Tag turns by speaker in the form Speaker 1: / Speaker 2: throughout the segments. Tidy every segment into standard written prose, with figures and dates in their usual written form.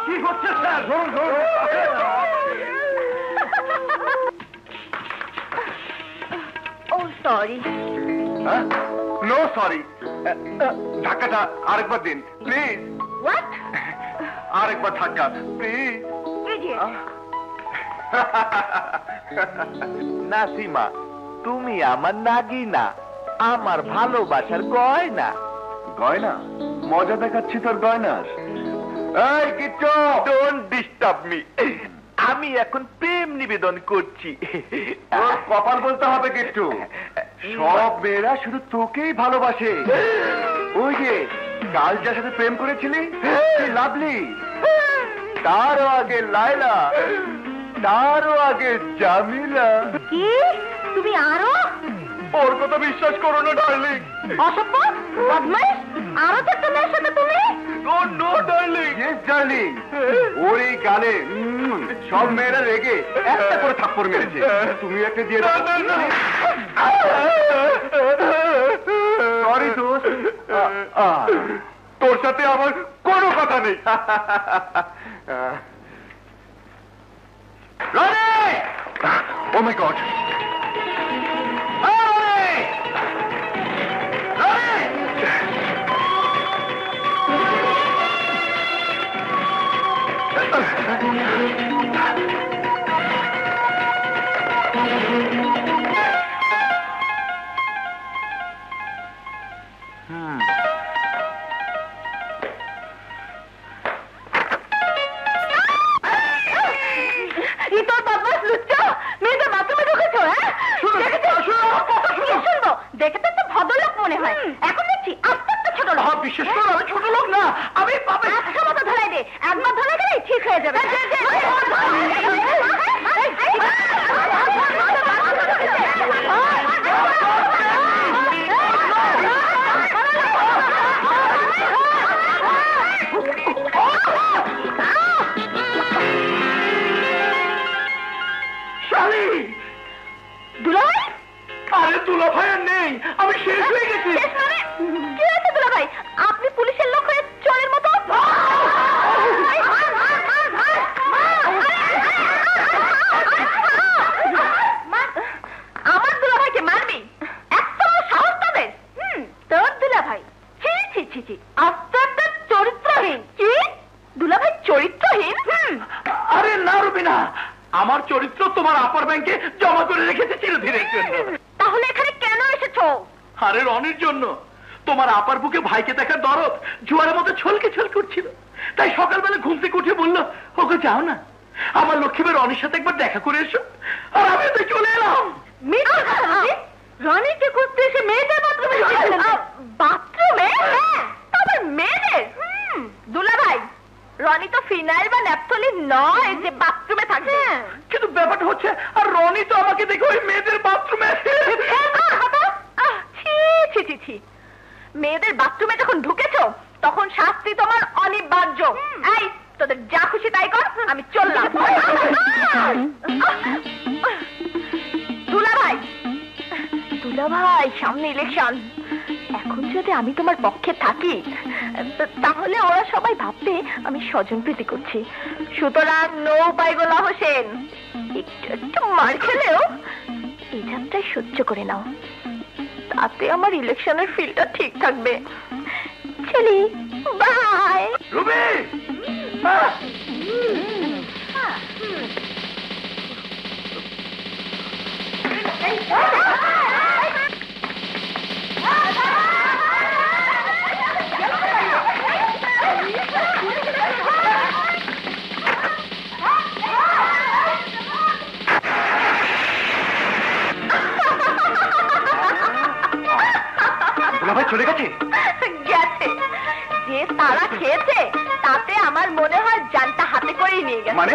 Speaker 1: কি হচ্ছে sir?
Speaker 2: Oh sorry.
Speaker 1: No sorry. ধাক্কাটা আরেকবার দিন প্লিজ।
Speaker 2: হোয়াট?
Speaker 1: আরেকবার ধাক্কা প্লিজ।
Speaker 3: নাসিমা, তুমি আমার নাগিনা, আমার ভালোবাসার গয়না।
Speaker 1: গয়না? মজা দেখাচ্ছি তোর গয়নার। এই কিচ্ছু,
Speaker 3: ডোন্ট ডিস্টার্ব মি। আমি এখন প্রেম নিবেদন করছি।
Speaker 1: তোর কপাল বলতে হবে কিচ্ছু। সব মেয়েরা শুধু তোকেই ভালোবাসে। ওই যে কাল যার সাথে প্রেম করেছিলি, লাভলি, তারও আগে লায়লা, তারও আগে জামিলা।
Speaker 2: কি? তুমি আরো?
Speaker 1: ওর কথা বিশ্বাস করো না ডার্লিং।
Speaker 2: অসভ্য, বদমাইশ, আরো একটা মেয়ের সাথে তুমি?
Speaker 1: No darling. Yes darling. ওর এই গালে সব মেয়েরা রেগে একটা করে থাপ্পড় মেরেছে। তুমি একটা দিয়ে দাও। সরি দোস্ত, তোর সাথে আমার কোনো কথা নেই। ও মাই গড।
Speaker 2: দেখে তো একটা ভদ্রলোক মনে হয়, এখন দেখছি আস্তে আস্তে ছোট লোক।
Speaker 1: বিশেষ করে আমি ছোট লোক না, আমি
Speaker 2: আচ্ছা মতো ধরাই দে, একবার ধরে গেলে ঠিক হয়ে যাবে। দুলাভাই?
Speaker 1: আরে দুলা ভাই আর নেই, আমি শেষ হয়ে গেছি।
Speaker 2: শেষ মানে? কি হয়েছে দুলাভাই? আপনি পুলিশের লোক হয়ে চোরের মতো? আমার দুলাভাইকে মারবি? এত সাহস তাদের? তোর দুলাভাই? ছি ছি ছি ছি, আস্তে আস্তে চরিত্রহীন। কি? দুলাভাই চরিত্রহীন?
Speaker 1: আরে না রুবিনা, আমার চরিত্র তোমার আপার ব্যাংকে জমা করে রেখেছে চিরদিনের জন্য।
Speaker 2: তাহলে এখানে কেন এসেছো?
Speaker 1: আরে রনির জন্য। তোমার আপার বুকে ভাইকে দেখার দরদ জোয়ারের মতো ছলকে ছলকে উঠছিল। তাই সকালবেলা ঘুম থেকে উঠে বললো, ওকে যাও না, আমার লক্ষ্মীবার রনির সাথে একবার দেখা করে এসো। আর আমি তো চলে এলাম।
Speaker 2: রনিকে করতে এসে মেয়েদের বাথরুমে বাথরুমে? তবে মেয়েদের? দুলাভাই, রনি তো ফিনাইল বা ন্যাপথলিন নয় যে বাথরুমে থাকে।
Speaker 1: কিন্তু ব্যাপারটা হচ্ছে, আর রনি তো আমাকে দেখে ওই মেয়েদের বাথরুমে।
Speaker 2: ছি ছি ছি, মেয়েদের বাথরুমে যখন ঢুকেছো তখন শাস্তি তোমার অনিবার্য। এই, তোদের যা খুশি তাই কর, আমি চললাম। দুলাভাই, দুলাভাই, সামনে ইলেকশন। এখন যদি আমি তোমার পক্ষে থাকি তাহলে ওরা সবাই ভাববে আমি স্বজন প্রীতি করছি। সুতরাং নো উপায় গোলা হোসেন, একটু একটু মার খেলেও এই যাত্রায় সহ্য করে নাও, তাতে আমার ইলেকশনের ফিলটা ঠিক থাকবে। চলি, বাই।
Speaker 1: রুবি, ভাই চলে গেছে?
Speaker 2: গেছে। যে তারা খেয়েছে তাতে আমার মনে হয় জানটা হাতে করেই নিয়ে গেছে।
Speaker 1: মানে?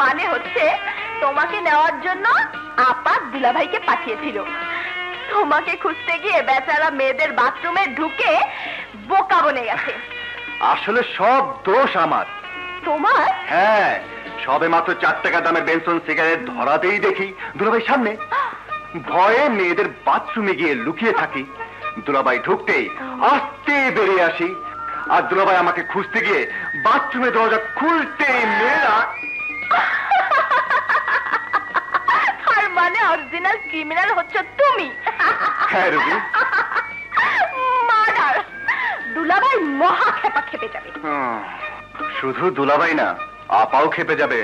Speaker 2: মানে হচ্ছে তোমাকে নেওয়ার জন্য আপা দুলাভাইকে পাঠিয়েছিল। তোমাকে খুঁজতে গিয়ে বেচারা মেয়েদের বাথরুমে ঢুকে বোকা বনে গেছে।
Speaker 1: আসলে সব দোষ আমার।
Speaker 2: তোমার?
Speaker 1: হ্যাঁ, সবে মাত্র 4 টাকা দামের বেনসন সিগারেট ধরাতেই দেখি দুলাভাই সামনে। ভয়ে মেয়েদের বাথরুমে গিয়ে লুকিয়ে থাকি। দুলাভাই ঢুকতেই আস্তে বেরিয়ে আসি, আর দুলাভাই আমাকে খুঁজতে গিয়ে বাথরুমে দরজা খুলতেই মেয়েরা
Speaker 2: আর মানে অরিজিনাল ক্রিমিনাল হচ্ছে তুমি।
Speaker 1: হ্যাঁ রুবি,
Speaker 2: মার্ডার। দুলাভাই মহা খেপা খেপে যাবে।
Speaker 1: শুধু দুলাভাই না, আপাও খেপে যাবে।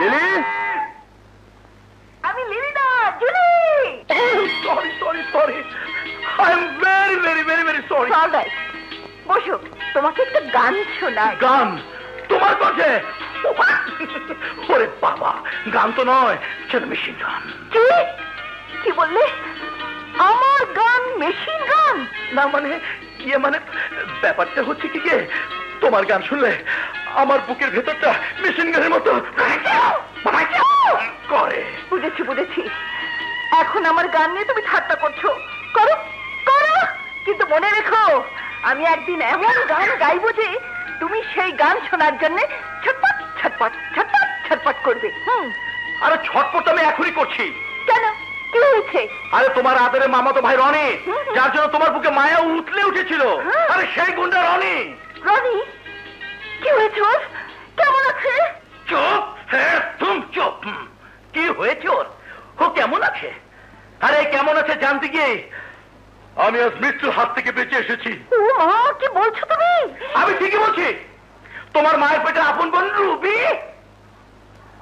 Speaker 1: লিলি,
Speaker 2: আমি লিলি না, Julie.
Speaker 3: Sorry sorry sorry, I am very very very very sorry.
Speaker 2: Alright, বসো, তোমাকে একটা গান শোনাই।
Speaker 3: গান তোমার কাছে? ওরে বাবা, গান তো নয়, সেটা মেশিন গান।
Speaker 2: কি কি বললে? আমার গান মেশিন গান?
Speaker 3: না মানে ইয়ে মানে ব্যাপারটা হচ্ছে কি গে, তোমার গান শুনলে আমার বুকের ভেতরটা মেশিন গানের মতো করে।
Speaker 2: বুঝেছি বুঝেছি, এখন আমার গান নিয়ে তুমি ঠাট্টা করছো। করো করো, কিন্তু মনে রেখো আমি একদিন এমন গান গাইবো যে তুমি সেই গান শোনার জন্য ছটপট ছটপট ছটপট ছটপট করবে।
Speaker 3: আরে ছটপট আমি এখনই করছি।
Speaker 2: কেন, কি হয়েছে?
Speaker 3: আরে তোমার আদরে মামাতো ভাই রনি, যার জন্য তোমার বুকে মায়া উঠলে উঠেছিল, আরে সেই গুন্ডা রনি।
Speaker 2: রনি? কি হয়েছে ওর? কেমন আছে?
Speaker 3: চুপ, হ্যাঁ তুম চুপ। কি হয়েছে ওর? ও কেমন আছে? আরে কেমন আছে জানতে গিয়ে আমি আজ মৃত্যুর হাত থেকে বেঁচে এসেছি।
Speaker 2: ও মা, কি বলছো তুমি?
Speaker 3: আমি ঠিকই বলছি। তোমার মায়ের পেটে আপন বোন রুবি।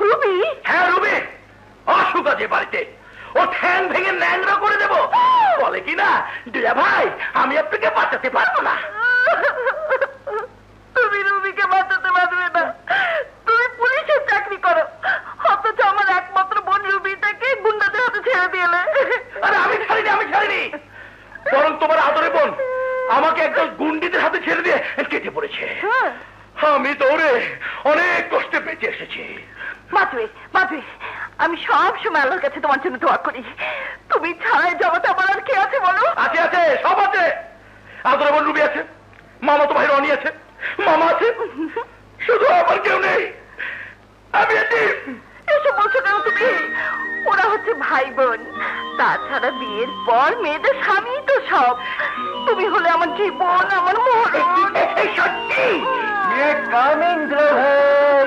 Speaker 2: রুবি?
Speaker 3: হ্যাঁ রুবি, অসুখ আছে বাড়িতে, ও ঠ্যাং ভেঙে ন্যাংরা করে দেবো। বলে কি না, ডিয়া ভাই আমি আপনাকে বাঁচাতে পারবো না।
Speaker 2: তুমি রুবিকে বাঁচাতে পারবে না, তুমি পুলিশের চাকরি করো, অথচ আমার একমাত্র বোন রুবিটাকে গুন্ডাদের হাতে ছেড়ে দিলে।
Speaker 3: আরে আমি ছাড়িনি, আমি ছাড়িনি, বরং তোমার আদরে বোন আমাকে একদল গুন্ডিদের হাতে ছেড়ে দিয়ে কেটে পড়েছে। আমি দৌড়ে অনেক কষ্টে বেঁচে এসেছি।
Speaker 2: বাঁচবে বাঁচবে, আমি সব সময় আল্লাহর কাছে তোমার জন্য দোয়া করি। তুমি ছাড়াই জগতে আমার আর কে আছে বলো?
Speaker 3: আছে আছে, সব আছে। আদরে বোন রুবি আছে, মামা তো ভাই রনি আছে, মামা আছে, শুধু আমার কেউ নেই। আমি আছি।
Speaker 2: এসব বলছো কেন তুমি? ওরা হচ্ছে ভাই বোন, তাছাড়া বিয়ের পর মেয়েদের স্বামী তো সব। তুমি হলে আমার জীবন, আমার মরণ।
Speaker 3: সত্যি
Speaker 1: কামিং দুলাভাই।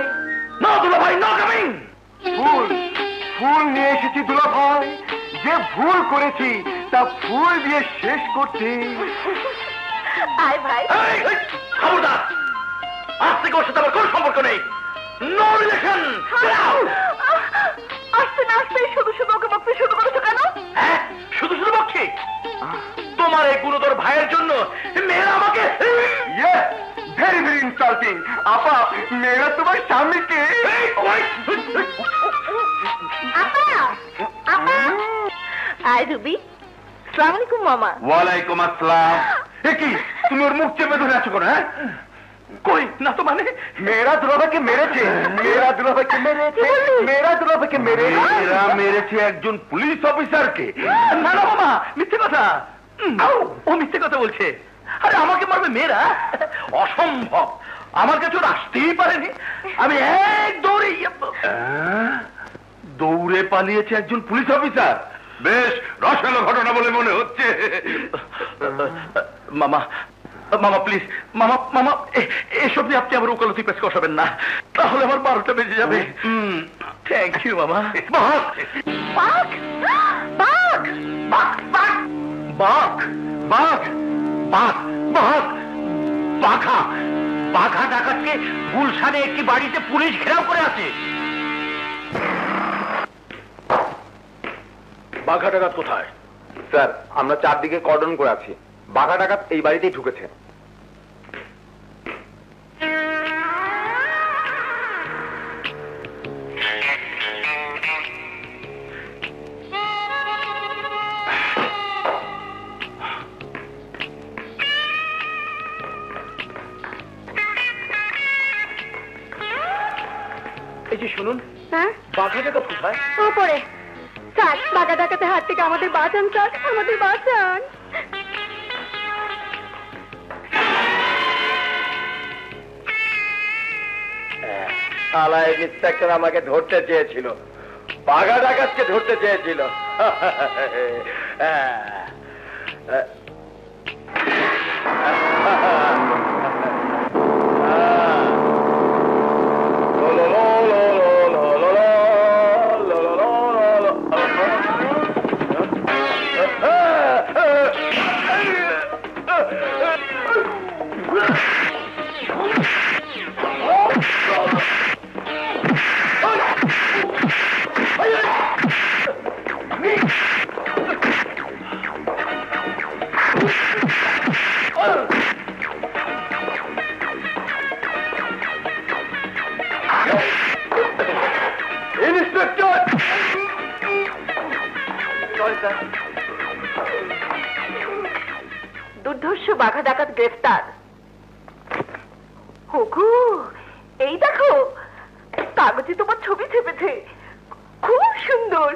Speaker 3: না দুলা ভাই, না কামিং।
Speaker 1: ফুল ফুল নিয়ে এসেছি দুলাভাই, যে ভুল করেছি তা ফুল দিয়ে শেষ করতে।
Speaker 2: আয় ভাই।
Speaker 3: খবরদার, আজ থেকে ওর সাথে আমার কোনো সম্পর্ক নেই। No relation.
Speaker 2: আসতে না আসতে শুধু শুধু ওকে বকতে শুরু করেছো কেন?
Speaker 3: হ্যাঁ, শুধু শুধু বকছি। তোমার এই গুরুতর ভাইয়ের জন্য মেয়েরা আমাকে
Speaker 1: ভেরি ভেরি ইনসাল্টিং। আপা, মেয়েরা তোমার স্বামীকে।
Speaker 2: আপা আপা। আয় রুবি। আসসালামু আলাইকুম মামা।
Speaker 1: ওয়ালাইকুম আসসালাম। এ কি, তুমি ওর মুখ চেপে ধরে আছো কেন? হ্যাঁ,
Speaker 3: কই না তো মানে
Speaker 1: মেয়েরা দুলাভাইকে মেরেছে, মেয়েরা দুলাভাইকে মেরেছে, মেয়েরা দুলাভাইকে মেরেছে।
Speaker 3: এরা মেরেছে একজন পুলিশ অফিসারকে। না না মামা, মিথ্যে কথা। ও মিথ্যে কথা বলছে। আরে আমাকে মারবে মেয়েরা? অসম্ভব, আমার কাছে ওরা আসতেই পারেনি। আমি এক দৌড়ে দৌড়ে পালিয়েছে একজন পুলিশ অফিসার। বেশ রসালো ঘটনা বলে মনে হচ্ছে। মামা মামা প্লিজ, মামা মামা এসব নিয়ে আপনি আমার ওকালতি পেশ কষাবেন না, তাহলে আমার 12টা বেজে যাবে। থ্যাংক ইউ মামা। বাঘ
Speaker 2: বাঘ বাঘ
Speaker 3: বাঘ বাঘ বাঘ বাঘ বাঘ বাঘা বাঘা ডাকাতকে গুলশানে একটি বাড়িতে পুলিশ ঘেরাও করে আছে। বাঘা ডাকাত কোথায়?
Speaker 1: স্যার, আমরা চারদিকে কর্ডন করে আছি। বাঘা ডাকাত এই বাড়িতেই ঢুকেছে।
Speaker 3: এই যে শুনুন,
Speaker 2: হ্যাঁ,
Speaker 3: বাঘা ডাকাত কোথায়?
Speaker 2: উপরে। স্যার, বাঘা ডাকাতে হাত থেকে আমাদের বাঁচান স্যার, আমাদের বাঁচান।
Speaker 1: শালা ইন্সপেক্টর আমাকে ধরতে চেয়েছিল, বাঘা ডাকাতকে ধরতে চেয়েছিল।
Speaker 2: দুর্ধর্ষ বাঘা ডাকাত গ্রেফতার। হগু, এই দেখো কাগজে তোমার ছবি চেপেছে, খুব সুন্দর,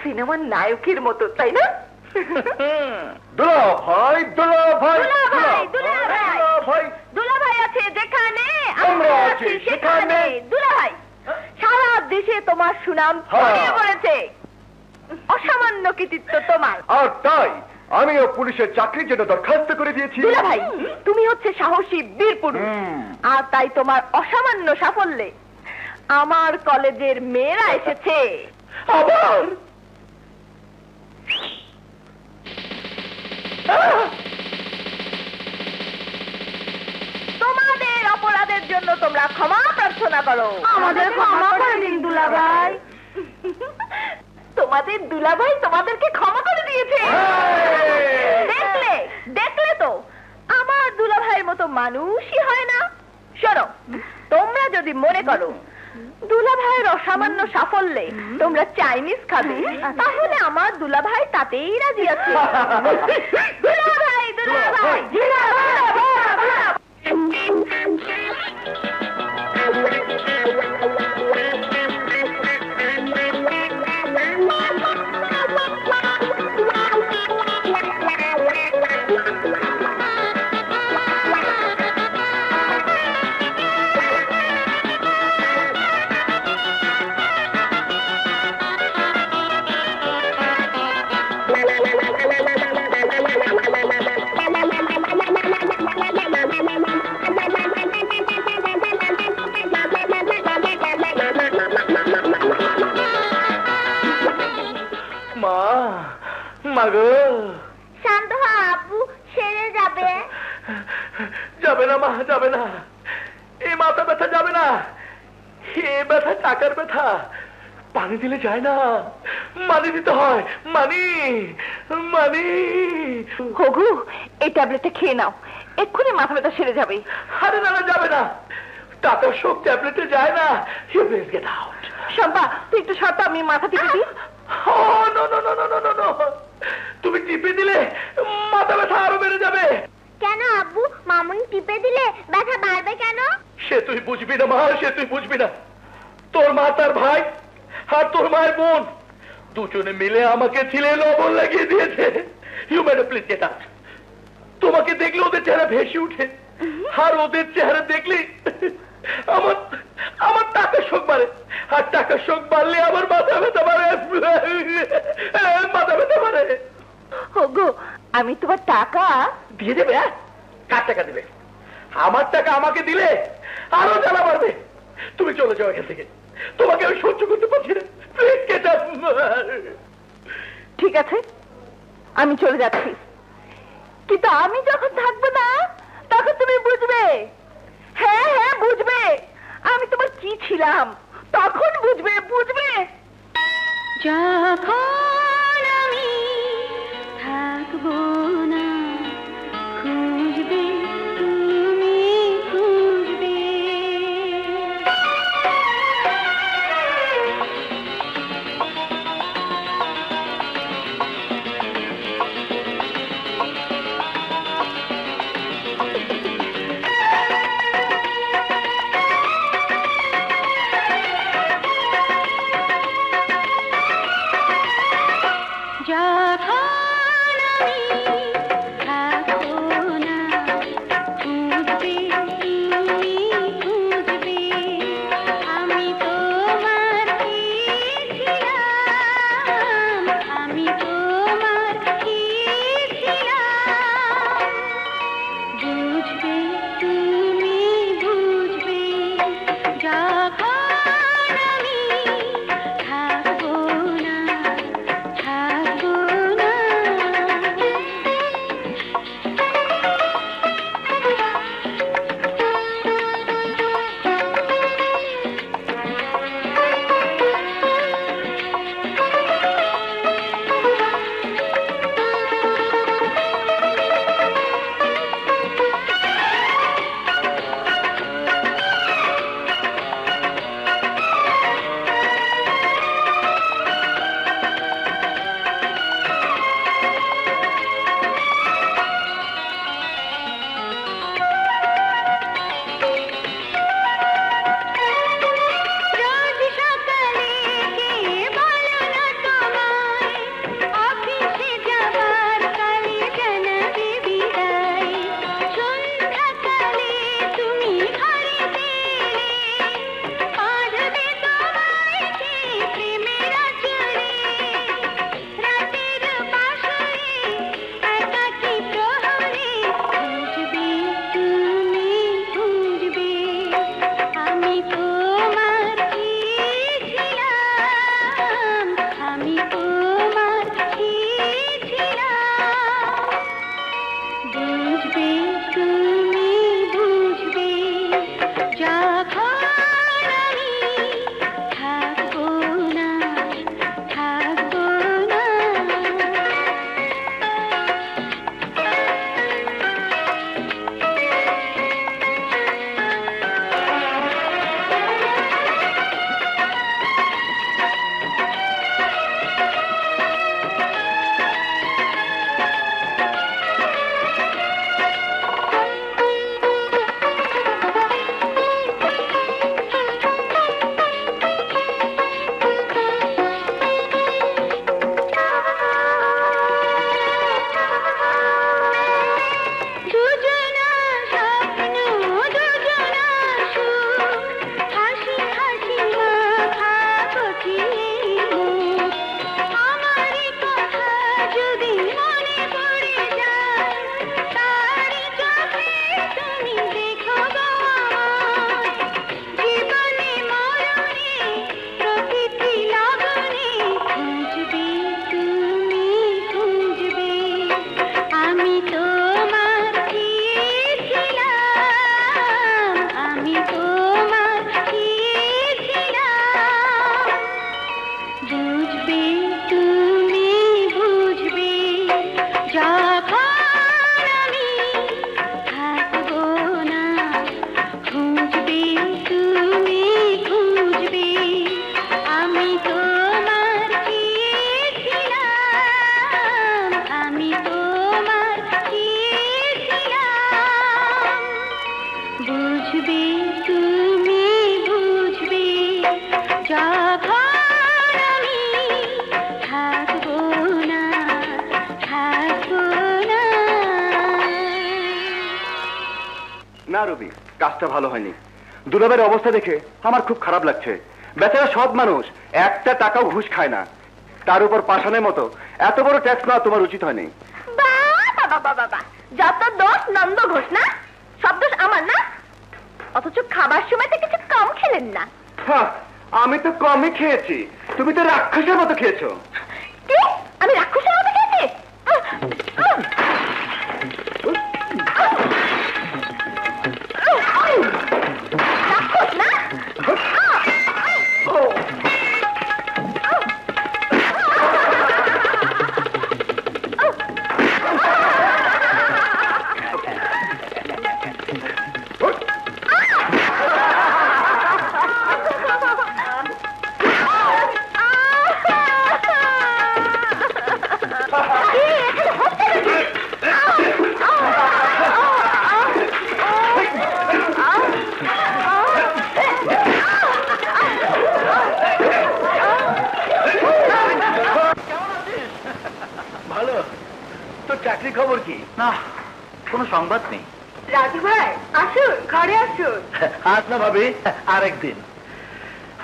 Speaker 2: সিনেমার নায়কের মতো, তাই না?
Speaker 1: দুলাভাই, দুলাভাই,
Speaker 2: দুলাভাই, দুলাভাই, দুলাভাই আছে যেখানে আমরা আছি সেখানে। দুলাভাই, সারা দেশে তোমার সুনাম ছড়িয়ে পড়েছে, অসামান্য কৃতিত্ব তোমার।
Speaker 1: আর তাই আমিও পুলিশের চাকরির জন্য দরখাস্ত করে দিয়েছি।
Speaker 2: দুলাভাই, তুমি হচ্ছে সাহসী বীর পুরুষ, আর তাই তোমার অসামান্য সাফল্যে আমার কলেজের মেয়েরা এসেছে।
Speaker 3: আবার
Speaker 2: তোমাদের অপরাধের জন্য তোমরা ক্ষমা প্রার্থনা করো। আমাদের ক্ষমা করে দিন দুলাভাই। তোমাদের দুলাভাই তোমাদেরকে ক্ষমা করে দিয়েছে। দেখলে দেখলে তো, আমার দুলাভাইয়ের মতো মানুষই হয় না। শোনো, তোমরা যদি মনে করো দুলাভাইয়ের অসামান্য সাফল্যে তোমরা চাইনিজ খাবে, তাহলে আমার দুলাভাই তাতেই রাজি আছে। দুলাভাই, দুলাভাই,
Speaker 3: মাগো,
Speaker 2: শান্ত হ আব্বু, সেরে যাবে।
Speaker 3: যাবে না মা, যাবে না, এই মাথা ব্যথা যাবে না, এ ব্যথা টাকার ব্যথা, পানি দিলে যায় না, মানি দিতে হয়, মানি মানি।
Speaker 2: হগু, এই ট্যাবলেটটা খেয়ে নাও, এক্ষুনি মাথা ব্যথা সেরে যাবে।
Speaker 3: আরে না না, যাবে না, টাকার শোক ট্যাবলেটে যায় না। You please get out.
Speaker 2: Shampa, তুই একটু সরতা, আমি মাথা টিপে দিই।
Speaker 3: Oh, no, no, no, no, no, no, no. তুমি টিপে দিলে মাথা ব্যথা আরো বেড়ে যাবে।
Speaker 2: কেন আব্বু, মামুনি টিপে দিলে ব্যথা বাড়বে কেন?
Speaker 3: সে তুই বুঝবি না মা, সে তুই বুঝবি না। তোর মা, তার ভাই আর তোর মায়ের বোন দুজনে মিলে আমাকে ছিলে লবণ লাগিয়ে দিয়েছে। You madam please get out. তোমাকে দেখলে ওদের চেহারা ভেসে উঠে, আর ওদের চেহারা দেখলে আমার আমার টাকার শোক বাড়ে, আর টাকার শোক বাড়লে আমার মাথা ব্যথা বাড়ে, মাথা ব্যথা বাড়ে।
Speaker 2: হগু, আমি তোমার টাকা
Speaker 3: দিয়ে দেবে? কার টাকা দিবে? আমার টাকা আমাকে দিলে আরো জ্বালা বাড়বে। তুমি চলে যাও এখান থেকে, তোমাকে আমি সহ্য করতে পারছি না। Please get up.
Speaker 2: ঠিক আছে, আমি চলে যাচ্ছি, কিন্তু আমি যখন থাকবো না তখন তুমি বুঝবে। হ্যাঁ হ্যাঁ, বুঝবে আমি তোমার কি ছিলাম, তখন বুঝবে, বুঝবে। যখন আমি থাকবো না, খুঁজবে তুমি, খুঁজবে।
Speaker 1: রবি, কাজটা ভালো হয়নি। দুলাভাইয়ের অবস্থা দেখে আমার খুব খারাপ লাগছে। বেচারা সৎ মানুষ, একটা টাকাও ঘুষ খায় না, তার উপর পাষাণের মতো এত বড় ট্যাক্স নেওয়া তোমার উচিত হয়নি।
Speaker 2: বাবা যত দোষ নন্দ ঘোষ না, সব দোষ আমার না? অথচ খাবার সময় তো কিছু কম খেলেন না।
Speaker 1: হ্যাঁ, আমি তো কমই খেয়েছি, তুমি তো রাক্ষসের মতো খেয়েছো।
Speaker 2: কি? আমি রাক্ষসের মতো খেয়েছি? রাক্ষস না?
Speaker 3: ভালো। তোর চাকরি খবর কি? না, কোনো সংবাদ নেই।
Speaker 2: রাজু ভাই আসুন, ঘরে আসুন।
Speaker 3: আজ না ভাবি, আরেকদিন।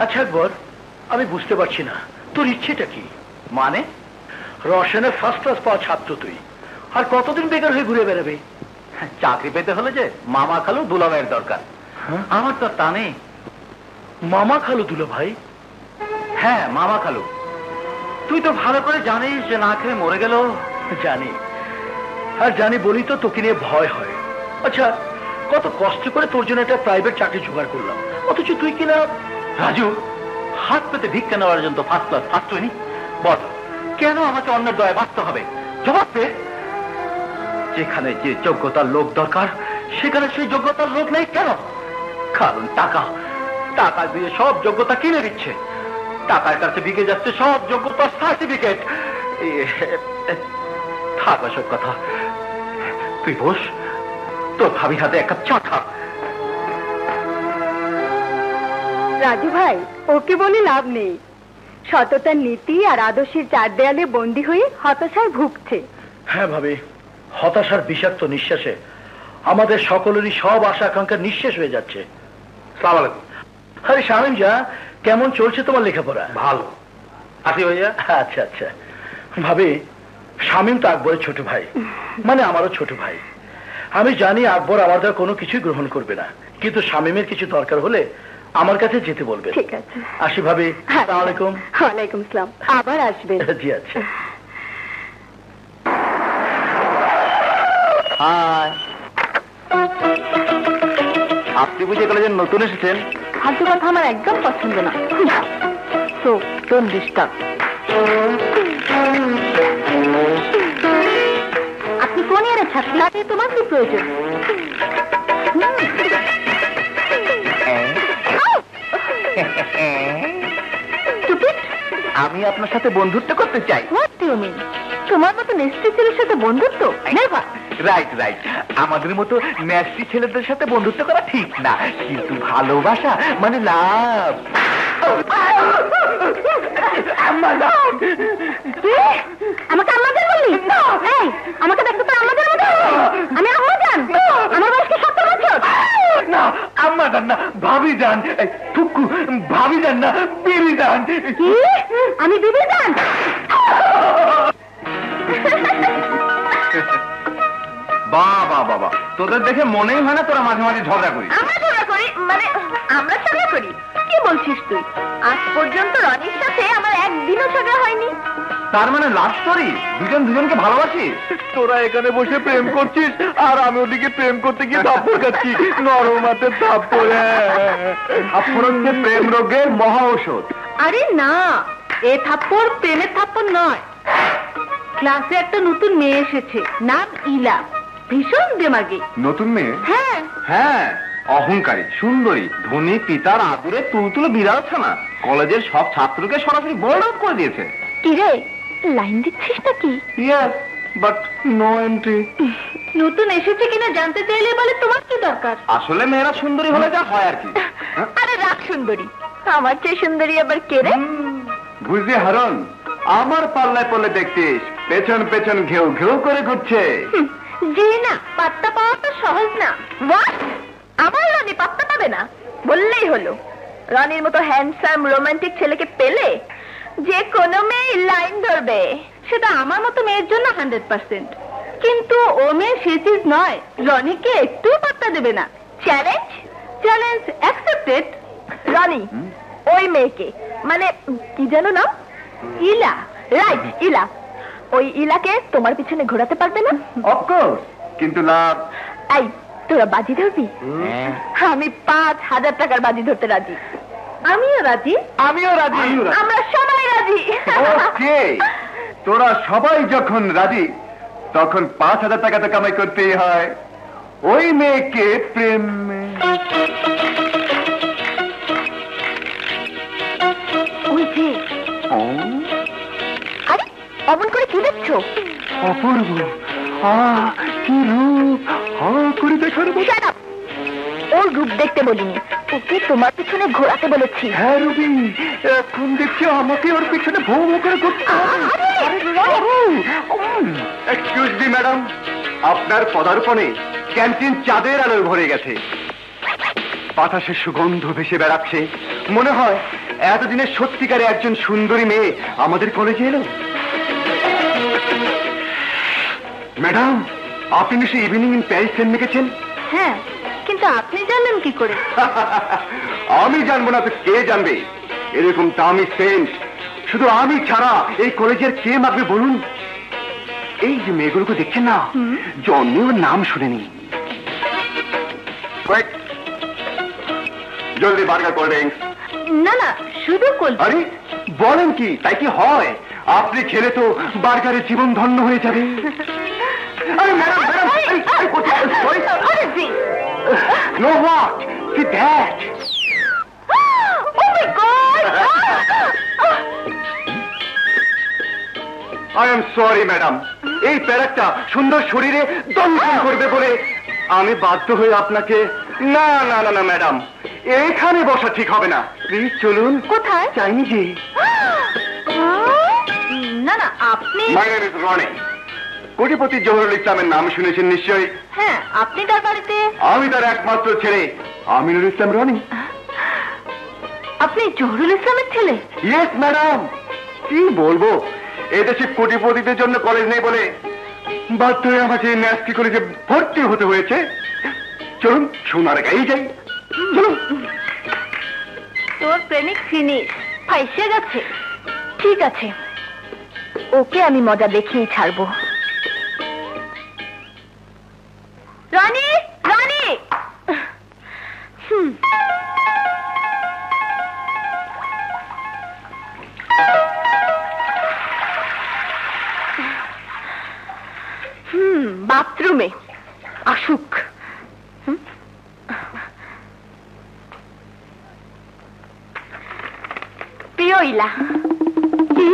Speaker 3: আচ্ছা আকবর, আমি বুঝতে পারছি না তোর ইচ্ছেটা কি? মানে রসায়নে ফার্স্ট ক্লাস পাওয়া ছাত্র তুই, আর কতদিন বেকার হয়ে ঘুরে বেড়াবে? চাকরি পেতে হলে যে মামা খালু দুলাভাইয়ের দরকার। আমার তো তা নেই। মামা খালু দুলাভাই? হ্যাঁ, মামা খালু। তুই তো ভালো করে জানিস যে না খেয়ে মরে গেল। জানি, আর জানি বলি তো তোকে নিয়ে ভয় হয়। আচ্ছা, কত কষ্ট করে তোর জন্য একটা প্রাইভেট চাকরি জোগাড় করলাম, অথচ তুই কিনা রাজু হাত পেতে ভিক্ষা নেওয়ার জন্য ফার্স্ট ক্লাস ফার্স্ট হয়নি। বল, কেন আমাকে অন্যের দয়ায় বাঁচতে হবে? জবাব দে। যেখানে যে যোগ্যতার লোক দরকার সেখানে সেই যোগ্যতার লোক নেই কেন? কারণ টাকা, টাকা দিয়ে সব যোগ্যতা কিনে দিচ্ছে। টাকার কাছে বিকে যাচ্ছে সব যোগ্যতার সার্টিফিকেট। থাক সব কথা, তুই বস, তোর ভাবির হাতে এক কাপ চা খা।
Speaker 2: রাজু ভাই, ওকে বলে লাভ নেই। সততার নীতি আর আদর্শের চার দেয়ালে বন্দী হয়ে হতাশায় ভুগছে।
Speaker 3: হ্যাঁ ভাবি, হতাশার বিষাক্ত নিঃশ্বাসে আমাদের সকলেরই সব আশা আকাঙ্ক্ষা নিঃশেষ হয়ে যাচ্ছে। সালাম আলাইকুম। আরে শামিম যা, কেমন চলছে তোমার লেখাপড়া? ভালো। আসি ভাইয়া। আচ্ছা আচ্ছা। ভাবি, শামিম তো আকবরের ছোট ভাই, মানে আমারও ছোট ভাই। আমি জানি আকবর আমার দ্বারা কোনো কিছুই গ্রহণ করবে না, কিন্তু শামিমের কিছু দরকার হলে আমার কাছে যেতে বলবে।
Speaker 2: ঠিক আছে।
Speaker 3: আসি ভাবি। আসসালামু আলাইকুম।
Speaker 2: ওয়ালাইকুম আসসালাম। আবার আসবেন।
Speaker 3: জি আচ্ছা। হাই, আপনি বুঝে কলেজে নতুন এসেছেন?
Speaker 2: ফালতু কথা আমার একদম পছন্দ না। So don't disturb. আপনি কোন ইয়ারের ছাত্র? তাতে তোমার কি প্রয়োজন?
Speaker 3: আমি আপনার সাথে বন্ধুত্ব করতে চাই।
Speaker 2: What do you mean? তোমার মতো নেস্টি ছেলের সাথে বন্ধুত্ব? নেভার।
Speaker 3: রাইট রাইট, আমাদের মতো ন্যাস্টি ছেলেদের সাথে বন্ধুত্ব করা ঠিক না, কিন্তু ভালোবাসা মানে লাভ।
Speaker 2: আমাকে আমাদের বললি? এই, আমাকে দেখতে তো আমাদের মতো। আমি আম্মা জান, আমার বয়স কি 70 বছর?
Speaker 3: না আম্মা জান না, ভাবি জান। টুকু ভাবি জান না, বিবি জান।
Speaker 2: কি? আমি বিবি জান?
Speaker 3: বাবা বাবা, তোদের দেখে মনেই হয় না তোরা মাঝে মাঝে ঝগড়া করিস।
Speaker 2: আমরা ঝগড়া করি? মানে আমরা ঝগড়া করি? কি বলছিস তুই? আজ পর্যন্ত রনির সাথে আমার একদিনও ঝগড়া হয়নি।
Speaker 3: তার মানে লাভ স্টোরি, দুজন দুজনকে ভালোবাসিস? তোরা এখানে বসে প্রেম করছিস আর আমি ওদিকে প্রেম করতে গিয়ে থাপ্পড় খাচ্ছি। নরম হাতে থাপ্পড়। থাপ্পড় হচ্ছে প্রেম রোগের মহা ঔষধ।
Speaker 2: আরে না, এ থাপ্পড় প্রেমের থাপ্পড় নয়। ক্লাসে একটা নতুন মেয়ে এসেছে, নাম ইলা। ভীষণ দেমাগী।
Speaker 1: নতুন মেয়ে?
Speaker 2: হ্যাঁ।
Speaker 1: হ্যাঁ, অহংকারী, সুন্দরী, ধনী পিতার আদুরে তুলতুলে বিড়াল ছানা। কলেজের সব ছাত্রকে সরাসরি বোর্ড আউট করে দিয়েছে।
Speaker 2: কি রে, লাইন দিচ্ছিস নাকি?
Speaker 1: Yes, but no entry.
Speaker 2: নতুন এসেছে কিনা জানতে চাইলে বলে তোমার কি দরকার?
Speaker 1: আসলে মেয়েরা সুন্দরী হলে যা হয় আর কি।
Speaker 2: আরে রাখ সুন্দরী, আমার চেয়ে সুন্দরী আবার কে রে?
Speaker 1: বুঝলি হারন, আমার পাল্লায় পড়লে দেখতিস পেছন পেছন ঘেউ ঘেউ করে ঘুরছে।
Speaker 2: জি না, পাত্তা পাওয়া তো সহজ না। What? আমার রনি পাত্তা পাবে না বললেই হলো। রনির মতো হ্যান্ডসাম রোমান্টিক ছেলেকে পেলে যে কোনো মেয়ে লাইন ধরবে। সেটা আমার মতো মেয়ের জন্য 100%, কিন্তু ও মেয়ে সে চিজ নয়, রনিকে একটু পাত্তা দেবে না। চ্যালেঞ্জ? Challenge accepted. রনি ওই মেয়েকে, মানে কি জানো না, ইলা, রাইট ইলা, ওই ইলাকে তোমার পিছনে ঘোরাতে পারবে না?
Speaker 1: অফকোর্স, কিন্তু লাভ।
Speaker 2: এই তোরা বাজি ধরবি? আমি 5,000 টাকার বাজি ধরতে রাজি। আমিও রাজি।
Speaker 1: আমিও রাজি।
Speaker 2: আমরা সবাই রাজি।
Speaker 1: ওকে, তোরা সবাই যখন রাজি তখন 5,000 টাকা তো কামাই করতেই হয়। ওই মেয়েকে প্রেম
Speaker 2: ওই যে, আরে অমন করে কি দেখছো?
Speaker 1: অপূর্ব, কি রূপ, করে দেখার মতো।
Speaker 2: Shut up! ওর রূপ দেখতে বলিনি, ওকে তোমার পিছনে ঘোরাতে বলেছি।
Speaker 1: হ্যাঁ রুবি, এখন দেখছি আমাকে ওর পিছনে ভৌ ভৌ করে ঘুরতে হবে। এক্সকিউজ মি ম্যাডাম, আপনার পদার্পণে ক্যান্টিন চাঁদের আলোয় ভরে গেছে, বাতাসে সুগন্ধ ভেসে বেড়াচ্ছে। মনে হয় এতদিনের সত্যিকারে একজন সুন্দরী মেয়ে আমাদের কলেজে এলো। ম্যাডাম, আপনি নিশ্চয়ই ইভিনিং ইন প্যারিস সেন্ট লিখেছেন?
Speaker 2: হ্যাঁ, কিন্তু আপনি জানলেন কি করে?
Speaker 1: আমি জানবো না তো কে জানবে? এরকম দামি সেন্ট শুধু আমি ছাড়া এই কলেজের কে মাখবে বলুন? এই যে মেয়েগুলোকে দেখছেন না, জন্মেও নাম শুনেনি। জলদি বার্গার কোল্ড ড্রিঙ্কস।
Speaker 2: না না, শুধু কোল্ড।
Speaker 1: আরে বলেন কি, তাই কি হয়? আপনি খেলে তো বার্গারের জীবন ধন্য হয়ে যাবে। আরে madam, madam, know what, see that.
Speaker 2: Oh my God!
Speaker 1: I am sorry madam, এই প্যারাকটা সুন্দর শরীরে দংশন করবে বলে আমি বাধ্য হয়ে আপনাকে। না না না না ম্যাডাম, এখানে বসা ঠিক হবে না, প্লিজ চলুন।
Speaker 2: কোথায়?
Speaker 1: চাইনিজে।
Speaker 2: না না, আপনি।
Speaker 1: My name is Roni. কোটিপতি জহুরুল ইসলামের নাম শুনেছেন নিশ্চয়ই?
Speaker 2: হ্যাঁ, আপনি তার বাড়িতে।
Speaker 1: আমি তার একমাত্র ছেলে আমিনুল ইসলাম রনি।
Speaker 2: আপনি জহুরুল ইসলামের ছেলে?
Speaker 1: Yes madam. কি বলবো, এদেশে কোটিপতিদের জন্য কলেজ নেই বলে বাধ্য হয়ে আমাকে ন্যাস্টি কলেজে ভর্তি হতে হয়েছে। চলুন সোনার গায়ে যাই, চলুন।
Speaker 2: তোর প্রেমিক ফিনিশ, ফাইসে গেছে। ঠিক আছে, ওকে আমি মজা দেখিয়েই ছাড়বো। রনি, রনি! বাথরুমে আসুক। প্রিয় ইলা। কি?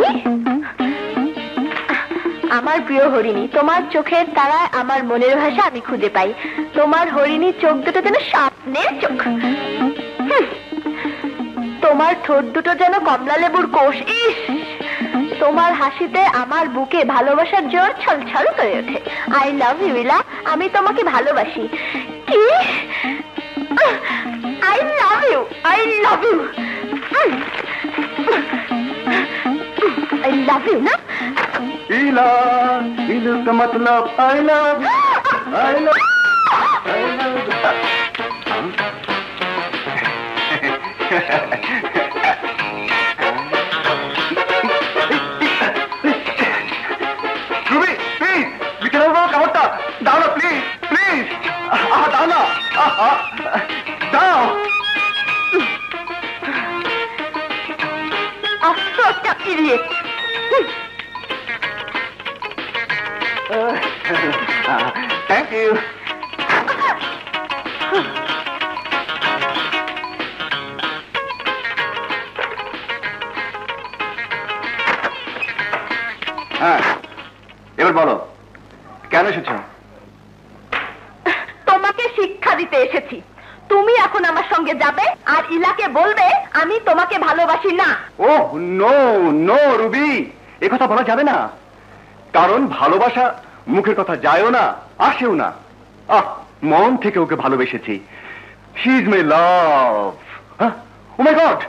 Speaker 2: আমার প্রিয় হরিণী, তোমার চোখের তারায় আমার মনের ভাষা আমি খুঁজে পাই। তোমার হরিণী চোখ দুটো যেন স্বপ্নের চোখ। তোমার ঠোঁট দুটো যেন কমলা লেবুর কোষ। ইস, তোমার হাসিতে আমার বুকে ভালোবাসার জোর ছলছল করে ওঠে। আই লাভ ইউ ইলা, আমি তোমাকে ভালোবাসি। কি? I love you, I love you, I love you না?
Speaker 1: ইলা, ইলা का मतलब I love you, I love you, I love you. Ruby, please, বিছানার উপর কাপড়টা দাও না, প্লিজ, প্লিজ, দাও না, দাও।
Speaker 2: আশ্চর্য ইডিয়েট।
Speaker 1: Thank you. হ্যাঁ, এবার বলো কেন এসেছো?
Speaker 2: তোমাকে শিক্ষা দিতে এসেছি। তুমি এখন আমার সঙ্গে যাবে আর ইলাকে বলবে আমি তোমাকে ভালোবাসি না।
Speaker 1: ওহ নো নো রুবি, এ কথা বলা যাবে না, কারণ ভালোবাসা মুখের কথা যায়ও না, আসেও না। মন থেকে ওকে ভালোবেসেছি, she is my love. Oh my God,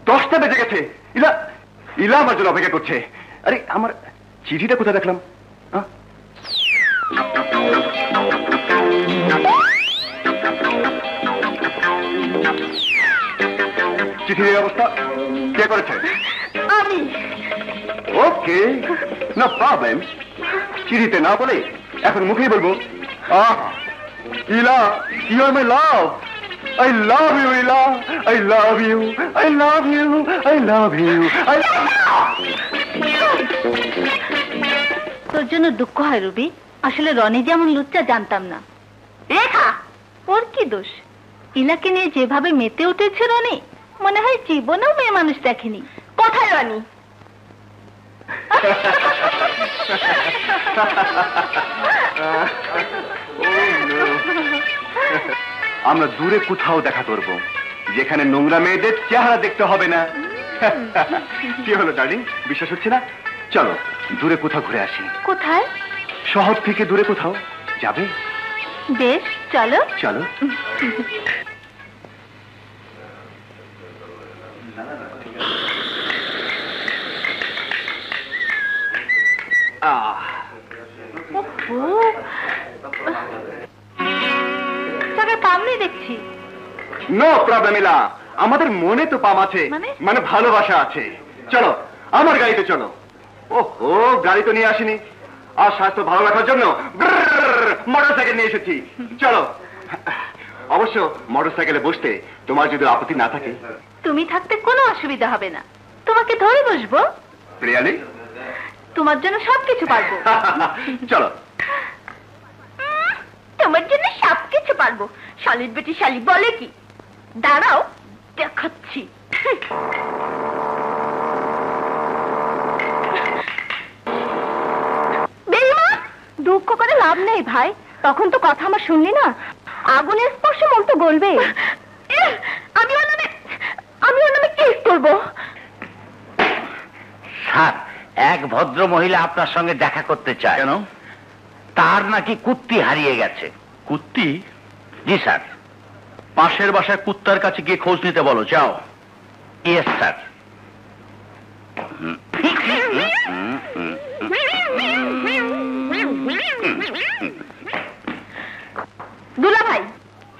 Speaker 1: 10টা বেজে গেছে। ইলা ইলা আমার জন্য অপেক্ষা করছে। আরে আমার চিঠিটা কোথায় রাখলাম? চিঠির অবস্থা কে করেছে?
Speaker 2: আমি।
Speaker 1: Okay, no problem. চিঠিতে না বলে এখন মুখেই বলবো, Ila, you are my love. I love you, Ila. I love you. I love you. I love you.
Speaker 2: তোর জন্য দুঃখ হয় রুবি, আসলে রনি যেমন লুচ্চা জানতাম না। রেখা, ওর কি দোষ? ইলাকে নিয়ে যেভাবে মেতে উঠেছে রনি, মনে হয় জীবনেও মেয়ে মানুষ দেখেনি। কোথায় রনি?
Speaker 1: আমরা দূরে কোথাও দেখা করব, যেখানে নোংরা মেয়েদের চেহারা দেখতে হবে না। কি হলো ডার্লিং, বিশ্বাস হচ্ছে না? চলো দূরে কোথাও ঘুরে আসি।
Speaker 2: কোথায়?
Speaker 1: শহর থেকে দূরে কোথাও যাবে?
Speaker 2: বেশ, চলো
Speaker 1: চলো।
Speaker 2: পাম নেই দেখছি।
Speaker 1: নো প্রবলেম ইলা, আমাদের মনে তো পাম আছে, মানে ভালোবাসা আছে। চলো আমার গাড়িতে চলো। ওহো, গাড়ি তো নিয়ে আসিনি, আর স্বাস্থ্য ভালো রাখার জন্য মোটর সাইকেল নিয়ে এসেছি। চলো। অবশ্য মোটর সাইকেলে বসতে তোমার যদি আপত্তি না থাকে।
Speaker 2: তুমি থাকতে কোনো অসুবিধা হবে না, তোমাকে ধরে বসবো।
Speaker 1: রিয়ালি?
Speaker 2: তোমার জন্য সবকিছু পারবো।
Speaker 1: চলো।
Speaker 2: তোমার জন্য সবকিছু পারবো? শালির বেটি শালি বলে কি? দাঁড়াও দেখাচ্ছি। দুঃখ করে লাভ নেই ভাই, তখন তো কথা আমার শুনলি না। আগুনের স্পর্শে মন তো গলবে। আমি ওর নামে কেস করবো।
Speaker 3: স্যার, এক ভদ্র মহিলা আপনার সঙ্গে দেখা করতে চায়। কেন? তার নাকি কুত্তি হারিয়ে গেছে। কুত্তি? জি স্যার। পাশের বাসায় কুত্তার কাছে গিয়ে খোঁজ নিতে বলো, যাও। Yes sir.
Speaker 2: দুলা ভাই।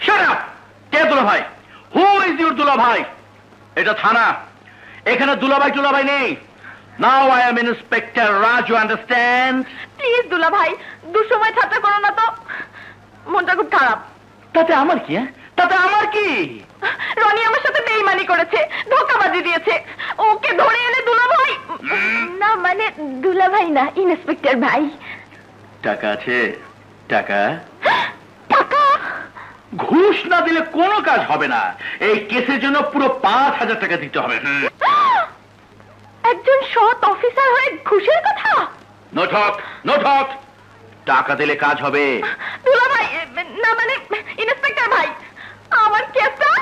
Speaker 3: Shut up! কে দুলা ভাই? হু ইজ ইউর দুলা ভাই? এটা থানা, এখানে দুলাভাই টুলাভাই নেই। Now I am inspector Raju, understand?
Speaker 2: Please দুলা ভাই, দুসময় ঠাট্টা করো না তো, মনটা খুব খারাপ।
Speaker 3: তাতে আমার কি? তাতে আমার কি?
Speaker 2: রনি আমার সাথে বেইমানি করেছে, ধোঁকাবাজি দিয়েছে। ওকে ধরে এনে দুলা ভাই, না মানে দুলা ভাই না, ইন্সপেক্টর ভাই।
Speaker 3: টাকা আছে? টাকা?
Speaker 2: টাকা?
Speaker 3: ঘুষ না দিলে কোনো কাজ হবে না। এই কেসের জন্য পুরো 5,000 টাকা দিতে হবে।
Speaker 2: একজন সৎ অফিসার হয়ে ঘুষের কথা?
Speaker 3: No talk, no talk. টাকা দিলে কাজ হবে।
Speaker 2: দুলা ভাই, না মানে ইন্সপেক্টর ভাই, আমার কেসটা।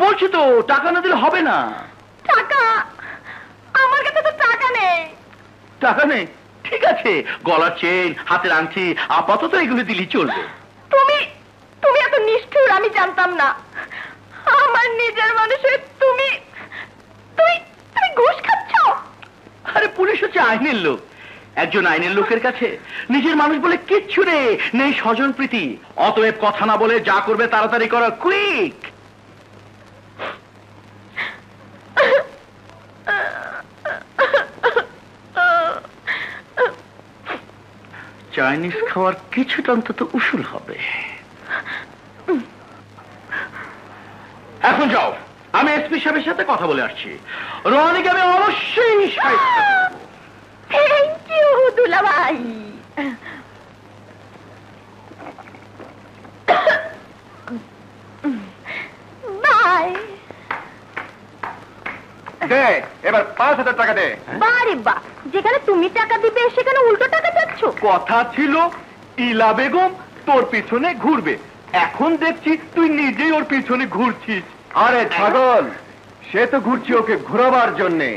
Speaker 3: বলছি তো, টাকা না দিলে হবে না।
Speaker 2: টাকা? আমার কাছে তো টাকা নেই।
Speaker 3: টাকা নেই? ঠিক আছে, গলার চেন, হাতের আংটি, আপাতত এগুলো দিলেই চলবে।
Speaker 2: তুমি তুমি এত নিষ্ঠুর আমি জানতাম না। আমার নিজের মানুষের তুমি তুমি তুমি ঘুষ খাচ্ছ?
Speaker 3: আরে পুলিশ হচ্ছে আইনের লোক। একজন আইনের লোকের কাছে নিজের মানুষ বলে কিচ্ছু নেই স্বজন প্রীতি। অতএব কথা না বলে যা করবে তাড়াতাড়ি করো, কুইক। চাইনিজ খাওয়ার কিছুটা অন্তত উসুল হবে। এখন যাও, আমি এসপি সাহেবের সাথে কথা বলে আসছি। রনিকে আমি অবশ্যই
Speaker 2: থ্যাংক ইউ দুলা ভাই। বাই।
Speaker 1: দে, এবার 5,000 টাকা দে।
Speaker 2: বারে বা, যেখানে তুমি টাকা দিবে সেখানে উল্টো টাকা চাচ্ছ।
Speaker 1: কথা ছিল ইলা বেগম তোর পিছনে ঘুরবে, এখন দেখছি তুই নিজেই ওর পিছনে ঘুরছিস। আরে ছাগল, সে তো ঘুরছি ওকে ঘুরাবার জন্যে।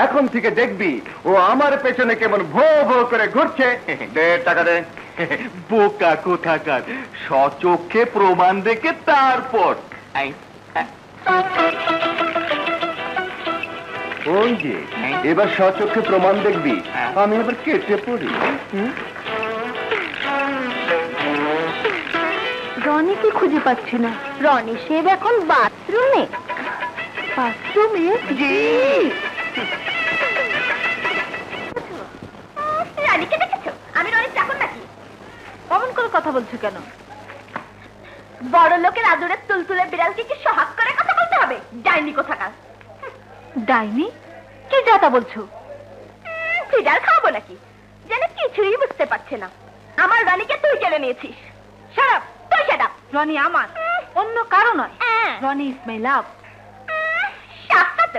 Speaker 1: এখন থেকে দেখবি ও আমার পেছনে কেমন ভো ভো করে ঘুরছে। দে টাকা দে। বোকা কোথাকার, সচক্ষে প্রমাণ দেখে তারপর। ওই যে এবার সচক্ষে প্রমাণ দেখবি, আমি এবার কেটে পড়ি।
Speaker 2: রনিকে খুঁজে পাচ্ছি না। রনি সেব এখন বাথরুমে। বাথরুমে? জি। রানীকে দেখেছো? আমি রনির চাকর নাকি? অমন করে কথা বলছো কেন? বড় লোকের আদরের তুলতুলে বিড়ালকে কি সোহাগ করে কথা বলতে হবে? ডাইনি কোথাকার। ডাইনি? কি যাতা বলছো? বিড়াল খাবো নাকি? যেন কিছুই বুঝতে পারছে না। আমার রনিকে তুই কেড়ে নিয়েছিস। শাট আপ, তুই শাট আপ। রনি আমার, অন্য কারো নয়। রনি ইজ মাই লাভ। শাস্ত,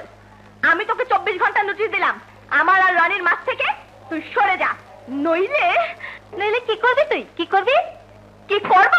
Speaker 2: আমি তোকে 24 ঘন্টা নোটিশ দিলাম। আমার আর রনির মাঝ থেকে তুই সরে যা, নইলে নইলে কি করবি তুই? কি করবি? কি করব?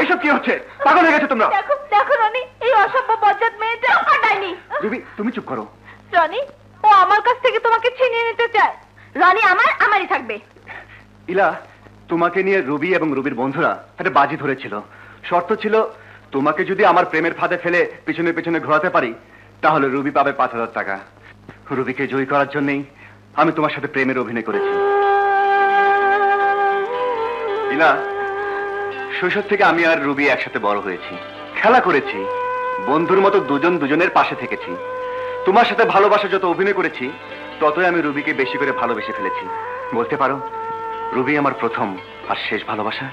Speaker 1: এসব কি হচ্ছে? পাগল হয়ে গেছে তোমরা?
Speaker 2: দেখো দেখো রনি, এই অসভ্য বজ্জাত মেয়েটা পাঠায়নি।
Speaker 1: রুবি, তুমি চুপ করো।
Speaker 2: রনি, ও আমার কাছ থেকে তোমাকে ছিনিয়ে নিতে চায়। রনি আমারই থাকবে।
Speaker 1: ইলা, তোমাকে নিয়ে রুবি এবং রুবির বন্ধুরা একটা বাজি ধরেছিল। শর্ত ছিল, তোমাকে যদি আমার প্রেমের ফাঁদে ফেলে পিছনে পিছনে ঘোরাতে পারি, তাহলে রুবি পাবে 5,000 টাকা। রুবিকে জয়ী করার জন্যই আমি তোমার সাথে প্রেমের অভিনয় করেছি। ইলা, শৈশব থেকে আমি আর রুবি একসাথে বড় হয়েছি, খেলা করেছি, বন্ধুর মতো দুজন দুজনের পাশে থেকেছি। তোমার সাথে ভালোবাসা যত অভিনয় করেছি, ততই আমি রুবিকে বেশি করে ভালোবেসে ফেলেছি। বলতে পারো, রুবি আমার প্রথম আর শেষ ভালোবাসা।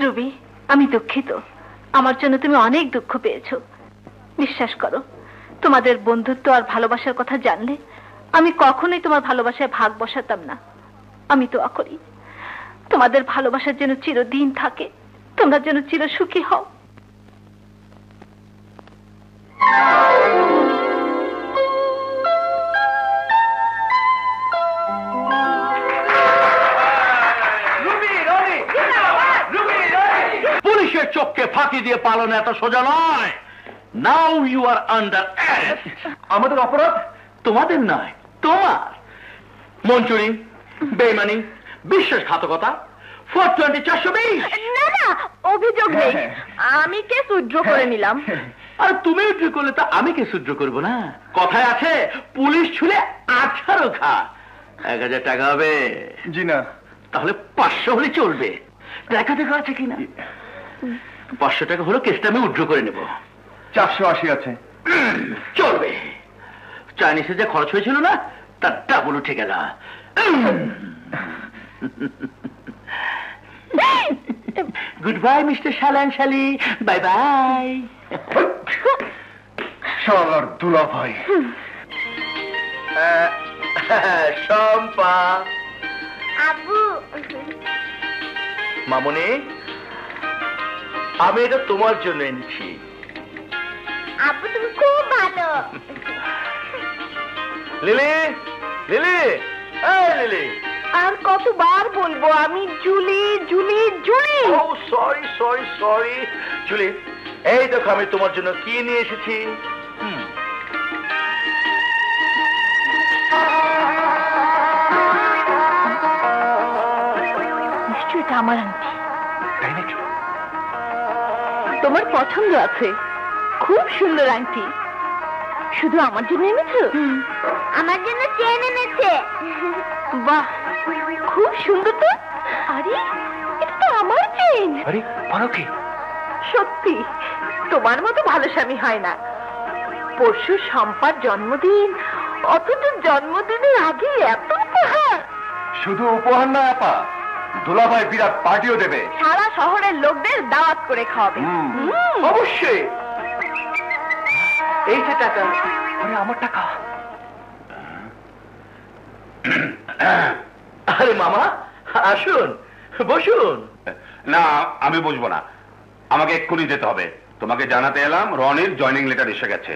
Speaker 2: রুবি, আমি দুঃখিত। আমার জন্য তুমি অনেক দুঃখ পেয়েছো। বিশ্বাস করো, তোমাদের বন্ধুত্ব আর ভালোবাসার কথা জানলে আমি কখনোই তোমার ভালোবাসায় ভাগ বসাতাম না। আমি দোয়া করি তোমাদের ভালোবাসার যেন চিরদিন থাকে, তোমরা যেন চির সুখী হও।
Speaker 3: পুলিশের চোখকে ফাঁকি দিয়ে পালানো এত সোজা নয়। Now you are under arrest.
Speaker 1: আমাদের অপরাধ
Speaker 3: তোমাদের নয়, তোমার। মঞ্চুরি, বেইমানি, বিশ্বাসঘাতকতা, 420 420।
Speaker 2: না না, অভিযোগ নেই। আমি কেস উইথড্র করে নিলাম।
Speaker 3: আর তুমি উদ্র করলে তা আমি কে সহ্য করবো না? কথায় আছে, পুলিশ ছুলে 18 খা। 1000 টাকা হবে?
Speaker 1: জি না।
Speaker 3: তাহলে 500 হলে চলবে। দেখা দেখা আছে কিনা? 500 টাকা হলো, কেসটা আমি উদ্র করে নেব।
Speaker 1: 480 আছে।
Speaker 3: চলবে। চাইনিজে যে খরচ হয়েছিল না, তার ডাবল উঠে গেল। গুড বাই মিস্টার শালান শালি, বাই বাই।
Speaker 1: শালার দুলা ভাই।
Speaker 3: শম্পা।
Speaker 2: আব্বু,
Speaker 3: মামনি, আমি এটা তোমার জন্য এনেছি।
Speaker 2: আব্বু তুমি খুব ভালো।
Speaker 3: লিলি, লিলি, এই লিলি।
Speaker 2: আর কতবার বলবো আমি জুলি জুলি জুলি?
Speaker 3: ও সরি সরি সরি জুলি, এই দেখো আমি তোমার জন্য কি নিয়ে এসেছি।
Speaker 2: নিশ্চয়ই এটা আমার আংটি।
Speaker 1: তাই নাকি?
Speaker 2: তোমার পছন্দ আছে, খুব সুন্দর আংটি। শুধু আমার জন্য এনেছো? আমার জন্য চেন এনেছে। বাহ, খুব সুন্দর তো। আরে, এটা তো আমার চেন।
Speaker 1: আরে বলো কি?
Speaker 2: সত্যি, তোমার মতো ভালো স্বামী হয় না। পরশু শম্পার জন্মদিন, অথচ জন্মদিনের আগে এত উপহার।
Speaker 1: শুধু উপহার না আপা, দুলা ভাই বিরাট পার্টিও দেবে।
Speaker 2: সারা শহরের লোকদের দাওয়াত করে খাওয়াবে।
Speaker 1: হুম।
Speaker 3: অবশ্যই। এই যে টাকা। আরে আমার টাকা। আরে মামা আসুন, বসুন।
Speaker 4: না, আমি বুঝবো না, আমাকে এক্ষুনি যেতে হবে। তোমাকে জানাতে এলাম রনির জয়নিং লেটার এসে গেছে।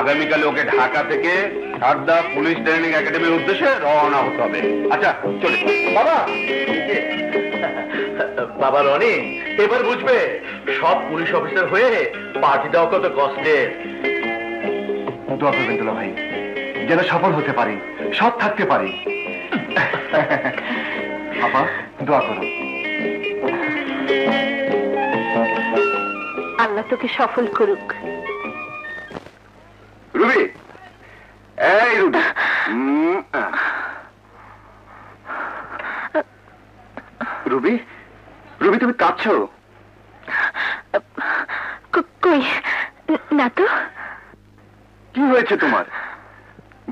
Speaker 4: আগামীকালে ওকে ঢাকা থেকে সারদা পুলিশ ট্রেনিং একাডেমির উদ্দেশ্যে রওনা হতে হবে। আচ্ছা চলে
Speaker 3: বাবা। বাবা রনি এবার বুঝবে সব পুলিশ অফিসার হয়ে পার্টি দেওয়া কত কষ্টের।
Speaker 1: দোয়া করবেন দুলা ভাই, যেন সফল হতে পারি, সৎ থাকতে পারি। আপা দোয়া করো।
Speaker 2: আল্লাহ তোকে সফল করুক।
Speaker 1: রুবি, এই রুবি, রুবি, রুবি তুমি কাঁদছো?
Speaker 2: কই না তো।
Speaker 1: কি হয়েছে তোমার?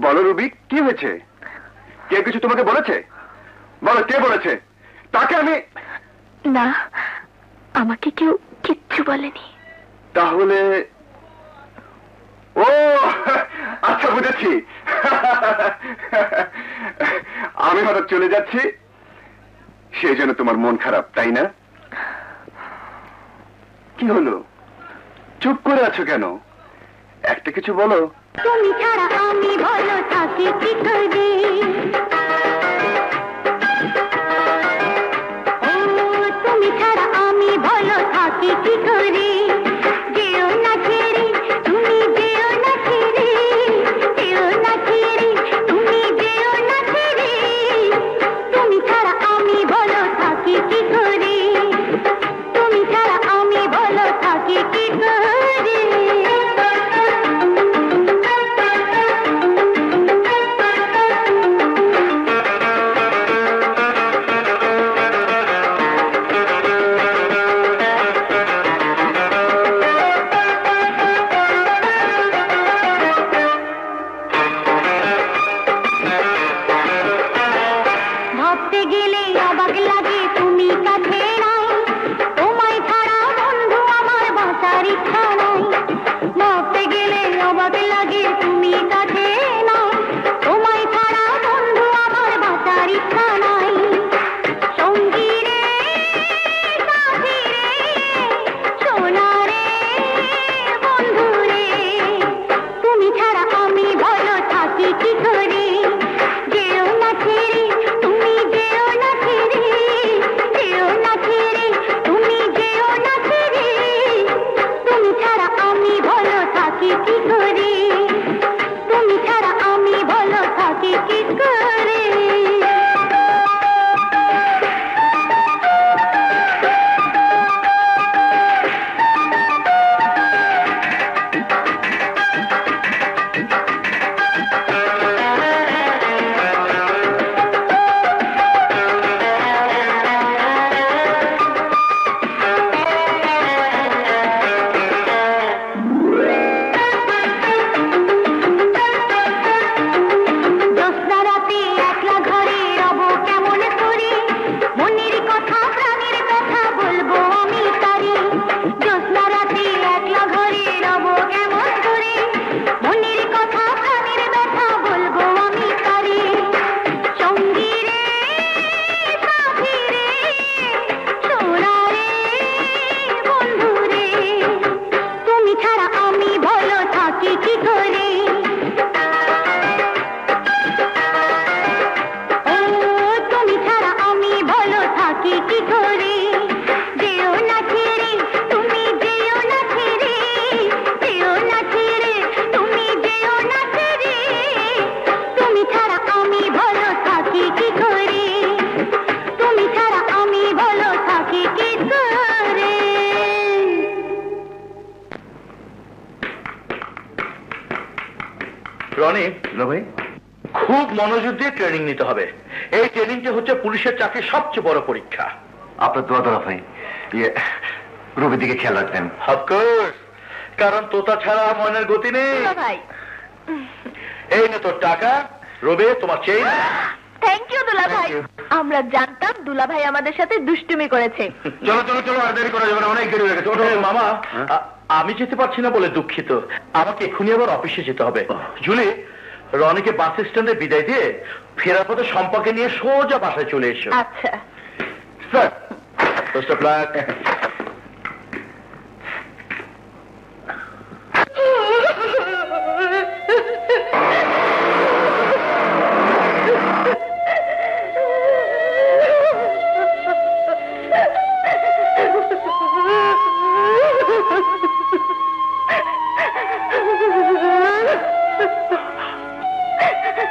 Speaker 1: বলো রুবি, কি হয়েছে? কে কিছু তোমাকে বলেছে? বলো কে বলেছে? তাকে আমি।
Speaker 2: না, আমাকে কেউ কিচ্ছু বলেনি।
Speaker 1: তাহলে ও আচ্ছা বুঝেছি। আমি হঠাৎ চলে যাচ্ছি, সেই জন্য তোমার মন খারাপ, তাই না? কি হলো, চুপ করে আছো কেন? একটা কিছু বলো।
Speaker 2: তুমি ছাড়া আমি ভালো থাকি কি করে? ও তুমি ছাড়া আমি ভালো থাকি কি করে? যেও না ছেড়ে, তুমি যেও না ছেড়ে, যেও না ছেড়ে, তুমি যেও না ছেড়ে। তুমি ছাড়া আমি ভালো থাকি কি করে? তুমি ছাড়া আমি ভালো থাকি কি করে? ভাবতে গেলে অবাক লাগে তুমি কাছে নাই, তোমায় ছাড়া বন্ধু আমার বাঁচার ইচ্ছা নাই। ভাবতে গেলে অবাক লাগে তুমি কাছে নাই, তোমায় ছাড়া বন্ধু আমার বাঁচার ইচ্ছা নাই। সঙ্গী রে, সাথী রে, সোনা রে, বন্ধু রে, তুমি ছাড়া আমি ভালো থাকি কি করে? যেও না ছেড়ে, তুমি যেও না ছেড়ে, যেও না ছেড়ে, তুমি যেও না ছেড়ে। তুমি ছাড়া আমি ভালো থাকি কি করে? তুমি ছাড়া আমি ভালো থাকি কি করে? জ্যোৎস্না রাতে একলা ঘরে রব কেমন করে? মনের কথা প্রাণের কথা বলবো আমি তারে। জ্যোৎস্না রাতে একলা ঘরে রব কেমন করে? মনের কথা প্রাণের কথা বলবো আমি তারে। সঙ্গী রে, সাথী রে, সোনা রে, বন্ধু রে, তুমি ছাড়া আমি ভালো থাকি কি করে? ও তুমি ছাড়া আমি ভালো থাকি কি করে? যেও না ছেড়ে, তুমি যেও না ছেড়ে, যেও না ছেড়ে, তুমি যেও না ছেড়ে। তুমি ছাড়া আমি ভালো থাকি কি করে? তুমি ছাড়া আমি ভালো থাকি কি করে?
Speaker 3: রনি
Speaker 1: দুলা ভাই,
Speaker 3: খুব মনোযোগ দিয়ে ট্রেনিং নিতে হবে। এই ট্রেনিংটা হচ্ছে পুলিশের চাকরির সবচেয়ে বড় পরীক্ষা।
Speaker 1: আপনার দোয়া দুলা ভাই। রুবির দিকে খেয়াল রাখবেন।
Speaker 3: অফকোর্স, কারণ তোতা ছাড়া মনের গতি নেই।
Speaker 2: ভাই,
Speaker 3: এই নে তোর টাকা, রবে তোমার চেইন।
Speaker 2: থ্যাংক ইউ দুলা ভাই। আমরা জানতাম দুলা ভাই আমাদের সাথে দুষ্টুমি করেছে।
Speaker 4: চলো চলো চলো, আর দেরি করা যাবে না, অনেক দেরি হয়ে গেছে। ওঠো
Speaker 3: মামা, আমি যেতে পারছি না বলে দুঃখিত। আমাকে এক্ষুনি আবার অফিসে যেতে হবে। জুলি, রনিকে বাস স্ট্যান্ডে বিদায় দিয়ে ফেরার পথে সম্পর্কে নিয়ে সোজা বাসায় চলে এসো।
Speaker 2: আচ্ছা।
Speaker 3: Sir, best of luck.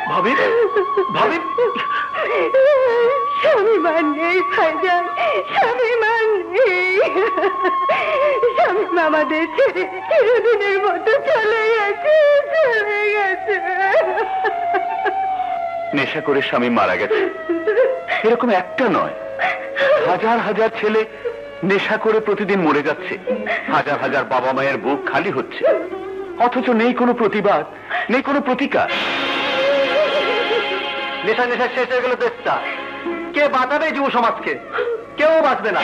Speaker 3: ভাবি, ভাবি,
Speaker 2: স্বামীমান নেই ভাইজান, স্বামীমান নেই। স্বামী আমাদের ছেড়ে চিরদিনের মতো চলে গেছে, চলে গেছে।
Speaker 4: নেশা করে স্বামী মারা গেছে, এরকম একটা নয়, হাজার হাজার ছেলে নেশা করে প্রতিদিন মরে যাচ্ছে। হাজার হাজার বাবা মায়ের বুক খালি হচ্ছে, অথচ নেই কোনো প্রতিবাদ, নেই কোনো প্রতিকার।
Speaker 3: নেশা নেশা শেষ হয়ে গেল দেশটা। কে বাঁচাবে যুব সমাজকে? কেউ বাঁচবে না।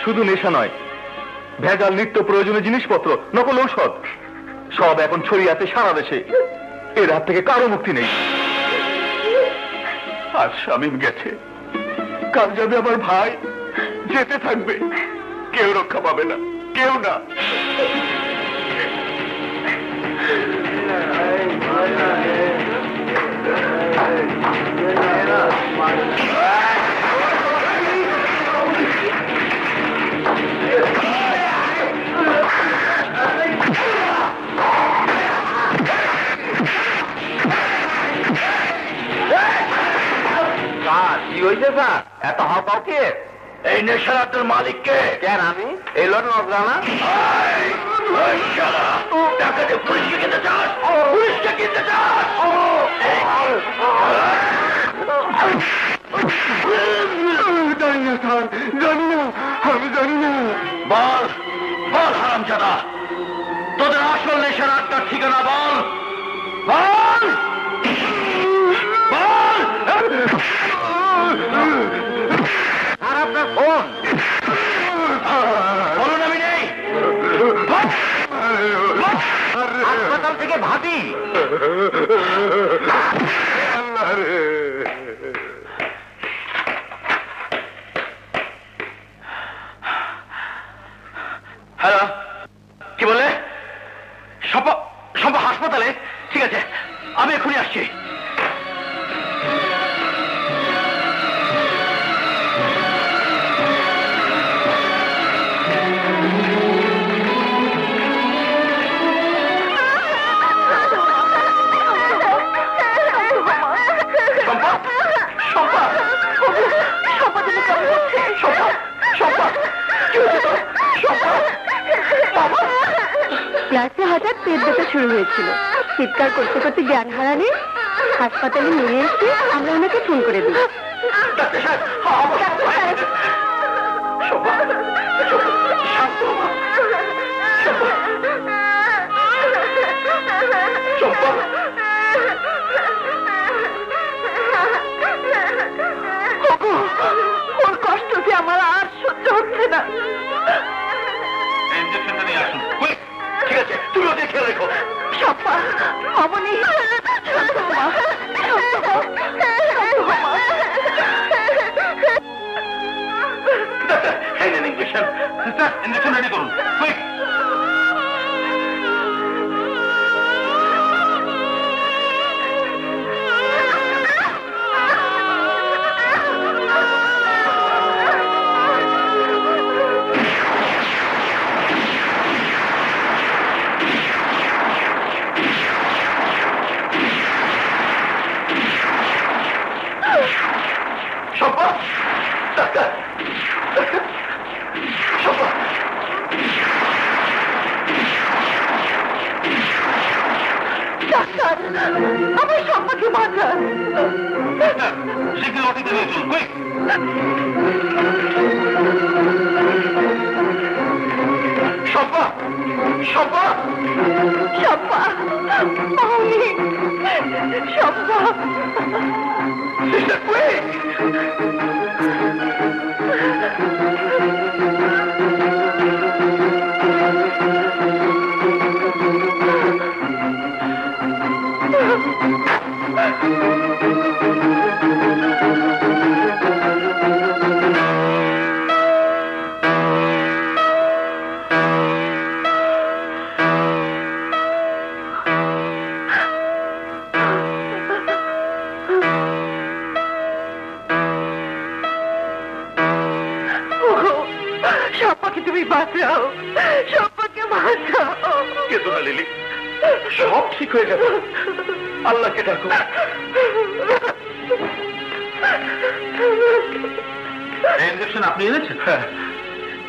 Speaker 4: শুধু নেশা নয়, ভেজাল নিত্য প্রয়োজনীয় জিনিসপত্র, নকল ঔষধ সব এখন ছড়িয়ে আছে সারা দেশে। এর হাত থেকে কারো মুক্তি নেই। আর শামীম গেছে, কাল যাবে আমার ভাই, যেতে থাকবে, কেউ রক্ষা পাবে না, কেউ না।
Speaker 3: কি হয়েছে স্যার? এত হাওয়াও কে? এই নেশারাতের মালিককে। কেন আমি? এই লোক নজরানা। টাকাতে পুলিশকে কিনতে চাস? পুলিশকে কিনতে চাস?
Speaker 1: জানি না স্যার, জানি না, আমি জানি না।
Speaker 3: বল, বল হারামজাদা, তোদের আসল নেশারাতটার ঠিকানা বল, বল, বল। আর আপনার ফোন বলুন, আমি নেই। হাসপাতাল থেকে ভাবি। হ্যালো, কি বলে? সম্পা হাসপাতালে? ঠিক আছে, আমি এখনই আসছি।
Speaker 2: ক্লাসে হঠাৎ পেট ব্যথা শুরু হয়েছিল, চিৎকার করতে করতে জ্ঞান হারালে হাসপাতালে নিয়ে এসে আমরা ওনাকে ফোন করে দিই। ওর কষ্ট যে আমার আর সহ্য হচ্ছে না।
Speaker 4: ইঞ্জেকশনটা নিয়ে আসুন।
Speaker 3: ঠিক আছে, তুমি ওদের খেয়াল রেখো।
Speaker 2: সম্পা, মামনি,
Speaker 3: ইঞ্জেকশন।
Speaker 4: সিস্টার, ইঞ্জেকশন রেডি করুন, quick.
Speaker 3: Sampa, doctor, Sampa.
Speaker 2: Doctor, আমার সম্পাকে বাঁচান।
Speaker 4: শীঘ্রই ওটিতে নিয়ে চলুন, কুইক।
Speaker 3: সম্পা, সম্পা,
Speaker 2: সম্পা, মামনি, সম্পা।
Speaker 3: Sister, quick.
Speaker 2: সম্পাকে তুমি বাঁচাও, সম্পাকে বাঁচাও।
Speaker 3: কেঁদো না লিলি, সব ঠিক হয়ে যাবে। আল্লাহকে ডাকো। ইঞ্জেকশন আপনি এনেছেন? হ্যাঁ।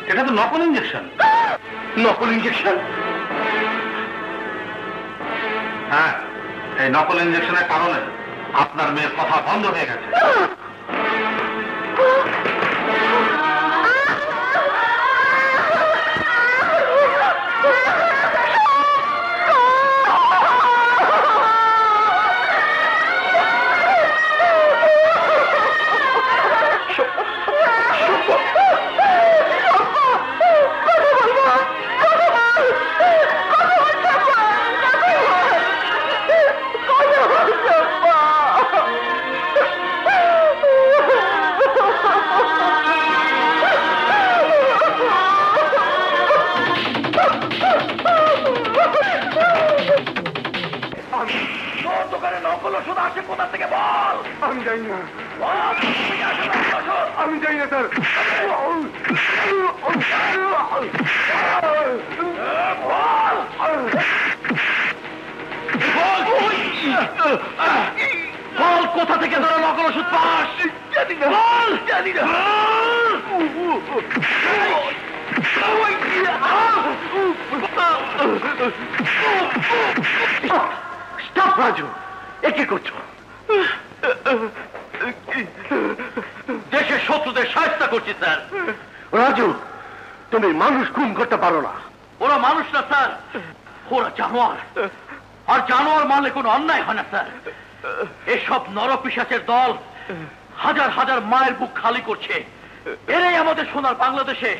Speaker 3: এটা তো নকল ইঞ্জেকশন। নকল ইঞ্জেকশন? হ্যাঁ, এই নকল ইঞ্জেকশনের কারণে আপনার মেয়ের কথা বন্ধ হয়ে গেছে। দোকানে নকল ওষুধ আসে কোথা থেকে বল?
Speaker 1: আমি জানি না, আমি জানি না স্যার।
Speaker 3: বল কোথা থেকে তোরা নকল ওষুধ পাস? জানি না, বল। জানি না। স্টপ রাজু, এ কি করছো? দেশের শত্রুদের সাহায্য করছি স্যার।
Speaker 1: রাজু, তুমি মানুষ খুন করতে পারো না।
Speaker 3: ওরা মানুষ না স্যার, ওরা জানোয়ার। আর জানোয়ার মারলে কোনো অন্যায় হয় না স্যার। এসব নরপিশাচের দল হাজার হাজার মায়ের বুক খালি করছে। এরাই আমাদের সোনার বাংলাদেশে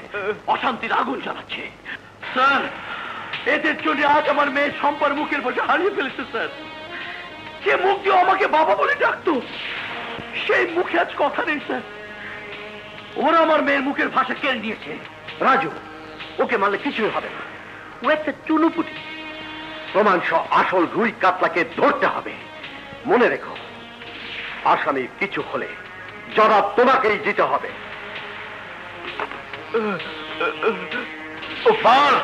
Speaker 3: অশান্তির আগুন জ্বালাচ্ছে স্যার। এদের জন্য আজ আমার মেয়ে সম্পার মুখের বসে হারিয়ে ফেলেছে স্যার। যে মুখ দিয়ে আমাকে বাবা বলে ডাকতো, সেই মুখে আজ কথা নেই স্যার। ওরা আমার মেয়ের মুখের ভাষা কেড়ে নিয়েছে।
Speaker 1: রাজু, ওকে মারলে কিছুই হবে না। ও একটা চুনুপুটি। প্রমাণ সহ আসল রুই কাতলাকে ধরতে হবে। মনে রেখো, আসামি কিছু হলে জবাব তোমাকেই দিতে হবে।
Speaker 3: বল,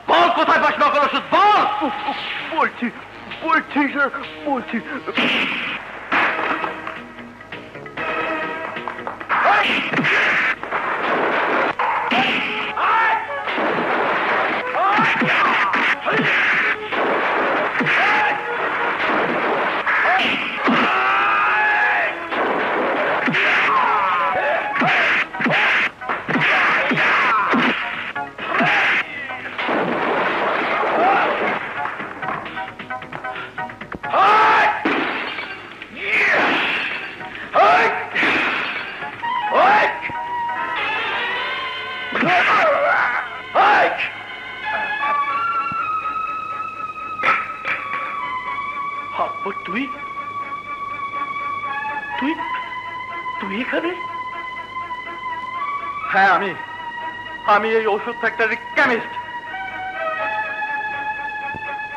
Speaker 3: বল কোথায় পাস নকল ওষুধ? বল।
Speaker 1: বলছি বলছি স্যার, বলছি।
Speaker 3: তুই তুই তুই এখানে? হ্যাঁ, আমি এই ওষুধ ফ্যাক্টরির কেমিস্ট।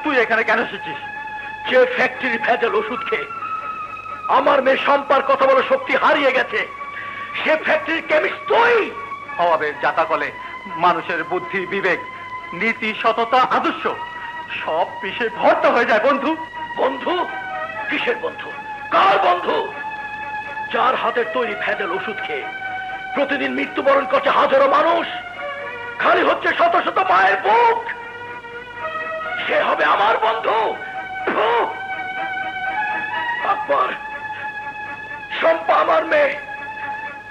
Speaker 3: তুই এখানে কেন এসেছিস? যে ফ্যাক্টরি ভেজাল ওষুধ খেয়ে আমার মেয়ে সম্পার কথা বলার শক্তি হারিয়ে গেছে, সে ফ্যাক্টরির কেমিস্ট তুই। অভাবের জাতাকলে মানুষের বুদ্ধি, বিবেক, নীতি, সততা, আদর্শ সব বিষে ভর্তা হয়ে যায়। বন্ধু, বন্ধু কিসের বন্ধু? কার বন্ধু? যার হাতের তৈরি ভেজাল ওষুধ খেয়ে প্রতিদিন মৃত্যুবরণ করছে হাজারো মানুষ, খালি হচ্ছে শত শত মায়ের বুক, সে হবে আমার বন্ধু? আকবর, শম্পা আমার মেয়ে,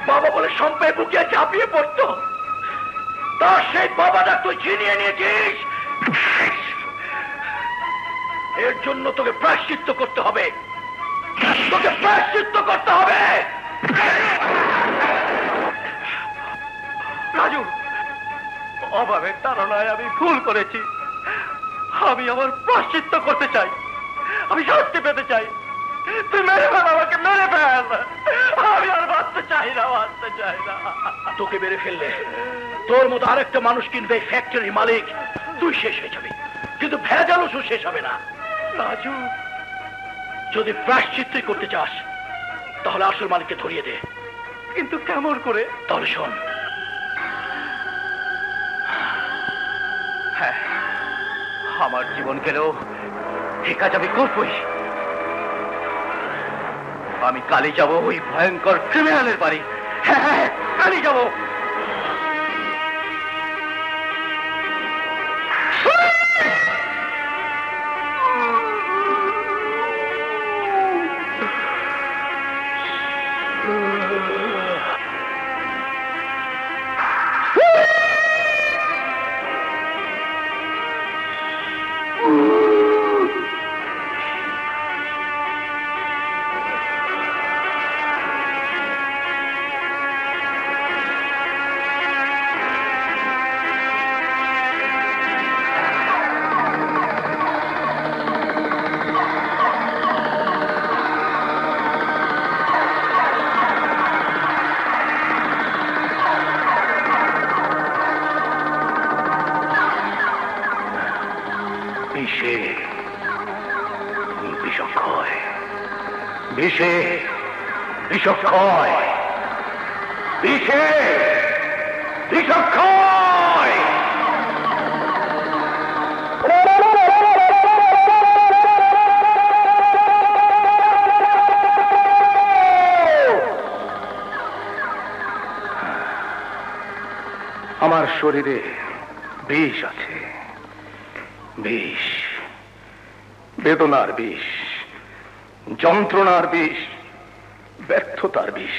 Speaker 3: বাবা বলে শম্পায় বুকে ঝাঁপিয়ে পড়তো, তার সেই বাবাটা তুই ছিনিয়ে নিয়েছিস। এর জন্য তোকে প্রায়শ্চিত্ত করতে হবে, তোকে প্রায়শ্চিত্ত করতে হবে। রাজু, অভাবের তাড়নায় আমি ভুল করেছি। আমি আমার প্রায়শ্চিত্ত করতে চাই। আমি শাস্তি পেতে চাই। তুই মেরে ফেল, আমাকে মেরে ফেল। আমি আর বাঁচতে চাই না, বাঁচতে চাই না। তোকে মেরে ফেললে তোর মতো আরেকটা মানুষ কিনবে ফ্যাক্টরি মালিক, তুই শেষ হয়ে যাবি। কিন্তু ভেজাল ওষুধ শেষ হবে না। রাজু, যদি প্রায়শ্চিত্তই করতে চাস তাহলে আসল মালিককে ধরিয়ে দে। কিন্তু কেমন করে? তাহলে শোন। হ্যাঁ, আমার জীবন গেলেও এই কাজ আমি করবই। আমি কালই যাব ওই ভয়ঙ্কর ক্রিমিনালের বাড়ি। হ্যাঁ হ্যাঁ, কালই যাব। বিষে বিষক্ষয়, বিষে বিষক্ষয়। আমার শরীরে বিষ আছে, বিষ, বেদনার বিষ, যন্ত্রণার বিষ, ব্যর্থতার বিষ।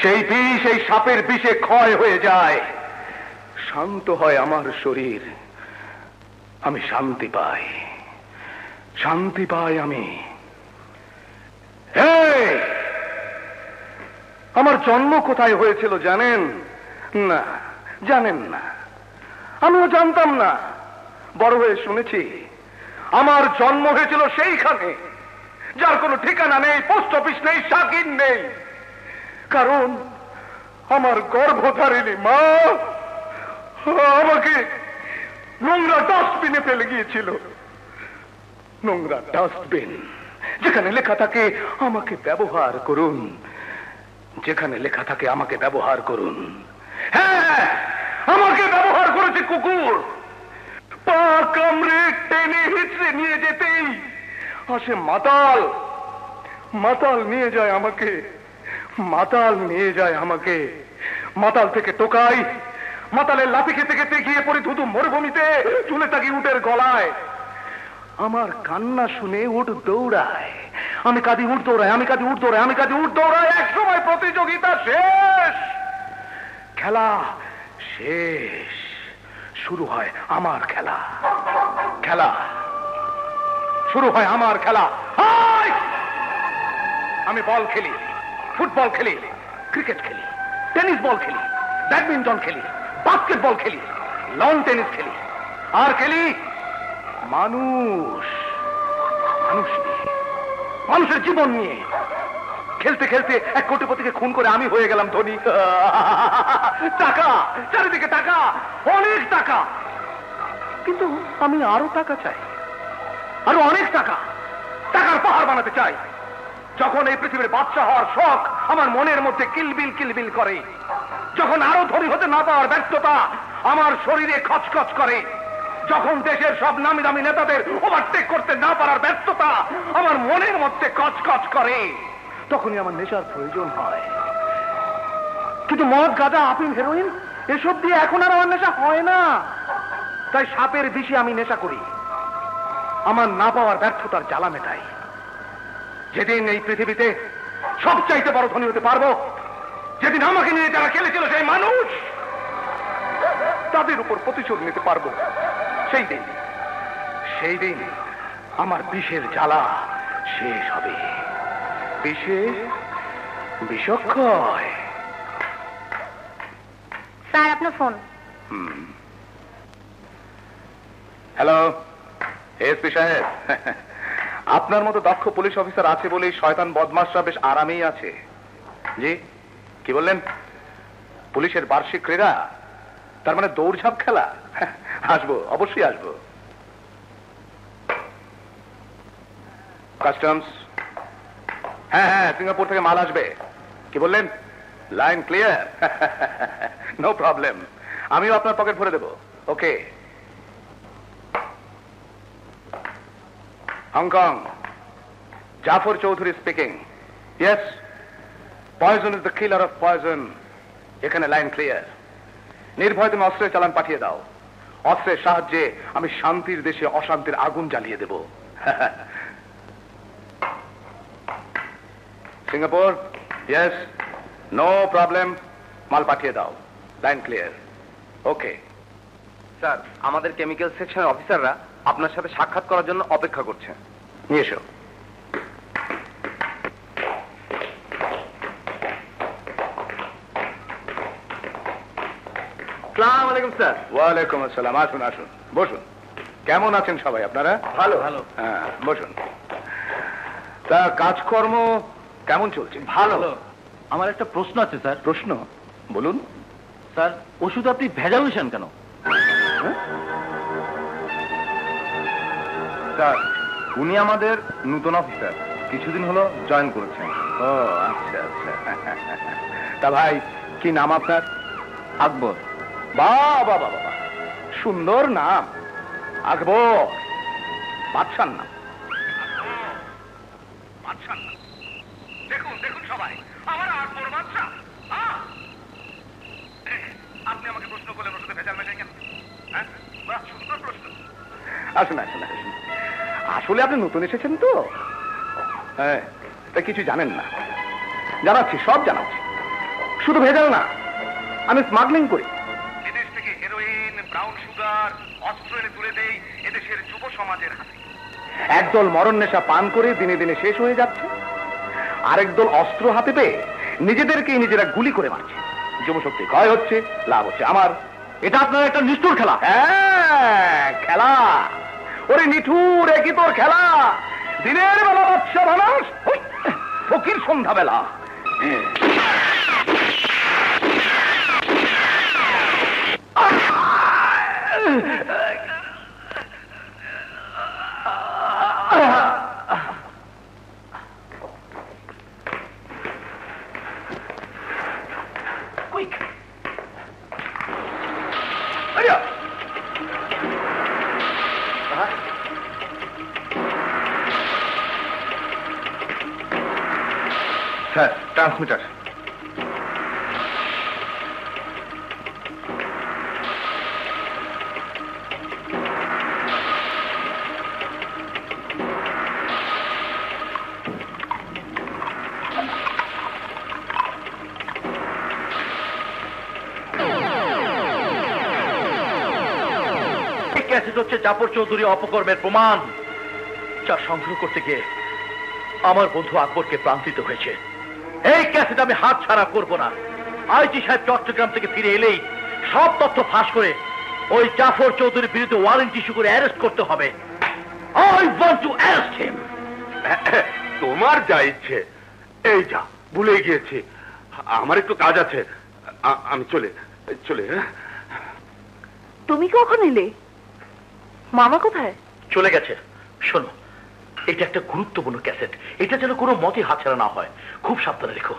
Speaker 3: সেই বিষ এই সাপের বিষে ক্ষয় হয়ে যায়, শান্ত হয় আমার শরীর, আমি শান্তি পাই, শান্তি পাই আমি। আমার জন্ম কোথায় হয়েছিল জানেন? না, জানেন না, আমিও জানতাম না। বড় হয়ে শুনেছি আমার জন্ম হয়েছিল সেইখানে যার কোনো ঠিকানা নেই, পোস্ট অফিস নেই, শাকির নেই। কারণ আমার গর্ভধারিণী মা আমাকে নোংরা ডাস্টবিনে ফেলে গিয়েছিল। নোংরা ডাস্টবিন, যেখানে লেখা থাকে আমাকে ব্যবহার করুন, যেখানে লেখা থাকে আমাকে ব্যবহার করুন। হ্যাঁ, আমাকে ব্যবহার করেছে কুকুর। পা কামড়ে টেনে হিচড়ে নিয়ে যেতেই আসে মাতাল, মাতাল নিয়ে যায় আমাকে, মাতাল নিয়ে যায় আমাকে। মাতাল থেকে টোকাই, মাতালের লাফি খেতে খেতে গিয়ে পড়ে ধুধু মরুভূমিতে, চুলে থাকি উটের গলায়। আমার কান্না শুনে উট দৌড়ায়, আমি কাঁদি উট দৌড়ায়, আমি কাঁদি উট দৌড়ায়, আমি কাঁদি উট দৌড়ায়। এক সময় প্রতিযোগিতা শেষ, খেলা শেষ, শুরু হয় আমার খেলা। খেলা শুরু হয় আমার খেলা। আমি বল খেলি, ফুটবল খেলি, ক্রিকেট খেলি, টেনিস বল খেলি, ব্যাডমিন্টন খেলি, বাস্কেটবল খেলি, লন টেনিস খেলি, আর খেলি মানুষ, মানুষ নিয়ে, মানুষের জীবন নিয়ে। খেলতে খেলতে এক কোটিপতিকে খুন করে আমি হয়ে গেলাম ধনী। টাকা, চারিদিকে টাকা, অনেক টাকা। কিন্তু আমি আরো টাকা চাই, আরো অনেক টাকা, টাকার পাহাড় বানাতে চাই। যখন এই পৃথিবীর বাদশা হওয়ার শখ আমার মনের মধ্যে কিলবিল কিলবিল করে, যখন আরো ধনী হতে না পাওয়ার ব্যর্থতা আমার শরীরে খচখচ করে, যখন দেশের সব নামি দামি নেতাদের ওভারটেক করতে না পারার ব্যর্থতা আমার মনের মধ্যে খচখচ করে, তখনই আমার নেশার প্রয়োজন হয়। কিন্তু মদ, গাঁজা, আফিম, হেরোইন এসব দিয়ে এখন আর আমার নেশা হয় না। তাই সাপের বিষে আমি নেশা করি, আমার না পাওয়ার ব্যর্থতার জ্বালা মেটাই। যেদিন এই পৃথিবীতে সবচাইতে বড় ধনী হতে পারবো, যেদিন আমাকে নিয়ে যারা খেলেছিল সেই মানুষ, তাদের উপর প্রতিশোধ নিতে পারবো, সেই দিন, সেই দিন আমার বিষের জ্বালা শেষ হবে। বিষে বিষক্ষয়।
Speaker 2: স্যার, আপনার ফোন।
Speaker 1: হ্যালো, এসপি সাহেব, আপনার মতো দক্ষ পুলিশ অফিসার আছে বলেই শয়তান বদমাশরা বেশ আরামেই আছে। জি, কি বললেন? পুলিশের বার্ষিক ক্রীড়া, তার মানে দৌড়ঝাঁপ খেলা? আসবো, অবশ্যই আসবো। কাস্টমস, হ্যাঁ হ্যাঁ, সিঙ্গাপুর থেকে মাল আসবে। কি বললেন? Line clear? নো প্রবলেম, আমিও আপনার পকেট ভরে দেবো। Okay. Hong Kong, Jafar Chowdhury speaking. Yes, poison is the killer of poison. এখানে লাইন ক্লিয়ার। নির্ভয় তুমি অস্ত্রের চালান পাঠিয়ে দাও। অস্ত্রের সাহায্যে আমি শান্তির দেশে অশান্তির আগুন জ্বালিয়ে দেব। সিঙ্গাপুর, ইয়েস, নো প্রবলেম, মাল পাঠিয়ে দাও। Line clear. ওকে।
Speaker 3: স্যার, আমাদের কেমিক্যাল সেকশনের অফিসাররা আপনার সাথে সাক্ষাৎ করার জন্য অপেক্ষা করছে।
Speaker 1: নিয়ে এসো।
Speaker 3: আসসালামু আলাইকুম স্যার।
Speaker 1: ওয়ালাইকুম আসসালাম। আসুন আসুন, বসুন। কেমন আছেন সবাই আপনারা?
Speaker 3: ভালো ভালো।
Speaker 1: হ্যাঁ, বসুন। তা কাজকর্ম কেমন চলছে?
Speaker 3: ভালো। আমার একটা প্রশ্ন আছে স্যার।
Speaker 1: প্রশ্ন বলুন।
Speaker 3: স্যার, ওষুধ আপনি ভেজাল মিশান কেন?
Speaker 1: স্যার, উনি আমাদের নতুন অফিসার, কিছুদিন হলো জয়েন করেছেন। ও আচ্ছা আচ্ছা। তা ভাই, কি নাম আপনার?
Speaker 3: আকবর।
Speaker 1: বাবা বাবা, সুন্দর নাম, আকবর। বাদশার নাম। দেখুন দেখুন সবাই, আমার আকবর বাদশা। আপনি আমাকে প্রশ্ন করলেন ওষুধে ভেজাল মেশাই কেন? হ্যাঁ, বাহ, সুন্দর প্রশ্ন। আসুন আসুন আসুন। আসলে আপনি নতুন এসেছেন তো, হ্যাঁ, তা কিছু জানেন না। জানাচ্ছি, সব জানাচ্ছি। শুধু ভেজাল না, আমি স্মাগলিং করি। এদেশ থেকে হেরোইন, ব্রাউন সুগার, অস্ত্র এনে তুলে দেই এদেশের যুব সমাজের হাতে। একদল মরণ নেশা পান করে দিনে দিনে শেষ হয়ে যাচ্ছে, আরেক দল অস্ত্র হাতে পেয়ে নিজেদেরকেই নিজেরা গুলি করে মারছে। যুবশক্তি ক্ষয় হচ্ছে, লাভ হচ্ছে আমার।
Speaker 3: এটা আপনার একটা নিষ্ঠুর খেলা।
Speaker 1: হ্যাঁ, খেলা। ওরে নিঠুর, একই তোর খেলা। দিনের বেলা বাচ্চা মানুষ, ফকির সন্ধ্যাবেলা। Quick! Hurry up! Sir, transmitter.
Speaker 3: Cassette হচ্ছে জাফর চৌধুরী অপকর্মের প্রমাণ, যা সংগ্রহ করতে গিয়ে আমার বন্ধু আকবরকে প্রান্তিত হয়েছে। এই ক্যাসেট আমি হাত ছাড়া করব না। আইজি সাহেব চট্টগ্রাম থেকে ফিরে এলেই সব তথ্য ফাঁস করে ওই জাফর চৌধুরীর বিরুদ্ধে ওয়ারেন্ট ইস্যু করে অ্যারেস্ট করতে হবে। I want to arrest him.
Speaker 4: তোমার যা ইচ্ছে। এই যা, ভুলে গিয়েছি, আমার একটু কাজ আছে, আমি চলে চলে।
Speaker 2: তুমি কখন এলে? মামা কোথায়?
Speaker 3: চলে গেছে। শোনো, এটা একটা গুরুত্বপূর্ণ ক্যাসেট, এটা যেন কোনো মতে হাতছাড়া না হয়, খুব সাবধানে রেখো।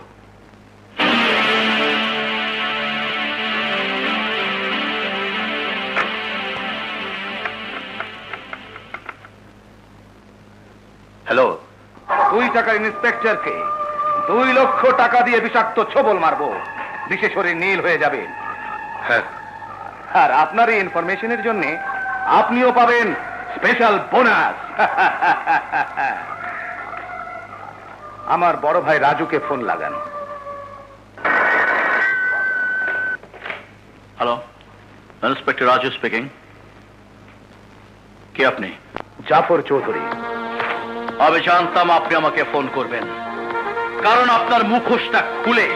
Speaker 4: হ্যালো,
Speaker 1: 2 টাকার ইন্সপেক্টরকে 2 লক্ষ টাকা দিয়ে বিষাক্ত ছোবল মারবো, বিশেষ শরীর নীল হয়ে যাবে।
Speaker 4: হ্যাঁ,
Speaker 1: আর আপনার এই ইনফরমেশনের জন্য আপনিও পাবেন স্পেশাল বোনাস। আমার বড় ভাই রাজুকে ফোন লাগান।
Speaker 3: Hello, inspector Raju speaking. কে আপনি?
Speaker 1: জাফর চৌধুরী।
Speaker 3: আমি জানতাম আপনি আমাকে ফোন করবেন, কারণ আপনার মুখোশটা খুলে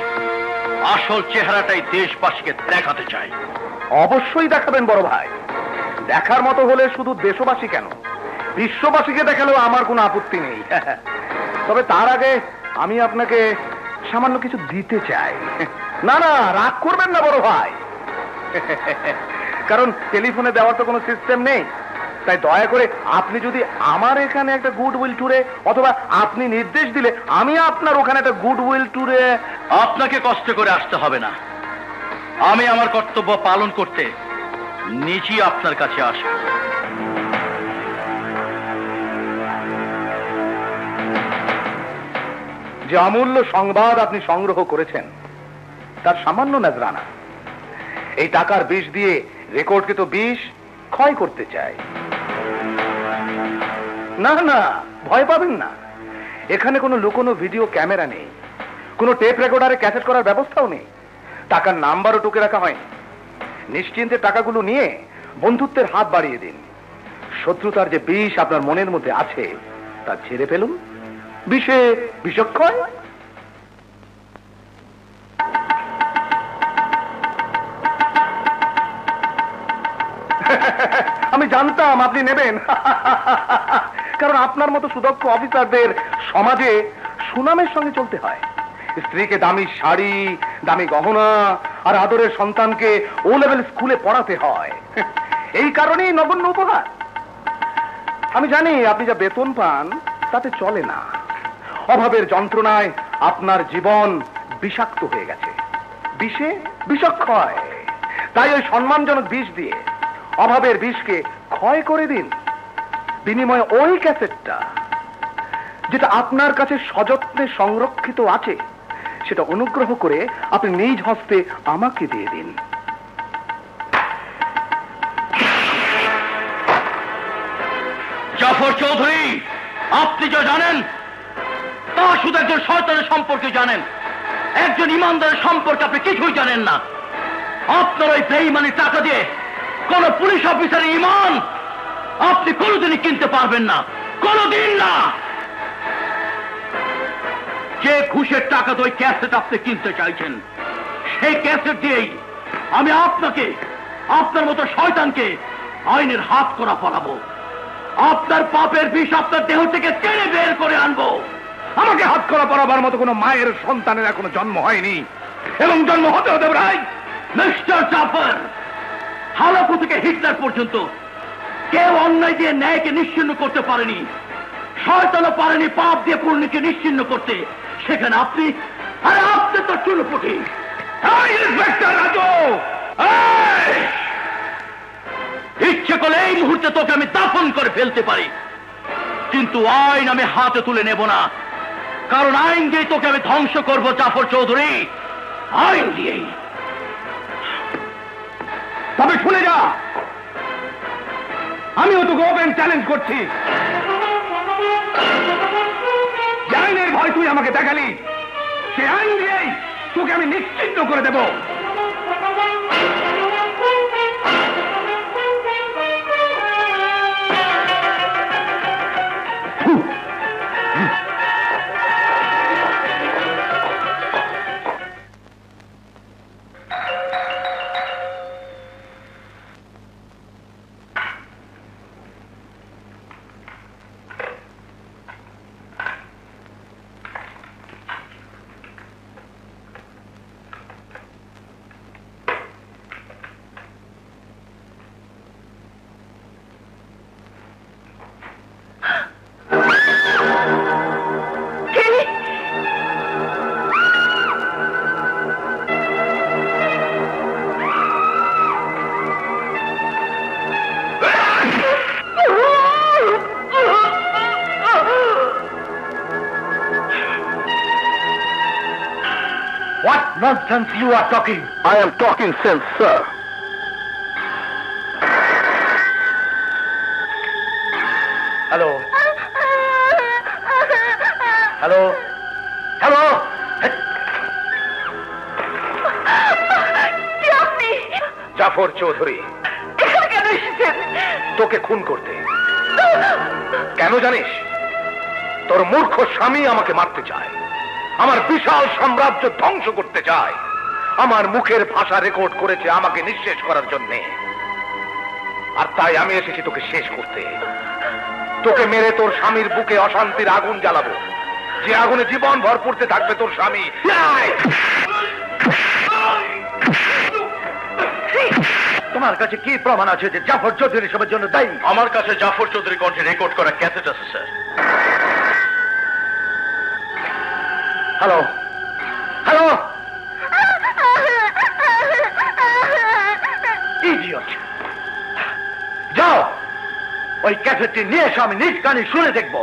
Speaker 3: আসল চেহারাটাই দেশবাসীকে দেখাতে চাই।
Speaker 1: অবশ্যই দেখাবেন বড় ভাই। দেখার মতো হলে শুধু দেশবাসী কেন, বিশ্ববাসীকে দেখালেও আমার কোনো আপত্তি নেই। তবে তার আগে আমি আপনাকে সামান্য কিছু দিতে চাই। না না, রাগ করবেন না বড় ভাই, কারণ টেলিফোনে দেওয়ার তো কোনো সিস্টেম নেই। তাই দয়া করে আপনি যদি আমার এখানে একটা গুডউইল ট্যুরে, অথবা আপনি নির্দেশ দিলে আমি আপনার ওখানে একটা গুডউইল ট্যুরে।
Speaker 3: আপনাকে কষ্ট করে আসতে হবে না, আমি আমার কর্তব্য পালন করতে নিজেই আপনার কাছে আসব।
Speaker 1: যে অমূল্য সংবাদ আপনি সংগ্রহ করেছেন তার সামান্য নজরানা, এই টাকার বিষ দিয়ে রেকর্ডকৃত বিষ ক্ষয় করতে চাই। না না, ভয় পাবেন না, এখানে কোনো লুকোনো ভিডিও ক্যামেরা নেই, কোনো টেপ রেকর্ডারে ক্যাসেট করার ব্যবস্থাও নেই, টাকার নাম্বারও টুকে রাখা হয়নি। নিশ্চিন্তে টাকাগুলো নিয়ে বন্ধুত্বের হাত বাড়িয়ে দিন। শত্রুতার যে বিষ আপনার মনের মধ্যে আছে তা ছেড়ে ফেলুন। বিষে বিষক্ষয়। আমি জানতাম আপনি নেবেন, কারণ আপনার মতো সুদক্ষ অফিসারদের সমাজে সুনামের সঙ্গে চলতে হয়। স্ত্রীকে দামি শাড়ি, দামি গহনা আর আদরের সন্তানকে ও লেভেল স্কুলে পড়াতে হয়। এই কারণেই নগণ্য উপহার। আমি জানি আপনি যা বেতন পান তাতে চলে না। অভাবের যন্ত্রণায় আপনার জীবন বিষাক্ত হয়ে গেছে, বিষে বিষক্ষয়। তাই ওই সম্মানজনক বিষ দিয়ে অভাবের বিষকে ক্ষয় করে দিন। বিনিময়ে ওই ক্যাসেটটা যেটা আপনার কাছে সযত্নে সংরক্ষিত আছে সেটা অনুগ্রহ করে আপনি নিজ হস্তে আমাকে দিয়ে দিন।
Speaker 3: জাফর চৌধুরী, আপনি যা জানেন তা শুধু একজন শয়তানের সম্পর্কে জানেন, একজন ইমানদারের সম্পর্কে আপনি কিছুই জানেন না। আপনার ওই বেঈমানি টাকা দিয়ে কোন পুলিশ অফিসারের ঈমান আপনি কোনোদিনই কিনতে পারবেন না, কোনোদিন না। যে ঘুষের টাকা দিয়ে ওই ক্যাসেট আপনি কিনতে চাইছেন, সেই ক্যাসেট দিয়েই আমি আপনাকে, আপনার মতো শয়তানকে আইনের হাত করা পড়াবো। আপনার পাপের বিষ আপনার দেহ থেকে টেনে বের করে আনবো।
Speaker 1: আমাকে হাত করা পড়াবার মতো কোনো মায়ের সন্তানের এখনো জন্ম হয়নি, এবং জন্ম হতে হতে প্রায়।
Speaker 3: মিস্টার জাফর, হালাকু থেকে হিটলার পর্যন্ত কেউ অন্যায় দিয়ে ন্যায়কে নিশ্চিহ্ন করতে পারেনি, শয়তানও পারেনি পাপ দিয়ে পুণ্যকে নিশ্চিহ্ন করতে। সেখানে আপনি, আরে আপনি তো চুলপুটি।
Speaker 1: ইন্সপেক্টর রাজু,
Speaker 3: ইচ্ছে করলে এই মুহূর্তে তোকে আমি দাফন করে ফেলতে পারি, কিন্তু আইন আমি হাতে তুলে নেব না, কারণ আইন দিয়ে তোকে আমি ধ্বংস করব জাফর চৌধুরী, আইন দিয়েই।
Speaker 1: তবে শুনে যা, আমিও তোকে ওপেন চ্যালেঞ্জ করছি। যে আইনের ভয় তুই আমাকে দেখালি, সে আইন দিয়েই তোকে আমি নিশ্চিহ্ন করে দেব। What nonsense you are talking? I am talking sense, sir. Hello? Hello? Hello?
Speaker 2: আপনি
Speaker 1: জাফর চৌধুরী,
Speaker 2: এখানে কেন এসেছেন?
Speaker 1: তোকে খুন করতে। কেন জানিস? তোর মূর্খ স্বামী আমাকে মারতে চায়, আমার বিশাল সাম্রাজ্য ধ্বংস করতে চায়, আমার মুখের ভাষা রেকর্ড করেছে আমাকে নিঃশেষ করার জন্য। আর তাই আমি এসেছি তোকে শেষ করতে।
Speaker 3: তোকে মেরে তোর স্বামীর বুকে অশান্তির আগুন জ্বালাবো, যে আগুনে জীবন ভর পড়তে থাকবে তোর স্বামী। তোমার কাছে কি প্রমাণ আছে যে জাফর চৌধুরী সবের জন্য দায়ী? আমার কাছে জাফর চৌধুরী কণ্ঠে রেকর্ড করা ক্যাসেট আছে স্যার। হ্যালো হ্যালো, ইডিয়ট, যাও ওই ক্যাসেটটি নিয়ে এসে আমি নিজ কানে শুনে দেখব।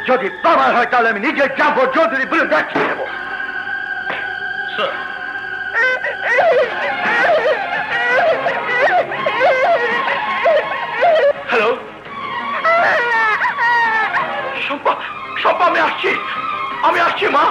Speaker 3: যদি প্রমাণ হয় তাহলে আমি নিজে জাফর চৌধুরীর বিরুদ্ধে অ্যাকশন নেব। স্যার, হ্যালো শম্পা, শম্পা আমি আসছি মা।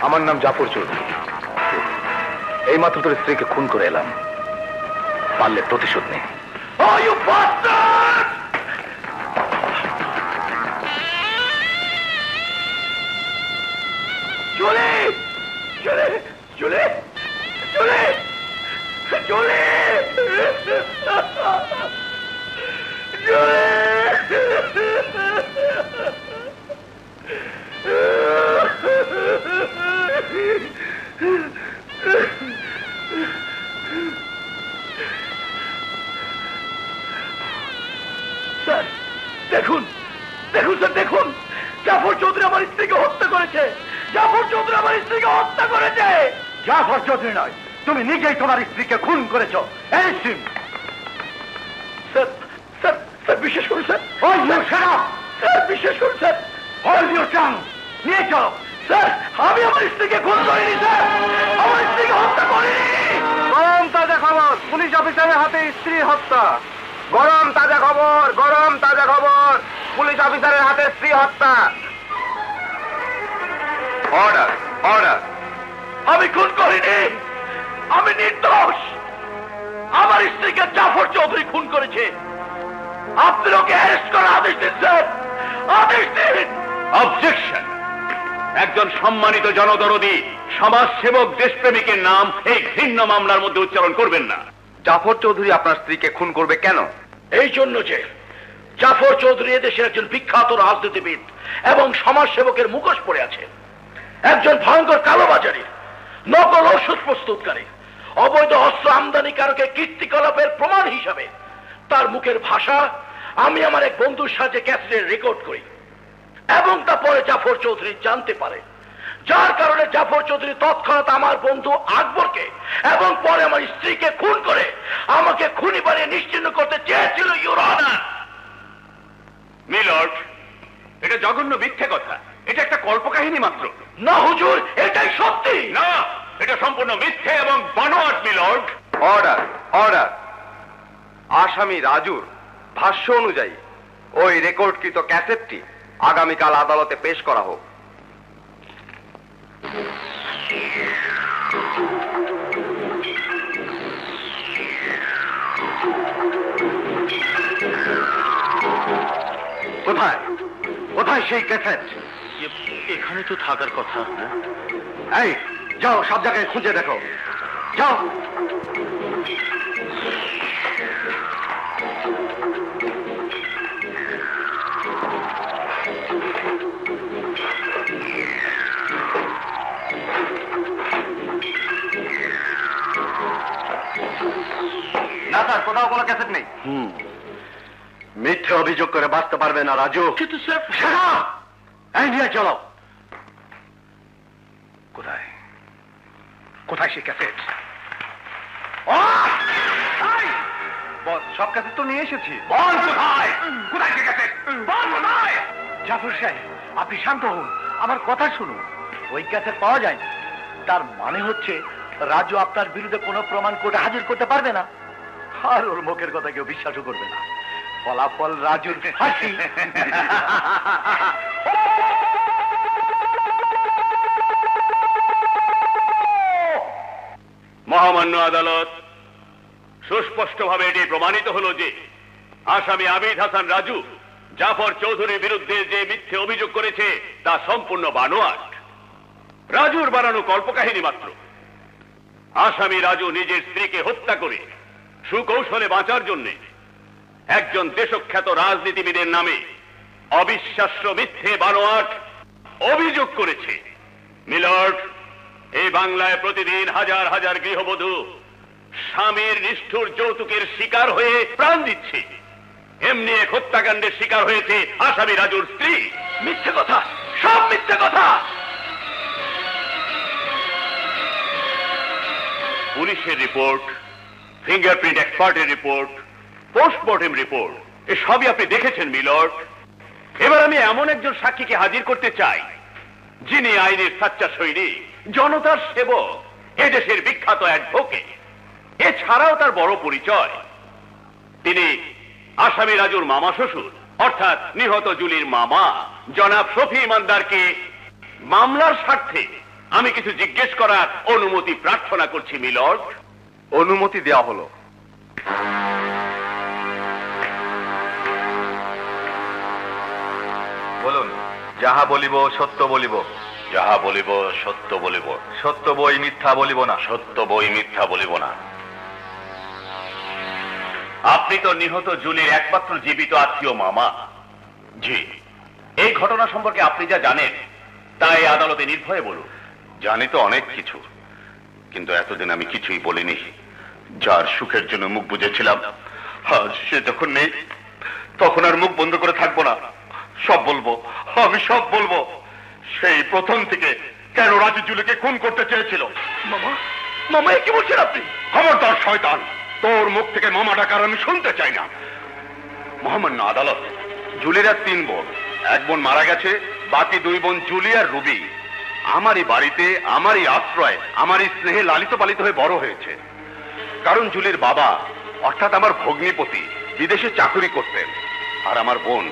Speaker 3: আমার নাম জাফর চৌধুরী। এইমাত্র তোর স্ত্রীকে খুন করে এলাম, পারলে প্রতিশোধ নেই। স্যার দেখুন, দেখুন স্যার, দেখুন জাফর চৌধুরী আমার স্ত্রীকে হত্যা করেছে। জাফর চৌধুরী আমার স্ত্রীকে হত্যা করেছে। জাফর চৌধুরী নয়, তুমি নিজেই তোমার স্ত্রীকে খুন করেছো। স্যার স্যার স্যার বিশ্বাস করুন স্যার। স্যার বিশ্বাস করুন স্যার। নিয়ে চলো স্যার, আমি আমার স্ত্রীকে খুন করিনি স্যার, আমার স্ত্রীকে হত্যা করিনি। গরম তাজা খবর, পুলিশ অফিসারের হাতে স্ত্রী হত্যা। গরম তাজা খবর, গরম তাজা খবর, পুলিশ অফিসারের হাতে স্ত্রী হত্যা। Order order. আমি খুন করিনি, আমি নির্দোষ। আমার স্ত্রীকে জাফর চৌধুরী খুন করেছে। আপনি ওকে অ্যারেস্ট করার আদেশ দিন স্যার, আদেশ দিন।
Speaker 4: অবজেকশন। একজন সম্মানিত জনদরদী সমাজসেবক দেশপ্রেমিকের নাম এই ঘৃণ্য মামলার মধ্যে উচ্চারণ করবেন না।
Speaker 3: জাফর চৌধুরী আপনার স্ত্রীকে খুন করবে কেন? এই জন্য যে জাফর চৌধুরী এদেশের একজন বিখ্যাত রাজনীতিবিদ এবং সমাজসেবকের মুখোশ পড়ে আছে। একজন ভয়ঙ্কর কালোবাজারি, নকল ওষুধ প্রস্তুতকারী, অবৈধ অস্ত্র আমদানিকারকের কীর্তিকলাপের প্রমাণ হিসাবে তার মুখের ভাষা আমি আমার এক বন্ধুর সাথে ক্যাসেটে রেকর্ড করি এবং তা পরে জাফর চৌধুরী জানতে পারে, যার কারণে জাফর চৌধুরী তৎক্ষণাৎ আমার বন্ধু আকবরকে এবং পরে আমার স্ত্রীকে খুন করে আমাকে খুনি বানিয়ে নিশ্চিহ্ন করতে চেয়েছিল। Your honour.
Speaker 4: মিলর্ড, এটা জঘন্য মিথ্যে কথা, এটা একটা কল্পকাহিনী মাত্র।
Speaker 3: না হুজুর, এটাই সত্যি।
Speaker 4: না, এটা সম্পূর্ণ মিথ্যে এবং বানোয়াট মিলর্ড।
Speaker 1: Order order. আসামি রাজুর ভাষ্য অনুযায়ী ওই রেকর্ডকৃত ক্যাসেটটি আগামীকাল আদালতে পেশ করা হোক।
Speaker 3: কোথায় কোথায় সেই ক্যাসেট?
Speaker 4: এখানে তো থাকার কথা।
Speaker 3: এই যাও, সব জায়গায় খুঁজে দেখো, যাও। না স্যার, কোথাও কোনো ক্যাসেট নেই। মিথ্যে অভিযোগ করে বাঁচতে পারবে না রাজু। কিন্তু স্যার, এই নিয়ে চলো। কোথায় কোথায় সে ক্যাসেট?
Speaker 1: সব কাছে তো নিয়ে এসেছি।
Speaker 3: বল কোথায়? কোথায় সে ক্যাসেট? বল কোথায়? জাফর সাহেব, আপনি শান্ত হন, আমার কথা শুনুন। ওই ক্যাসেট পাওয়া যায় না, তার মানে হচ্ছে রাজু আপনার বিরুদ্ধে কোনো প্রমাণ কোর্টে হাজির করতে পারবে না, আর ওর মুখের কথা কেউ বিশ্বাসও করবে না। ফলাফল রাজুর ফাঁসি।
Speaker 5: মহামান্য আদালত, সুস্পষ্টভাবে এটি প্রমাণিত হলো যে আসামি আবিদ হাসান রাজু জাফর চৌধুরীর বিরুদ্ধে যে মিথ্যে অভিযোগ করেছে তা সম্পূর্ণ বানোয়াট, রাজুর বানানো কল্পকাহিনী মাত্র। আসামি রাজু নিজের স্ত্রীকে হত্যা করে সুকৌশলে বাঁচার জন্য একজন দেশখ্যাত রাজনীতিবিদের নামে অবিশ্বাস্য মিথ্যে বানোয়াট অভিযোগ করেছে। মিলর্ড, এই বাংলায় প্রতিদিন হাজার হাজার গৃহবধূ স্বামীর নিষ্ঠুর যৌতুকের শিকার হয়ে প্রাণ দিচ্ছে, এমনি এক হত্যাকাণ্ডের শিকার হয়েছে আসামি রাজুর স্ত্রী।
Speaker 3: মিথ্যে কথা, সব মিথ্যে কথা।
Speaker 5: পুলিশের রিপোর্ট, ফিঙ্গারপ্রিন্ট এক্সপার্টের রিপোর্ট, পোস্টমর্টেম রিপোর্ট, এসবই আপনি দেখেছেন মিলর্ড। এবার আমি এমন একজন সাক্ষীকে হাজির করতে চাই যিনি আইনের সাচ্চা সৈনিক, জনতার সেবক, এদেশের বিখ্যাত অ্যাডভোকেট। এছাড়াও তার বড় পরিচয়, তিনি আসামি রাজুর মামা শ্বশুর, অর্থাৎ নিহত জুলির মামা জনাব শফি ইমানদারকে মামলার স্বার্থে আমি কিছু জিজ্ঞেস করার অনুমতি প্রার্থনা করছি মিলর্ড।
Speaker 1: অনুমতি দেওয়া হলো। বলুন। যাহা বলিব সত্য বলিব।
Speaker 5: যাহা বলিব সত্য বলিব।
Speaker 1: সত্য বই মিথ্যা বলিব না।
Speaker 5: সত্য বই মিথ্যা বলিব না। আপনি তো নিহত জুলির একমাত্র জীবিত আত্মীয় মামা। জি, এই ঘটনা সম্পর্কে আপনি যা জানেন তাই আদালতে নির্ভয়ে বলুন।
Speaker 4: জানি তো অনেক কিছু, কিন্তু এতদিন আমি কিছুই বলিনি। যার সুখের জন্য মুখ বুজেছিলাম, আজ সে যখন নেই তখন আর মুখ বন্ধ করে থাকবো না। সব বলবো, আমি সব বলবো। সেই প্রথম থেকে কেন রাজু জুলিকে খুন করতে চেয়েছিল।
Speaker 3: মামা, মামা কি বলছেন আপনি?
Speaker 4: খবরদার শয়তান, তোর মুখ থেকে মামা ডাকার আমি শুনতে চাই না। মহামান্য আদালত, জুলির আর 3 বোন, এক বোন মারা গেছে, বাকি 2 বোন জুলি আর রুবি আমারই বাড়িতে, আমারই আশ্রয়, আমারই স্নেহে লালিত পালিত হয়ে বড় হয়েছে। কারণ জুলির বাবা অর্থাৎ আমার ভগ্নিপতি বিদেশে চাকরি করতেন, আর আমার বোন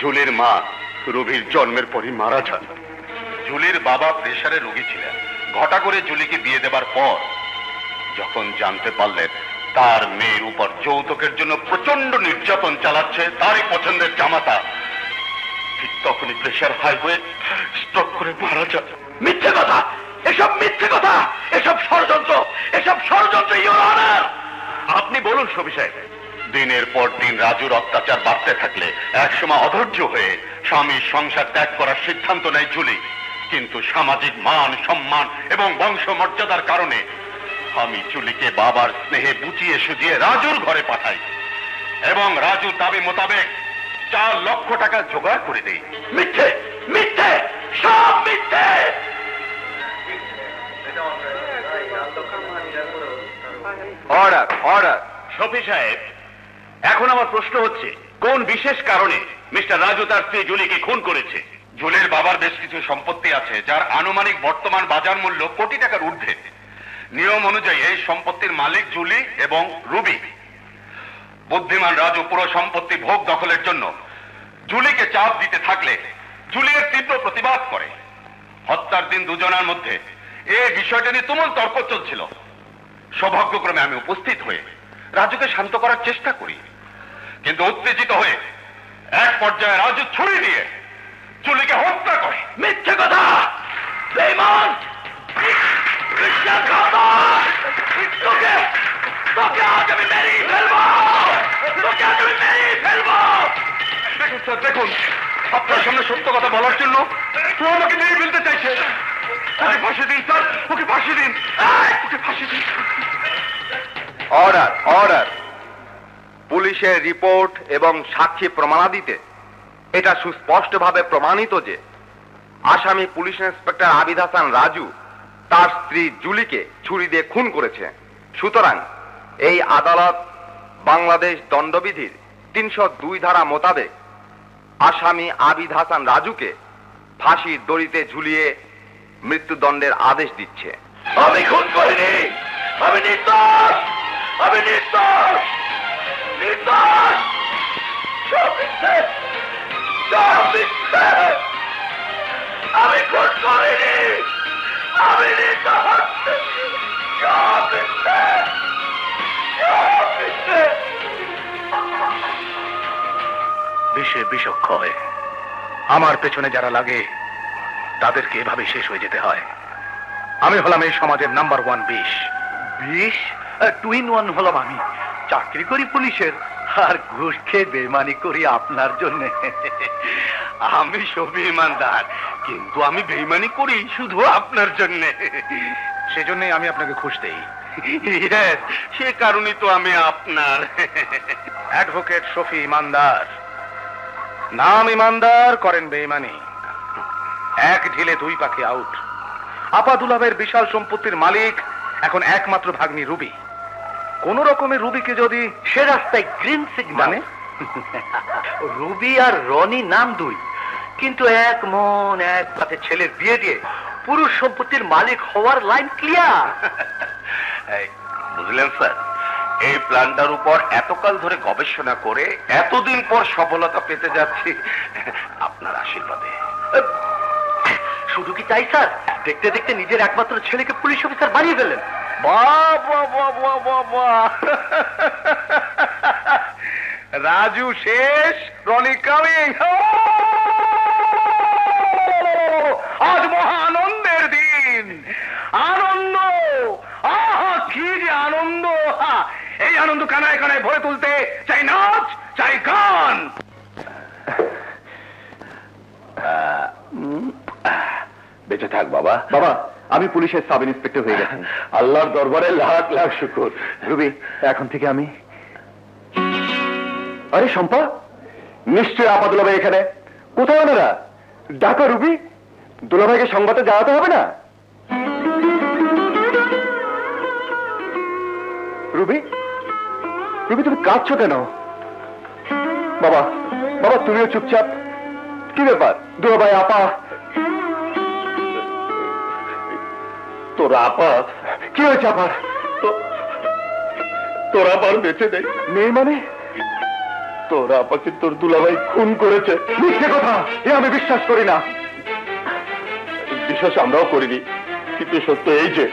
Speaker 4: জুলির মা রুবির জন্মের পরই মারা যান। জুলির বাবা প্রেসারে রোগী ছিলেন। ঘটা করে জুলিকে বিয়ে দেবার পর যখন জানতে পারলেন তার মেয়ের উপর যৌতুকের জন্য প্রচন্ড নির্যাতন চালাচ্ছে তারই পছন্দের জামাতা, ঠিক তখনই প্রেসার হাই হয়ে স্ট্রোক করে মারা যান।
Speaker 3: মিথ্যে কথা, এসব মিথ্যে কথা, এসব ষড়যন্ত্র, এসব ষড়যন্ত্র ইওর অনার।
Speaker 5: আপনি বলুন শফি সাহেব।
Speaker 4: দিনের পর দিন রাজুর অত্যাচার বাড়তে থাকলে একসময় অধৈর্য হয়ে স্বামীর সংসার ত্যাগ করার সিদ্ধান্ত নেয় জুলি। কিন্তু সামাজিক মান সম্মান এবং বংশ মর্যাদার কারণে আমি জুলিকে বাবার স্নেহে বুঝিয়ে সুজিয়ে রাজুর ঘরে পাঠাই এবং রাজুর দাবি মোতাবেক 4 লক্ষ টাকা জোগাড় করে দেই।
Speaker 3: মিথ্যে, মিথ্যে, সব মিথ্যে।
Speaker 1: Order, order.
Speaker 5: শফি সাহেব, এখন আমার প্রশ্ন হচ্ছে কোন বিশেষ কারণে মিস্টার রাজু তার স্ত্রী জুলিকে খুন করেছে?
Speaker 4: জুলির বাবার বেশ কিছু সম্পত্তি আছে যার আনুমানিক বর্তমান বাজার মূল্য কোটি টাকার ঊর্ধ্বে। নিয়ম অনুযায়ী এই সম্পত্তির মালিক জুলি এবং রুবি। বুদ্ধিমান রাজু পুরো সম্পত্তি ভোগ দখলের জন্য জুলিকে চাপ দিতে থাকলে জুলি এর তীব্র প্রতিবাদ করে। হত্যার দিন দুজনের মধ্যে এই বিষয়টা নিয়ে তুমুল তর্ক চলছিল। সৌভাগ্যক্রমে আমি উপস্থিত হয়ে রাজুকে শান্ত করার চেষ্টা করি, কিন্তু উত্তেজিত হয়ে এক পর্যায়ে রাজু ছুরি দিয়ে জুলিকে হত্যা করে।
Speaker 3: মিথ্যে কথা, বেঈমান, বিশ্বাসঘাতক। তোকে তোকে আজ আমি মেরেই ফেলবো, তোকে আজ আমি মেরেই ফেলবো।
Speaker 4: দেখুন স্যার, দেখুন, আপনার সামনে সত্য কথা বলার জন্য ও আমাকে মেরে ফেলতে চাইছে। ওকে ফাঁসি দিন স্যার, ওকে ফাঁসি দিন, ওকে ফাঁসি দিন।
Speaker 1: Order, order. পুলিশের রিপোর্ট এবং সাক্ষী প্রমাণাদিতে এটা সুস্পষ্টভাবে প্রমাণিত যে
Speaker 6: আসামি পুলিশ ইন্সপেক্টর আবিদ হাসান রাজু তার স্ত্রী জুলিকে ছুরি দিয়ে খুন করেছে। সুতরাং এই আদালত বাংলাদেশ দণ্ডবিধির 302 ধারা মোতাবেক আসামি আবিদ হাসান রাজুকে ফাঁসির দড়িতে ঝুলিয়ে মৃত্যুদণ্ডের আদেশ দিচ্ছে।
Speaker 3: আমি খুন করিনি, আমি নির্দোষ, আমি নির্দোষ, নির্দোষ। সব মিথ্যে, সব মিথ্যে। আমি খুন করিনি, আমি নির্দোষ। সব মিথ্যে, সব মিথ্যে। বিষে বিষক্ষয় আমার পেছনে যারা লাগে তাদেরকে এভাবে শেষ হয়ে যেতে হয়। আমি হলাম এই সমাজের নাম্বার 1 বিষ। বিষ? 2 in 1 হলাম আমি। চাকরি করি পুলিশের, আর ঘুষ খেয়ে বেইমানি করি আপনার জন্য। আমি সবই ইমানদার, কিন্তু আমি বেইমানি করি শুধু আপনার জন্য। সেজন্যই আমি আপনাকে ঘুষ দেই। সে কারণেই তো আমি আপনার। অ্যাডভোকেট শফি ইমানদার, নাম ইমানদার, করেন বেইমানি। এক ঢিলে 2 পাখি আউট। আপা দুলাভের বিশাল সম্পত্তির মালিক এখন একমাত্র ভাগ্নি রুবি। কোন রকমের রুবিকে যদি সে রাস্তায় গ্রিন সিগন্যাল, মানে রুবি আর রনি নাম 2, কিন্তু এক মন এক পাতে ছেলের বিয়ে দিয়ে পুরুষ সম্পত্তির মালিক হওয়ার লাইন ক্লিয়ার।
Speaker 4: বুঝলেন স্যার, এই প্ল্যানটার উপর এতকাল ধরে গবেষণা করে এতদিন পর সফলতা পেতে যাচ্ছি আপনার আশীর্বাদে।
Speaker 3: শুধু কি তাই স্যার, দেখতে দেখতে নিজের একমাত্র ছেলেকে পুলিশ অফিসার বানিয়ে ফেললেন। রাজু শেষ, রনি কামিং। আজ মহা আনন্দের দিন, আনন্দ। আহা কি যে আনন্দ! এই আনন্দ কানায় কানায় ভরে তুলতে চাই নাচ, চাই গান।
Speaker 4: বেঁচে থাক বাবা।
Speaker 1: বাবা, আমি পুলিশের সাব ইন্সপেক্টর হয়ে গেছি।
Speaker 4: আল্লাহর দরবারে লাখ লাখ শুকর।
Speaker 1: রুবি, এখন থেকে আমি। আরে শম্পা, নিশ্চয় আপা দুলাভাই এখানে। কোথায় ওনারা? ডাকো রুবি, দুলাভাইকে সংবাদে জানাতে হবে না? রুবি, রুবি তুমি কাঁদছো কেন? বাবা, বাবা তুমিও চুপচাপ। কি ব্যাপার? দুলাভাই, আপা?
Speaker 4: তোর আপা?
Speaker 1: কি হয়েছে আপার?
Speaker 4: তোর আপার বেঁচে নেই।
Speaker 1: নেই মানে?
Speaker 4: তোর আপাকে তোর দুলাভাই খুন করেছে।
Speaker 1: মিথ্যে কথা, এ আমি বিশ্বাস করি না।
Speaker 4: বিশ্বাস আমরাও করিনি, কিন্তু সত্য এই যে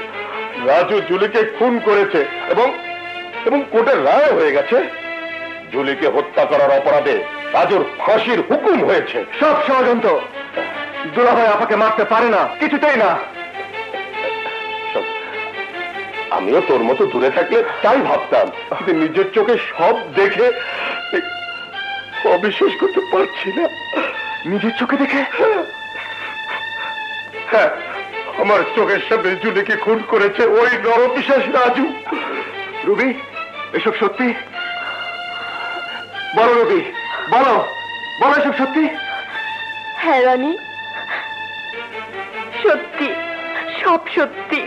Speaker 4: রাজু জুলিকে খুন করেছে এবং এবং কোর্টের রায় হয়ে গেছে। জুলিকে হত্যা করার অপরাধে রাজুর ফাঁসির হুকুম হয়েছে।
Speaker 1: সব ষড়যন্ত্র। দুলাভাই আপাকে মারতে পারে না, কিছুতেই না।
Speaker 4: আমিও তোর মতো দূরে থাকলে তাই ভাবতাম, কিন্তু নিজের চোখে সব দেখে অবিশ্বাস করতে পারছি না।
Speaker 1: নিজের চোখে দেখে?
Speaker 4: হ্যাঁ, আমার চোখের সামনে জুলিকে খুন করেছে ওই নরপিশাচ রাজু।
Speaker 1: রুবি, এসব সত্যি? বলো রুবি, বলো, বলো এসব সত্যি?
Speaker 2: হ্যাঁ রানী, সত্যি, সব সত্যি।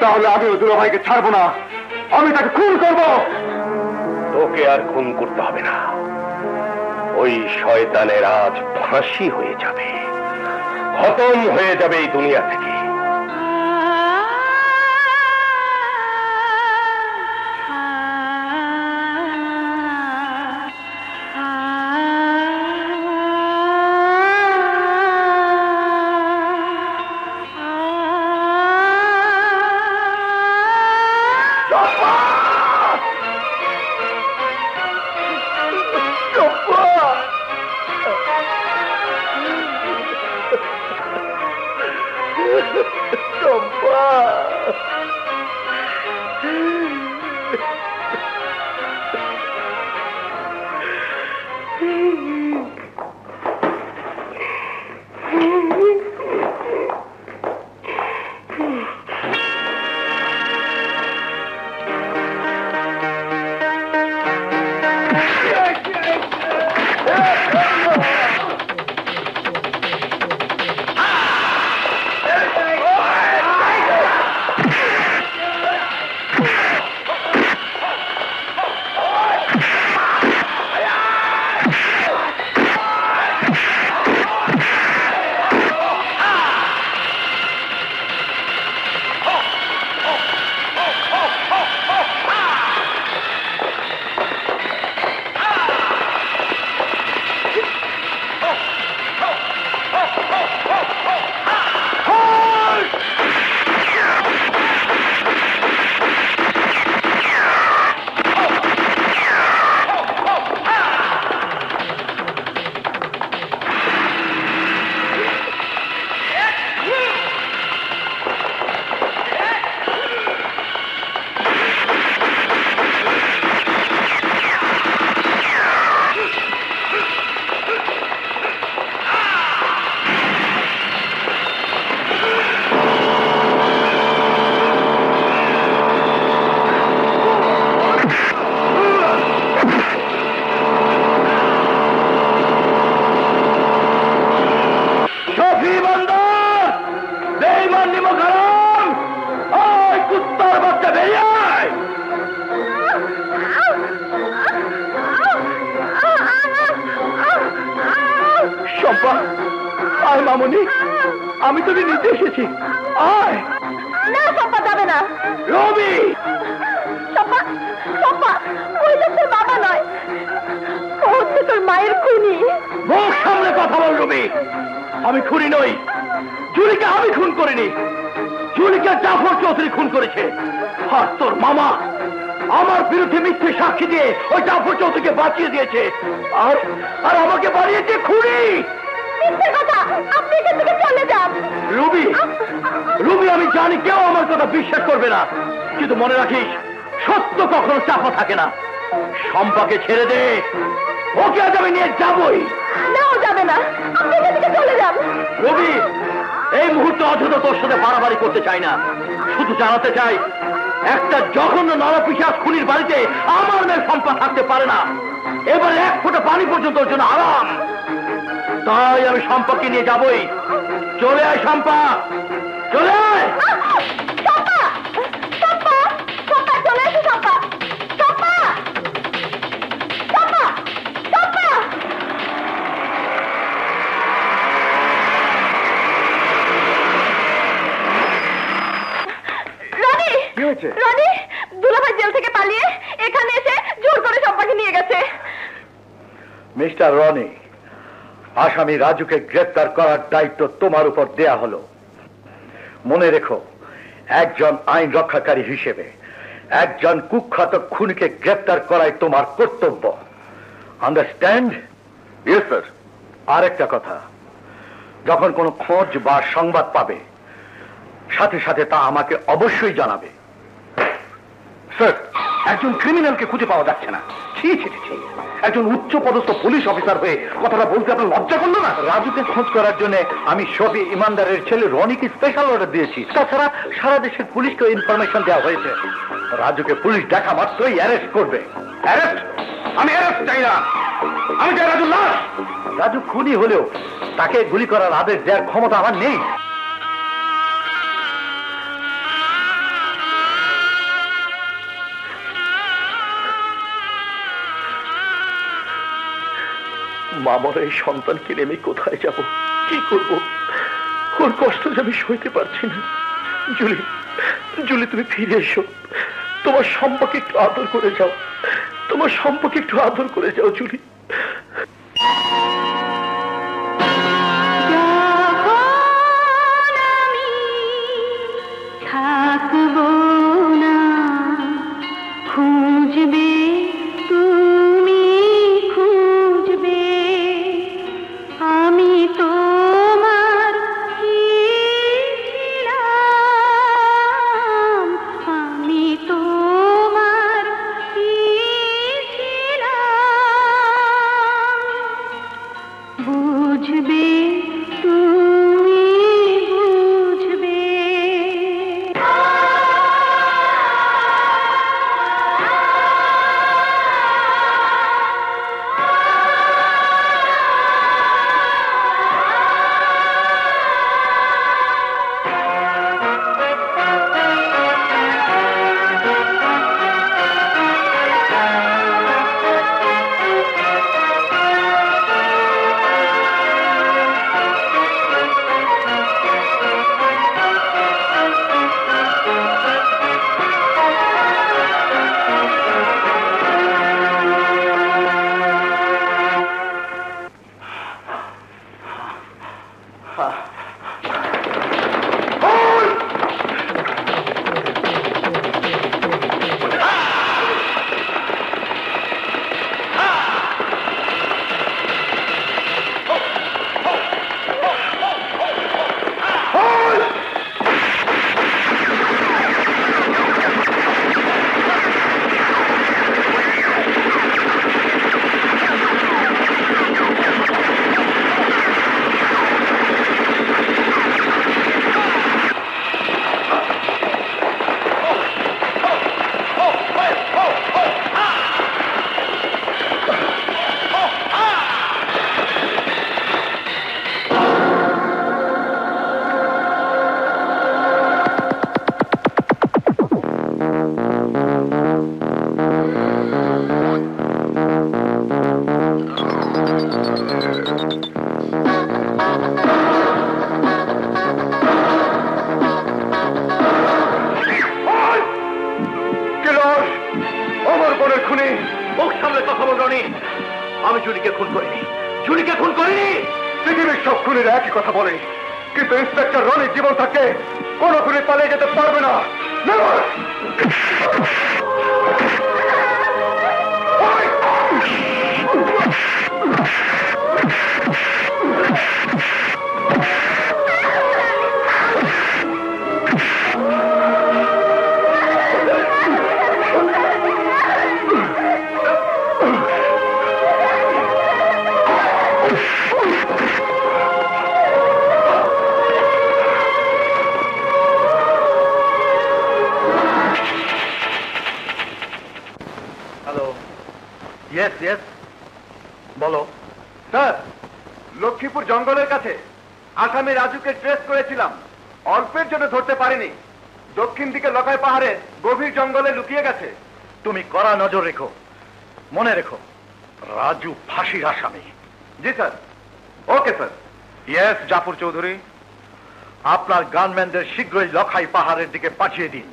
Speaker 1: তাহলে আমিও দুলাভাইকে ছাড়বো না, আমি তাকে খুন করবো।
Speaker 4: তোকে আর খুন করতে হবে না, ওই শয়তানের আজ ফাঁসি হয়ে যাবে, খতম হয়ে যাবে এই দুনিয়া থেকে।
Speaker 3: ইমানদার, বেঈমান নিমকহারাম, ওই কুত্তার বাচ্চা বেরিয়ে আয়। শম্পা, আয় মামনি, আমি তোকে নিতে এসেছি, আয়।
Speaker 2: না শম্পা যাবে না।
Speaker 3: রবি,
Speaker 2: শম্পা, শম্পা, ওই লোক তোর বাবা নয়, ও হচ্ছে তোর মায়ের খুনি।
Speaker 3: মুখ সামনে কথা বল রবি। আমি খুনি নই, জুলিকে আমি খুন করিনি, জুলিকে জাফর চৌধুরী খুন করেছে। আর তোর মামা আমার বিরুদ্ধে মিথ্যে সাক্ষী দিয়ে ওই জাফর চৌধুরীকে বাঁচিয়ে দিয়েছে, আর আর আমাকে বানিয়েছে খুনি।
Speaker 2: মিথ্যে কথা, আপনি এখান থেকে চলে যান।
Speaker 3: রুবি, রুবি, আমি জানি কেউ আমার কথা বিশ্বাস করবে না, কিন্তু মনে রাখিস সত্য কখনো চাপা থাকে না। শম্পাকে ছেড়ে দে, ওকে আজ আমি নিয়ে যাবই।
Speaker 2: নাও যাবে না, আপনি এখান থেকে চলে যান।
Speaker 3: রবি, এই মুহূর্তে অযথা তোর সাথে বাড়াবাড়ি করতে চাই না, শুধু জানাতে চাই একটা জঘন্য নরপিশাচ খুনির বাড়িতে আমার মেয়ে শম্পা থাকতে পারে না। এবারে এক ফোঁটা পানি পর্যন্ত ওর জন্য আরাম। তাই আমি শম্পাকে নিয়ে যাবই। চলে আয় শম্পা, চলে আয়।
Speaker 2: শম্পা, শম্পা, শম্পা, চলে এসো শম্পা, শম্পা, শম্পা, শম্পা। রনি,
Speaker 1: কি হয়েছে?
Speaker 2: রনি, দুলাভাই জেল থেকে পালিয়ে এখানে এসে জোর করে শম্পাকে নিয়ে গেছে।
Speaker 3: মিস্টার রনি, আসামি রাজুকে গ্রেফতার করার দায়িত্ব তোমার উপর দেয়া হলো। মনে রেখো, একজন আইন রক্ষাকারী হিসেবে একজন কুখ্যাত খুনিকে গ্রেফতার করাই তোমার কর্তব্য। আন্ডারস্ট্যান্ড?
Speaker 1: Yes sir.
Speaker 3: আরেকটা কথা, যখন কোনো খোঁজ বা সংবাদ পাবে সাথে সাথে তা আমাকে অবশ্যই জানাবে।
Speaker 1: স্যার, একজন ক্রিমিনালকে খুঁজে পাওয়া যাচ্ছে না। ছি ছি ছি, একজন উচ্চ পদস্থ পুলিশ অফিসার হয়ে কথাটা বলতে আপনার লজ্জা করলো না?
Speaker 3: রাজুকে খোঁজ করার জন্য আমি শফি ইমানদারের ছেলে রনিকে স্পেশাল অর্ডার দিয়েছি। তাছাড়া সারা দেশের পুলিশকে ইনফরমেশন দেওয়া হয়েছে। রাজুকে পুলিশ দেখা মাত্রই অ্যারেস্ট করবে।
Speaker 1: অ্যারেস্ট? আমি অ্যারেস্ট চাই না, আমি চাই রাজুর লাশ।
Speaker 3: রাজু খুনি হলেও তাকে গুলি করার আদেশ দেওয়ার ক্ষমতা আমার নেই। মামার এই সন্তানকে নিয়ে আমি কোথায় যাব, কি করব? ওর কষ্ট যে আমি সইতে পারছি না। জুলি, জুলি, তুমি ফিরে এসো। তোমার সম্পর্কে একটু আদর করে যাও, তোমার সম্পর্কে একটু আদর করে যাও জুলি।
Speaker 2: থাকবো না, খুঁজবে তুমি, খুঁজবে আমি তোমার কি ছিলাম, আমি তোমার কি ছিলাম।
Speaker 3: রনি, আমি জুলিকে খুন করিনি, জুলিকে খুন করিনি।
Speaker 1: পৃথিবীর সব খুনিরা একই কথা বলে, কিন্তু ইন্সপেক্টর রনির জীবন থাকতে কোনো খুনি পালিয়ে যেতে পারবে না। Never!
Speaker 3: হ্যালো, ইয়েস ইয়েস, বলো।
Speaker 1: স্যার, লক্ষ্মীপুর জঙ্গলের কাছে আসামি রাজুকে ট্রেস করেছিলাম, অল্পের জন্য ধরতে পারিনি। দক্ষিণ দিকে লকাই পাহাড়ের গভীর জঙ্গলে লুকিয়ে গেছে।
Speaker 3: তুমি কড়া নজর রেখো, মনে রেখো রাজু ফাঁসির আসামি।
Speaker 1: জি sir. Okay sir.
Speaker 3: Yes Jafar Chowdhury, আপনার গানম্যানদের শীঘ্রই লখাই পাহাড়ের দিকে পাঠিয়ে দিন,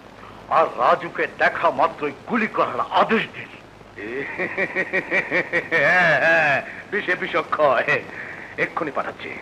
Speaker 3: আর রাজুকে দেখা মাত্রই গুলি করার আদেশ দিন। হ্যাঁ হ্যাঁ, বিষে বিষক্ষয়, এক্ষুনি পাঠাচ্ছি।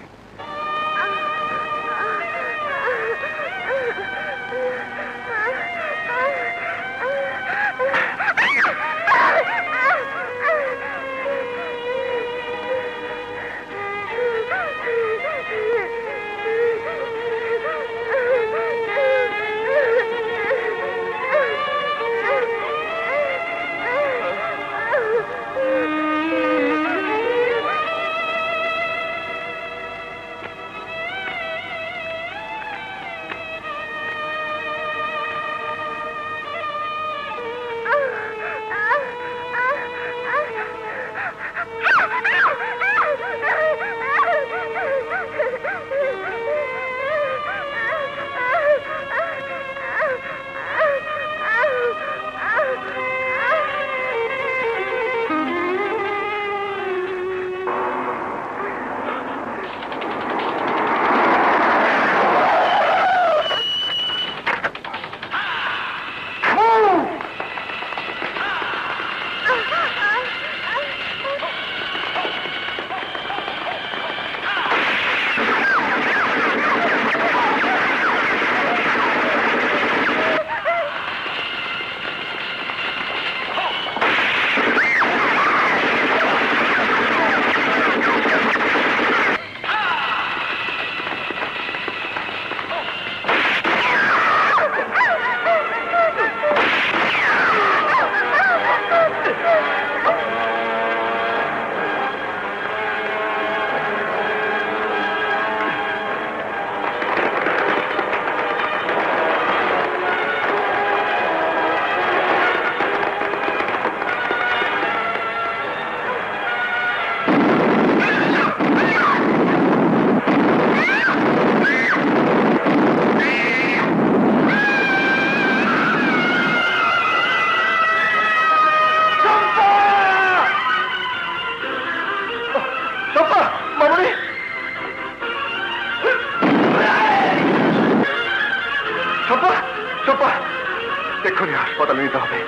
Speaker 1: এক্ষুনি হাসপাতালে নিতে হবে।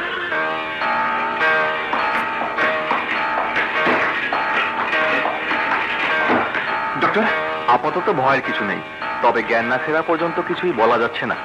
Speaker 1: ডক্টর, আপাতত ভয়ের কিছু নেই, তবে জ্ঞান না ফেরা পর্যন্ত কিছুই বলা যাচ্ছে না।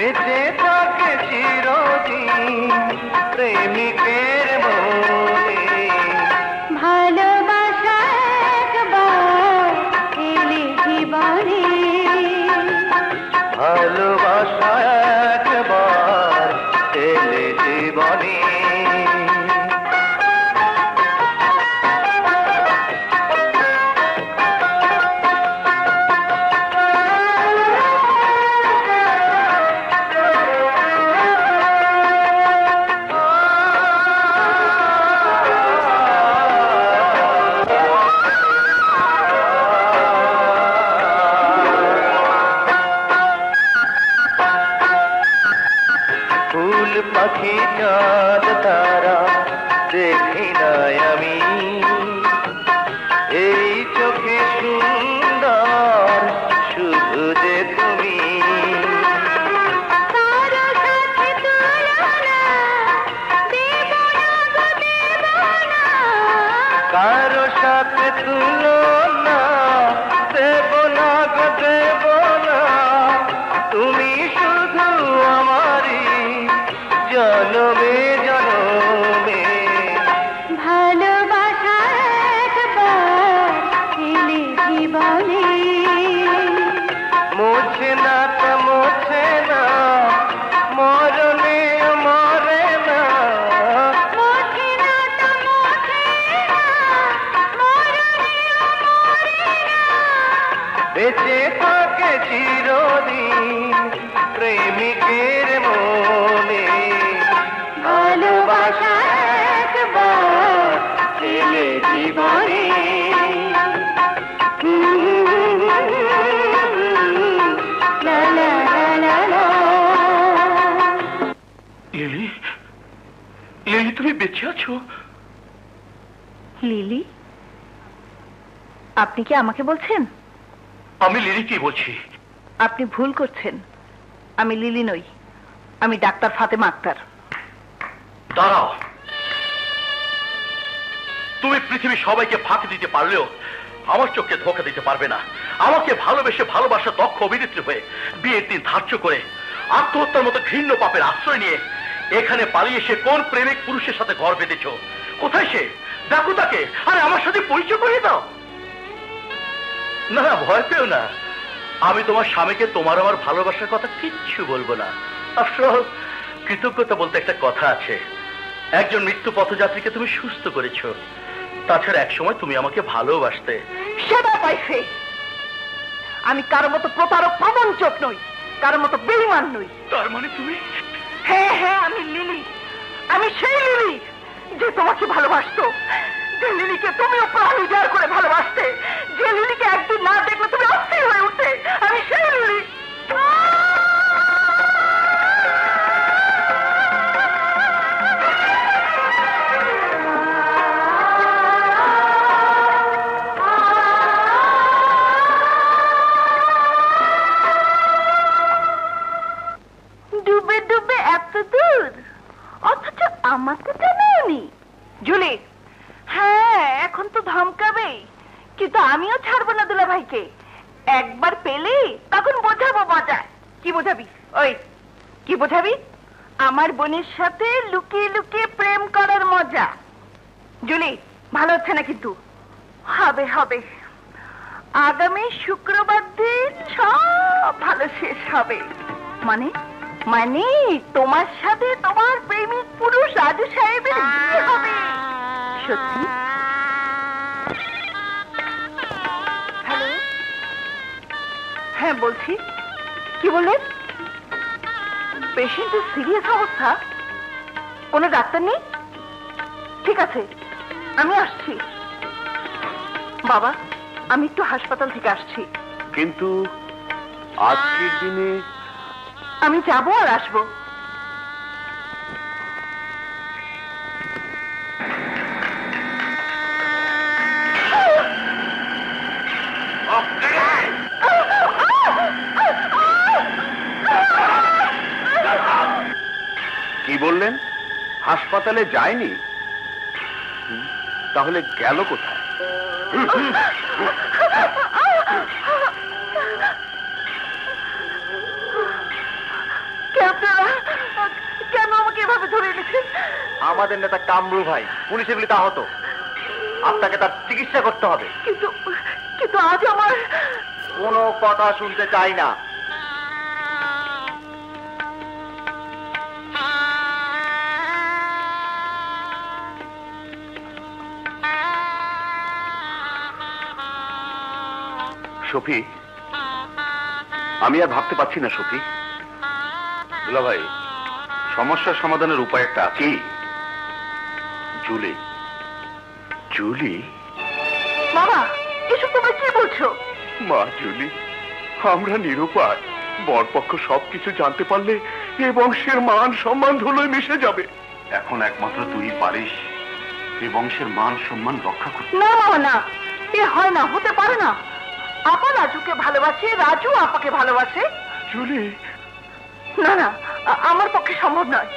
Speaker 3: বেঁচে থাকে চিরদিন প্রেমিকের মনে।
Speaker 2: ভালোবাসা একবার এলে জীবনে,
Speaker 3: ভালোবাসা একবার এলে জীবনে। ফুল পাখি চাঁদ তারা দেখি নাই আমি, এই চোখে সুন্দর শুধু যে তুমি।
Speaker 2: কারো সাথে তুলনা দেব না গো দেব না,
Speaker 3: কারো সাথে তুলনা দেব না গো দেব না, তুমি শুধু আমারই জনমে জনমে।
Speaker 2: ভালোবাসা একবার এলে জীবনে,
Speaker 3: মোছে না তা মোছে না, মরণে মরে না।
Speaker 2: মোছে না তা মোছে না, মরণেও মরে না।
Speaker 3: বেঁচে থাকে চিরদিন প্রেমিকের মনে।
Speaker 2: ভালোবাসা একবার এলে জীবনে, লা লা লা লা লা।
Speaker 3: লিলি, লিলি তুমি বেঁচে আছো?
Speaker 2: লিলি, আপনি কি আমাকে বলছেন?
Speaker 3: আমি লিলিকে বলছি।
Speaker 2: আপনি ভুল করছেন, আমি লিলি নই, আমি ডাক্তার ফাতেমা আক্তার।
Speaker 3: দাঁড়াও, তুমি পৃথিবীর সবাইকে ফাঁকি দিতে পারলেও আমার চোখকে ধোঁকা দিতে পারবে না। আমাকে ভালোবেসে ভালোবাসা দক্ষ অভিনেত্রী হয়ে বিয়ের দিন ধার্য করে আত্মহত্যার মতো ঘৃণ্য পাপের আশ্রয় নিয়ে এখানে পালিয়ে এসে কোন প্রেমিক পুরুষের সাথে ঘর বেঁধেছ? কোথায় সে? ডাকো তাকে, আরে আমার সাথে পরিচয় করিয়ে দাও। না না, ভয় পেও না, আমি তোমার স্বামীকে তোমার আমার ভালোবাসার কথা কিচ্ছু বলবো না। আফটার অল কৃতজ্ঞতা বলতে একটা কথা আছে। একজন মৃত্যু পথযাত্রীকে তুমি সুস্থ করেছো, তাছাড়া এক সময় তুমি আমাকে ভালোবাসতে।
Speaker 2: সেটা পাইছে, আমি কারো মতো প্রতারক প্রবঞ্চক নই, কারো মতো বেঈমান নই।
Speaker 3: তার মানে তুমি?
Speaker 2: হ্যাঁ হ্যাঁ, আমি লিলি, আমি সেই লিলি যে তোমাকে ভালোবাসতো, যে লিলিকে তুমিও প্রাণ উজাড় করে ভালোবাসতে, যে লিলিকে একদিন না দেখলে তুমি অস্থির হয়ে উঠতে। আমি সেই লিলি। ডুবে ডুবে এত দূর, অথচ আমাকে জানাওনি। জুলি, হ্যাঁ এখন তো ধমকাবেই, কিন্তু আমিও ছাড়বো না দুলা ভাইকে। একবার পেলে তখন বোঝাবো মজা। কি বোঝাবি? ওই কি বোঝাবি? আমার বোনের সাথে লুকিয়ে লুকিয়ে প্রেম করার মজা। জুলি, ভালো হচ্ছে না কিন্তু। হবে হবে, আগামী শুক্রবার দিন সব ভালো শেষ হবে। মানে মানে তোমার সাথে তোমার প্রেমিক পুরুষ রাজু সাহেবের বিয়ে হবে। সত্যি? হ্যালো, হ্যাঁ বলছি। কি বললেন? পেশেন্টের সিরিয়াস অবস্থা, কোনো ডাক্তার নেই? ঠিক আছে, আমি আসছি। বাবা, আমি একটু হাসপাতাল থেকে আসছি।
Speaker 1: কিন্তু আজকের দিনে
Speaker 2: আমি যাবো আর আসবো।
Speaker 1: কি বললেন? হাসপাতালে যায়নি? তাহলে গেল কোথায়? আমাদের নেতা কামরু ভাই পুলিশের গুলিতে আহত। আপনাকে তার চিকিৎসা করতে হবে।
Speaker 2: কিন্তু কিন্তু আজ আমার
Speaker 1: কোনো কথা শুনতে চাই না।
Speaker 4: সফি, আমি আর ভাবতে পারছি না সফি। দুলা ভাই, সমস্যার সমাধানের উপায় একটা আছে। জুলি। জুলি?
Speaker 2: বাবা, এসব তোমরা কি বলছো?
Speaker 1: মা জুলি, আমরা নিরুপায়। বরপক্ষ সবকিছু জানতে পারলে এ বংশের মান সম্মান ধুলোয় মিশে যাবে।
Speaker 4: এখন একমাত্র তুই পারিস এই বংশের মান সম্মান রক্ষা করতে।
Speaker 2: না বাবা না, এ হয় না, হতে পারে না। আপা রাজুকে ভালোবাসে, রাজু আপাকে ভালোবাসে।
Speaker 1: জুলি,
Speaker 2: না না, আমার পক্ষে সম্ভব নয়।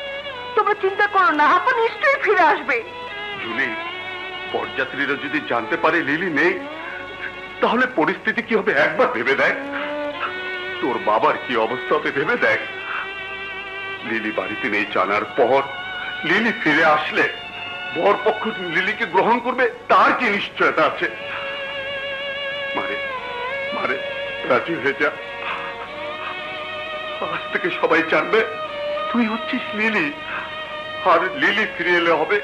Speaker 2: তোমরা চিন্তা করো না, আপা নিশ্চয়ই ফিরে আসবে।
Speaker 1: জুলি, পরযাত্রীরা যদি জানতে পারে লিলি নেই, তাহলে পরিস্থিতি কি হবে একবার ভেবে দেখ। তোর বাবার কি অবস্থা হবে ভেবে দেখ। লিলি বাড়িতে নেই জানার পর লিলি ফিরে আসলে বরপক্ষ লিলিকে গ্রহণ করবে, তার কি নিশ্চয়তা আছে? মারে মারে, রাজি হয়ে যা। আজ থেকে সবাই জানবে তুই হচ্ছিস লিলি, আর লিলি ফিরে এলে হবে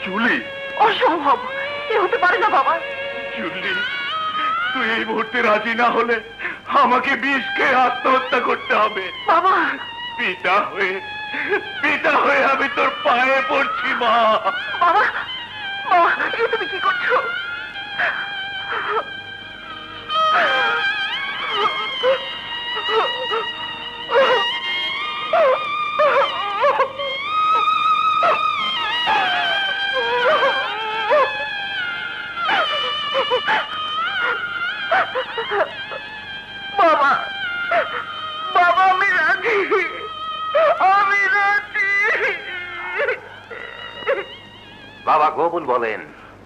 Speaker 1: জুলি।
Speaker 2: অসম্ভব, এ হতে পারে না বাবা।
Speaker 1: জুলি, তুই এই মুহূর্তে রাজি না হলে আমাকে বিষ খেয়ে আত্মহত্যা করতে হবে।
Speaker 2: বাবা,
Speaker 1: পিতা হয়ে আমি তোর পায়ে পড়ছি মা।
Speaker 2: বাবা, বাবা, এ তুমি কি করছো? বাবা, বাবা, আমি রাজি, আমি রাজি।
Speaker 6: বাবা কবুল বলেন।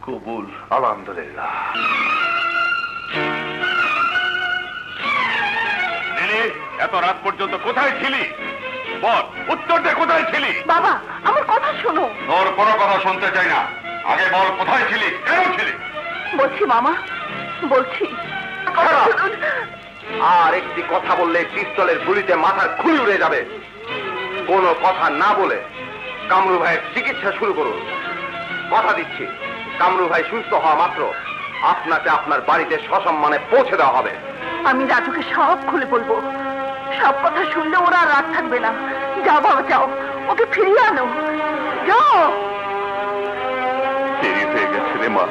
Speaker 4: কবুল।
Speaker 6: আলহামদুলিল্লাহ।
Speaker 5: লিলি, এত রাত পর্যন্ত কোথায় ছিলি? বল, উত্তর দে, কোথায় ছিলি?
Speaker 2: বাবা, আমার কথা শোনো।
Speaker 4: তোর কোনো কথা শুনতে চাই না, আগে বল কোথায় ছিলি, কেন ছিলি?
Speaker 2: বলছি মামা, বলছি।
Speaker 6: আর একটি কথা বললে পিস্তলের গুলিতে মাথার খুলি উড়ে যাবে। কোনো কথা না বলে কামরু ভাইয়ের চিকিৎসা শুরু করুন। কথা দিচ্ছি, কামরু ভাই সুস্থ হওয়া মাত্র আপনাকে আপনার বাড়িতে সসম্মানে পৌঁছে দেওয়া হবে।
Speaker 2: আমি রাজুকে সব খুলে বলবো। সব কথা শুনলে ওরা আর রাগ থাকবে না। যাও বাবা, যাও, ওকে ফিরিয়ে আনো। যাও।
Speaker 1: দেরি হয়ে গেছে রে মা,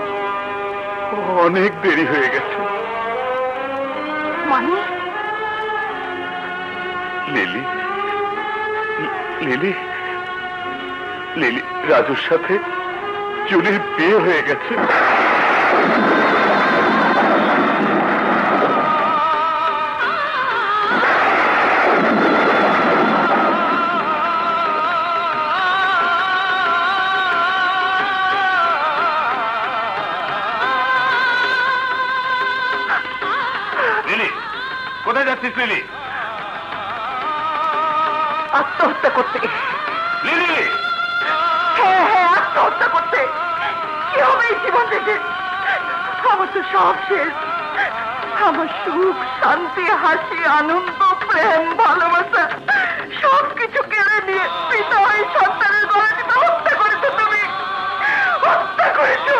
Speaker 1: অনেক দেরি হয়ে গেছে।
Speaker 2: মানে?
Speaker 1: লিলি, লিলি, লিলি, রাজুর সাথে জুলির বিয়ে হয়ে গেছে।
Speaker 5: লিলি, কোথায় যাচ্ছিস লিলি?
Speaker 2: আত্মহত্যা করতে।
Speaker 5: লিলি,
Speaker 2: হ্যাঁ হ্যাঁ, আত্মহত্যা করতে। কি হবে এই জীবন থেকে? আমার তো সব শেষ। আমার সুখ, শান্তি, হাসি, আনন্দ, প্রেম, ভালোবাসা সবকিছু কেড়ে নিয়ে পিতা হয়ে সন্তানের গলা টিপে হত্যা করেছো তুমি। হত্যা করেছো।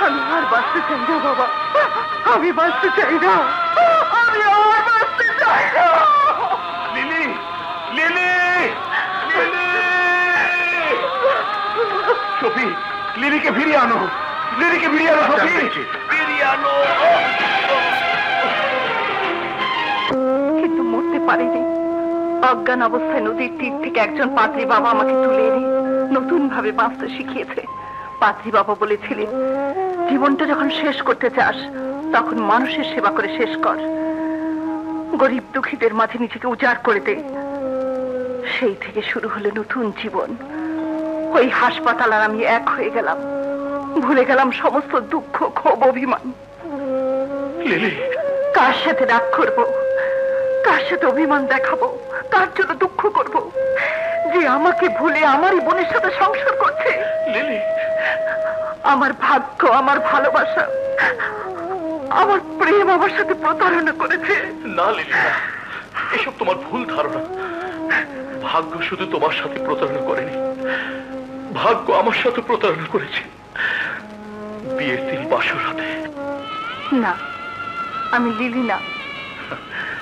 Speaker 2: আমি আর বাঁচতে চাই না বাবা, আমি বাঁচতে চাই না, আমি আর বাঁচতে চাই না।
Speaker 5: Lily, lily, lily!
Speaker 1: সফি, লিলিকে ফিরিয়ে আনো, লিলিকে ফিরিয়ে আনো সফি,
Speaker 5: ফিরিয়ে আনো।
Speaker 2: কিন্তু মরতে পারিনি। অজ্ঞান অবস্থায় নদীর তীর থেকে একজন পাদ্রী বাবা আমাকে তুলে এনে নতুন ভাবে বাঁচতে শিখিয়েছে। পাদ্রী বাবা বলেছিলেন, জীবনটা যখন শেষ করতে চাস তখন মানুষের সেবা করে শেষ কর, গরিব দুঃখীদের মাঝে নিজেকে উজাড় করে দে। সেই থেকে শুরু হলো নতুন জীবন। ওই হাসপাতাল আর আমি এক হয়ে গেলাম, ভুলে গেলাম সমস্ত দুঃখ, ক্ষোভ, অভিমান।
Speaker 1: লিলি,
Speaker 2: কার সাথে রাগ করবো, কার সাথে অভিমান দেখাবো, কার জন্য দুঃখ করব? যে আমাকে ভুলে আমারই বোনের সাথে সংসার করছে।
Speaker 3: লিলি,
Speaker 2: আমার ভাগ্য, আমার ভালোবাসা, আমার প্রেম আমার সাথে প্রতারণা করেছে।
Speaker 3: না লিলি না, এসব তোমার ভুল ধারণা। ভাগ্য শুধু তোমার সাথে প্রতারণা করেনি, ভাগ্য আমার সাথে প্রতারণা করেছে। বিয়ের দিন বাসর রাতে।
Speaker 2: না, আমি লিলি না।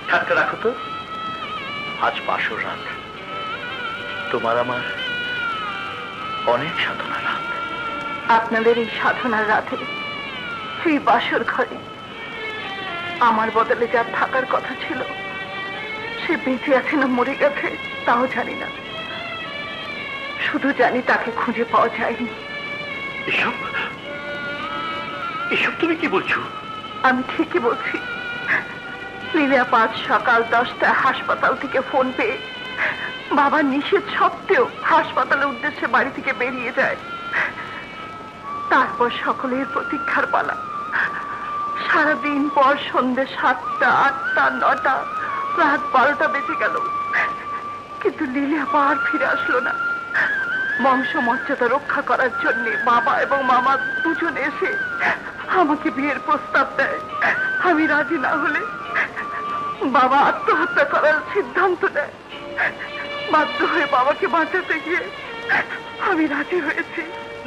Speaker 3: ঠাট্টা রাখো তো। আজ বাসর রাত, তোমার আমার অনেক সাধনা রাত।
Speaker 2: আপনাদের এই সাধনার রাতে সেই বাসর ঘরে আমার বদলে যার থাকার কথা ছিল, সে বেঁচে আছে না মরে গেছে তাও জানি না। শুধু জানি তাকে খুঁজে পাওয়া যায়নি।
Speaker 3: এসব এসব তুমি কি বলছো?
Speaker 2: আমি ঠিকই বলছি। লীলা আজ সকাল 10টায় হাসপাতাল থেকে ফোন পেয়ে বাবার নিষেধ সত্ত্বেও হাসপাতালের উদ্দেশ্যে বাড়ি থেকে বেরিয়ে যায়। তারপর সকলের প্রতীক্ষার পালা। সারাদিন পর সন্ধ্যে 7টা, 8টা, 9টা, রাত 12টা বেজে গেল, কিন্তু লীলা আর ফিরে আসলো না। বংশ মর্যাদা রক্ষা করার জন্য বাবা এবং মামা দুজনে এসে আমাকে বিয়ের প্রস্তাব দেয়। আমি রাজি না হলে বাবা আত্মহত্যা করার সিদ্ধান্ত নেয়। বাধ্য হয়ে বাবাকে বাঁচাতে গিয়ে আমি রাজি হয়েছি।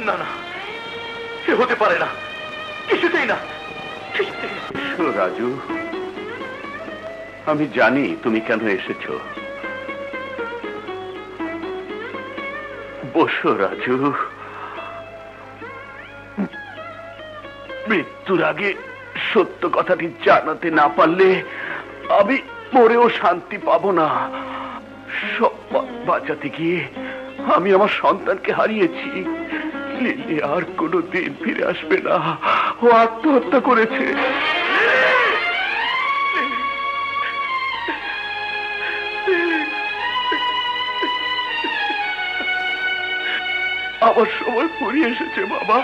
Speaker 3: না না, সে হতে পারে না, কিছুতেই না, কিছুতেই না।
Speaker 4: রাজু, আমি জানি তুমি কেন এসেছো। বসো রাজু। মৃত্যুর আগে সত্য কথাটি জানাতে না পারলে আমি মরেও শান্তি পাবো না। সব বাঁচাতে গিয়ে আমি আমার সন্তানকে হারিয়েছি। লিলি আর কোনোদিন ফিরে আসবে না, ও আত্মহত্যা করেছে। আমার সময় ফুরিয়ে এসেছে বাবা।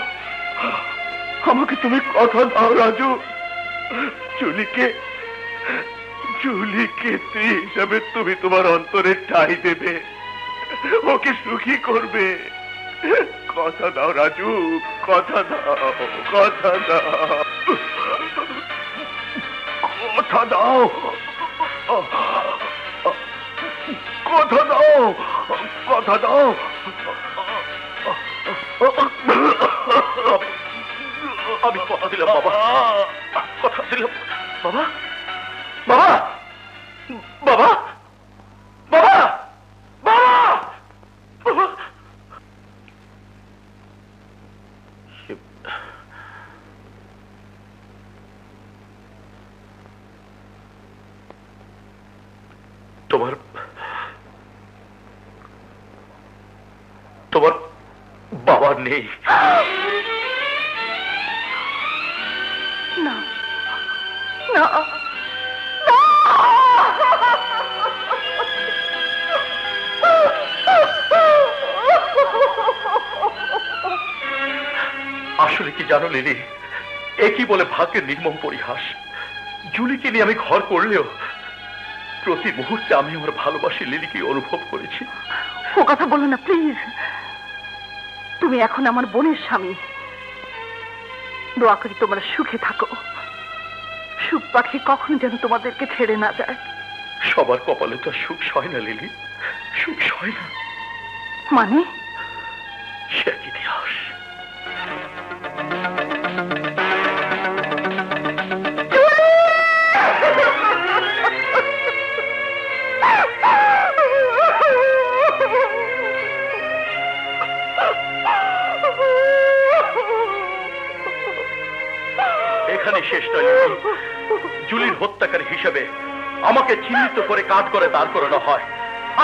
Speaker 4: আমাকে তুমি কথা দাও রাজু। জুলিকে স্ত্রী হিসাবে তুমি তোমার অন্তরে ঠাঁই দেবে, ওকে সুখী করবে। কথা দাও রাজু, কথা দাও, কথা দাও, কথা দাও, কথা দাও, কথা দাও।
Speaker 3: আমি কথা দিলাম বাবা, কথা দিলাম বাবা, বাবা, বাবা, বাবা, বাবা, বাবা। তোমার তোমার বাবা নেই?
Speaker 2: না, না,
Speaker 3: আসলে কি জানো লিলি, একই বলে ভাগ্যের নির্মম পরিহাস। জুলিকে নিয়ে আমি ঘর করলেও প্রতি মুহূর্তে আমি আমার ভালোবাসি লিলিকে অনুভব করেছি।
Speaker 2: ও কথা বলো না প্লিজ। তুমি এখন আমার বোনের স্বামী। দোয়া করি তোমরা সুখে থাকো। সুখ পাখি কখনো যেন তোমাদেরকে ছেড়ে না যায়।
Speaker 3: সবার কপালে তো সুখ সয় না লিলি, সুখ সয় না।
Speaker 2: মানে
Speaker 3: সে এক ইতিহাস। এখানে শেষ নয়। জুলির হত্যাকারী হিসেবে আমাকে চিহ্নিত করে কাঠ করে দাঁড় করানো হয়।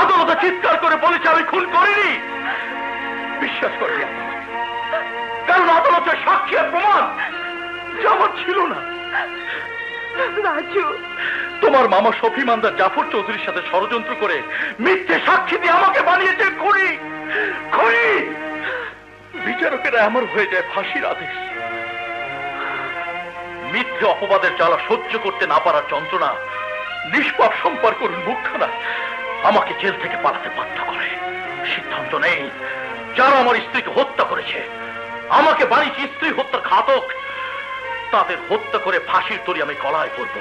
Speaker 3: আদালতে চিৎকার করে বলেছে আমি খুন করিনি। বিশ্বাস করি, কারণ আদালতের সাক্ষী আর প্রমাণ যে আমার ছিল না।
Speaker 2: রাজু,
Speaker 3: তোমার মামা শফি মান্দার জাফর চৌধুরীর সাথে ষড়যন্ত্র করে মিথ্যে সাক্ষী দিয়ে আমাকে বানিয়েছে খুনি। খুনি। বিচারকেরা আমার হয়ে যায় ফাঁসির আদেশ। মিথ্যে অপবাদের জ্বালা সহ্য করতে না পারার যন্ত্রণা নিষ্পাপ সম্পর্ক মুখখানা আমাকে জেল থেকে পালাতে বাধ্য করে। সিদ্ধান্ত নেই, যারা আমার স্ত্রীকে হত্যা করেছে, আমাকে বাড়িতে স্ত্রী হত্যার ঘাতক, তাদের হত্যা করে ফাঁসির তরি আমি গলায় করব।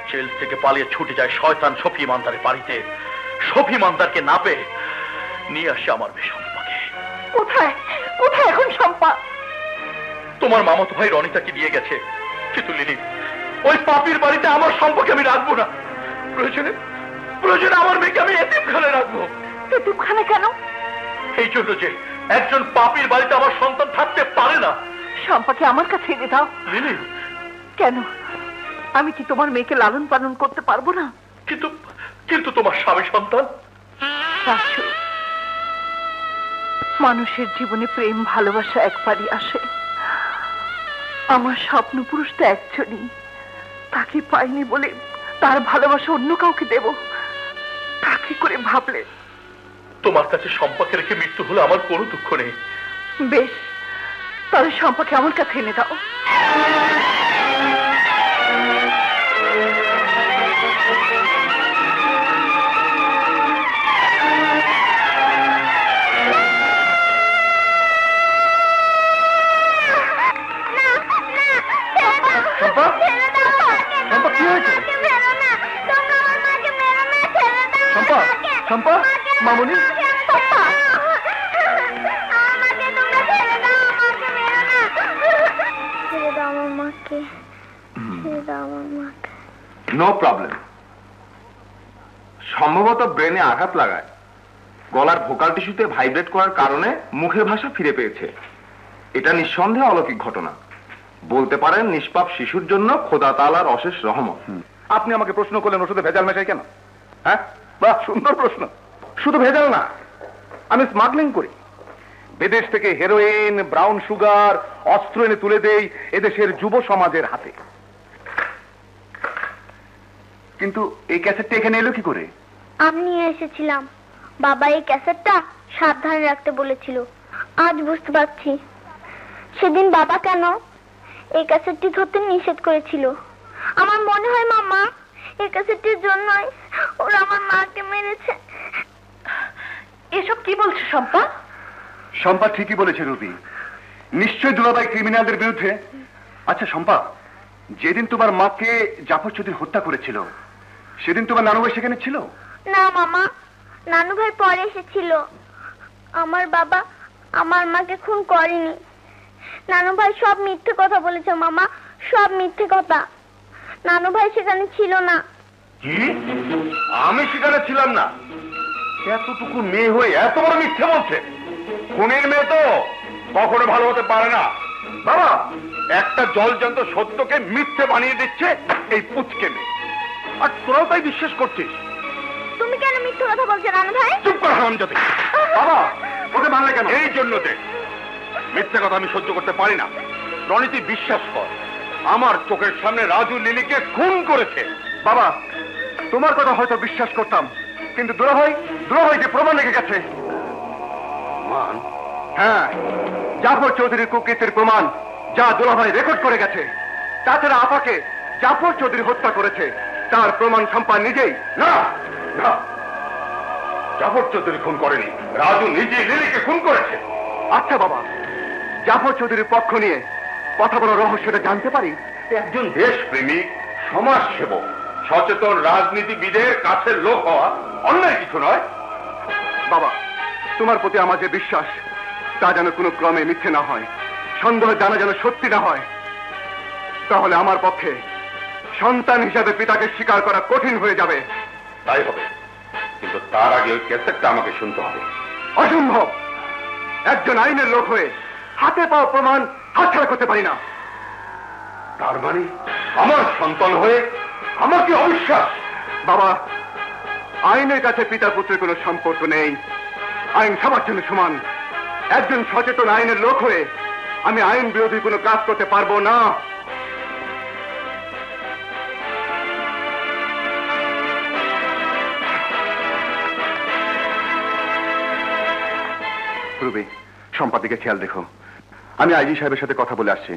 Speaker 3: জেল থেকে পালিয়ে ছুটে যায় শয়তান শফি ইমানদারের বাড়িতে। শফি ইমানদারকে না পেয়ে নিয়ে আসে আমার মেয়ে শম্পাকে।
Speaker 2: কোথায় কোথায় এখন শম্পা?
Speaker 3: তোমার মামাতো ভাই রনিতাকে নিয়ে গেছে। কিন্তু লিলি, ওই পাপির বাড়িতে আমার সম্পর্কে আমি রাখবো না। প্রয়োজনে প্রয়োজনে আমার মেয়েকে আমি এতিমখানে রাখবো।
Speaker 2: এতিমখানে কেন?
Speaker 3: এই জন্য যে একজন পাপির বাড়িতে আমার সন্তান থাকতে পারে না।
Speaker 2: শম্পাকে আমার কাছে এনে দাও।
Speaker 3: লিলি,
Speaker 2: কেন? আমি কি তোমার মেয়েকে লালন পালন করতে পারবো না?
Speaker 3: কিন্তু কিন্তু তোমার স্বামী সন্তান।
Speaker 2: রাজু, মানুষের জীবনে প্রেম ভালোবাসা একবারই আসে। আমার স্বপ্ন পুরুষ তো একজনই, তাকে পাইনি বলে তার ভালোবাসা অন্য কাউকে দেব, তাকে করে ভাবলে?
Speaker 3: তোমার কাছে সম্পাকে রেখে মৃত্যু হলে আমার কোনো দুঃখ নেই।
Speaker 2: বেশ, তাহলে সম্পাকে আমার কাছে এনে দাও।
Speaker 1: শম্পা, মামুনি,
Speaker 6: নো প্রবলেম। সম্ভবত ব্রেনে আঘাত লাগায় গলার ভোকাল টিস্যুতে ভাইব্রেট করার কারণে মুখের ভাষা ফিরে পেয়েছে। এটা নিঃসন্দেহে অলৌকিক ঘটনা। বলতে পারেন নিষ্পাপ শিশুর জন্য খোদা তাআলার অশেষ রহমত।
Speaker 1: আপনি আমাকে প্রশ্ন করলেন ওষুধে ভেজাল মেশাই কেন? হ্যাঁ, বাহ, সুন্দর প্রশ্ন। শুধু ভেজাল না, আমি স্মাগলিং করি। বিদেশ থেকে হেরোইন, ব্রাউন সুগার, অস্ত্র এনে তুলে দেই এদেশের যুব সমাজের হাতে। কিন্তু এই ক্যাসেটটা এখানে এলো কি করে?
Speaker 7: আমি নিয়ে এসেছিলাম। বাবা এই ক্যাসেটটা সাবধানে রাখতে বলেছিল। আজ বুঝতে পারছি সেদিন বাবা কেন এই ক্যাসেটটি ধরতে নিষেধ করেছিল। আমার মনে হয় মামা এই ক্যাসেটটির জন্যই ওরা আমার মাকে মেরেছে।
Speaker 2: এসব কি বলছো শম্পা?
Speaker 1: শম্পা ঠিকই বলেছে রুবি, নিশ্চয় দুলাভাই ক্রিমিনালদের বিরুদ্ধে। আচ্ছা শম্পা, যেদিন তোমার মাকে জাফর চৌধুরী হত্যা করেছিল সেদিন তোমার নানু ভাই সেখানে ছিল?
Speaker 7: না মামা, নানু ভাই পরে এসেছিল। আমার বাবা আমার মাকে খুন করেনি। নানু ভাই সব মিথ্যে কথা বলেছে মামা, সব মিথ্যে কথা। নানু ভাই সেখানে ছিল না।
Speaker 6: কি? আমি সেখানে ছিলাম না? এতটুকু মেয়ে হয়ে এত বড় মিথ্যে বলছে? খুনের মেয়ে তো কখনো ভালো হতে পারে না। বাবা, একটা জলজান্ত সত্যকে মিথ্যে বানিয়ে দিচ্ছে এই পুচকে মেয়ে, আর তোরাও তাই বিশ্বাস করছিস?
Speaker 7: তুমি কেন মিথ্যে কথা বলছো নানু ভাই?
Speaker 6: চুপ কর হারামজাদে। বাবা, ওকে মারলে কেন? এই জন্য যে মিথ্যে কথা আমি সহ্য করতে পারি না। রনিতি, বিশ্বাস কর, আমার চোখের সামনে রাজু লিলিকে খুন করেছে।
Speaker 1: বাবা, তোমার কথা হয়তো বিশ্বাস করতাম, কিন্তু দুলাভাই যে প্রমাণ রেখে গেছে। হ্যাঁ, জাফর চৌধুরীর কুকীর্তির প্রমাণ যা দুলাভাই রেকর্ড করে গেছে। তাছাড়া আপাকে জাফর চৌধুরী হত্যা করেছে তার প্রমাণ সম্পা নিজেই।
Speaker 6: না না, জাফর চৌধুরী খুন করেনি, রাজু নিজে লিলিকে খুন করেছে।
Speaker 1: আচ্ছা বাবা, জাফর চৌধুরীর পক্ষ নিয়ে কথা বলার রহস্যটা জানতে পারি?
Speaker 6: একজন দেশপ্রেমিক, সমাজসেবক, সচেতন রাজনীতিবিদের কাছের লোক হওয়া অন্যায় কিছু নয়।
Speaker 1: বাবা, তোমার প্রতি আমার যে বিশ্বাস তা যেন কোনো ক্রমে মিথ্যে না হয়, সন্দেহ জানা যেন সত্যি না হয়। তাহলে আমার পক্ষে সন্তান হিসাবে পিতাকে স্বীকার করা কঠিন হয়ে যাবে।
Speaker 6: তাই হবে, কিন্তু তার আগে ওই ক্যাসেটটা আমাকে শুনতে হবে।
Speaker 1: অসম্ভব! একজন আইনের লোক হয়ে হাতে পাওয়া প্রমাণ হাতছাড়া করতে পারি না।
Speaker 6: তার মানে আমার সন্তান হয়ে আমাকে অবিশ্বাস?
Speaker 1: বাবা, আইনের কাছে পিতা পুত্রের কোনো সম্পর্ক নেই। আইন সবার জন্য সমান। একজন সচেতন আইনের লোক হয়ে আমি আইন বিরোধী কোনো কাজ করতে পারবো না। রুবি, সম্পাদিকে খেয়াল রেখো। আমি আইজি সাহেবের সাথে কথা বলে আসছি।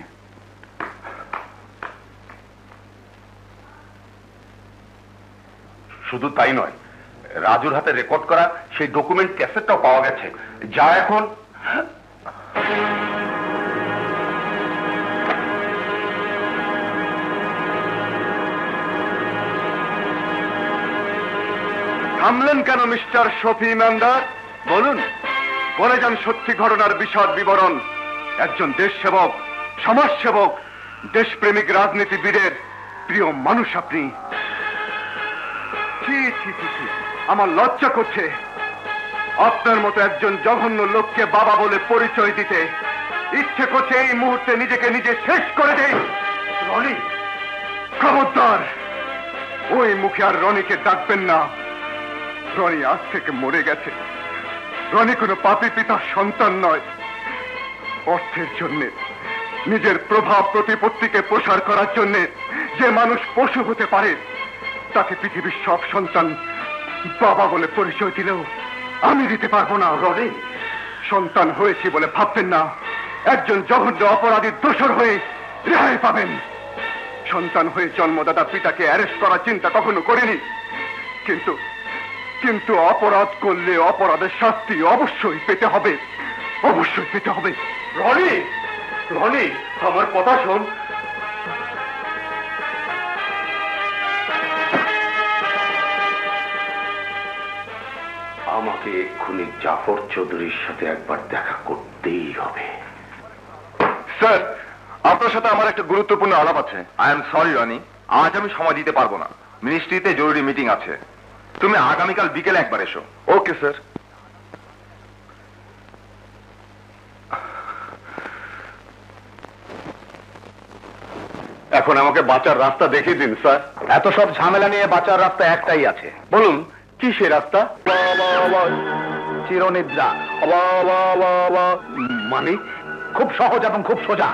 Speaker 6: শুধু তাই নয়, রাজুর হাতে রেকর্ড করা
Speaker 4: সেই ডকুমেন্ট ক্যাসেটটাও পাওয়া গেছে, যা এখন
Speaker 1: থামলেন কেন মিস্টার শফি ইমানদার? বলুন, বলে যান সত্যি ঘটনার বিশদ বিবরণ। একজন দেশ সেবক, সমাজ সেবক, দেশপ্রেমিক রাজনীতিবিদের প্রিয় মানুষ আপনি। ছি ছি ছি ছি, আমার লজ্জা করছে আপনার মতো একজন জঘন্য লোককে বাবা বলে পরিচয় দিতে। ইচ্ছে করছে এই মুহূর্তে নিজেকে নিজে শেষ করে দেই। রনি, খবরদার ওই মুখে আর রনিকে ডাকবেন না। রনি আজ থেকে মরে গেছে। রনি কোনো পাপী পিতার সন্তান নয়। অর্থের জন্য, নিজের প্রভাব প্রতিপত্তিকে প্রসার করার জন্য যে মানুষ পশু হতে পারে, তাকে পৃথিবীর সব সন্তান বাবা বলে পরিচয় দিলেও আমি দিতে পারবো না। রনি, সন্তান হয়েছি বলে ভাববেন না একজন জঘন্য অপরাধীর দোষর হয়ে রেহাই পাবেন। সন্তান হয়ে জন্মদাতা পিতাকে অ্যারেস্ট করার চিন্তা কখনো করিনি, কিন্তু কিন্তু অপরাধ করলে অপরাধের শাস্তি অবশ্যই পেতে হবে, অবশ্যই পেতে হবে।
Speaker 4: রনি, রনি, আমার কথা শোন। আমাকে এক্ষুনি জাফর চৌধুরীর সাথে একবার দেখা করতেই হবে।
Speaker 6: স্যার, আপনার সাথে আমার একটা গুরুত্বপূর্ণ আলাপ আছে। আই এম সরি রনি, আজ আমি সময় দিতে পারবো না। মিনিস্ট্রিতে জরুরি মিটিং আছে। তুমি আগামীকাল বিকেলে একবার এসো। Okay sir.
Speaker 1: এখন আমাকে বাঁচার রাস্তা দেখিয়ে দিন স্যার।
Speaker 3: এত সব ঝামেলা নিয়ে বাঁচার রাস্তা একটাই আছে।
Speaker 1: বলুন, কি সে রাস্তা?
Speaker 3: চিরনিদ্রা। মানে খুব সহজ এবং খুব সোজা।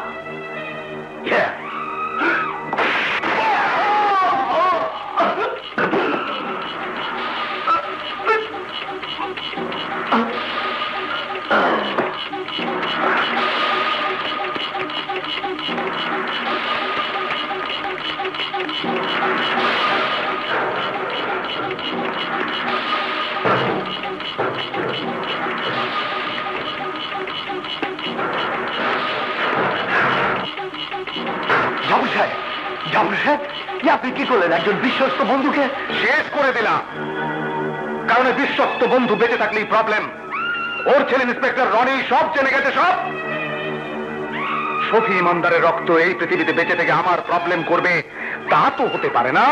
Speaker 3: আপনি কি করলেন? একজন বিশ্বস্ত বন্ধুকে শেষ করে দিলাম। কারণ বিশ্বস্ত বন্ধু বেঁচে থাকলেই প্রবলেম। ওর ছেলে ইন্সপেক্টর রনি সব জেনে গেছে। সব শফি ইমানদারের রক্ত এই পৃথিবীতে বেঁচে থেকে আমার প্রবলেম করবে তা তো হতে পারে না।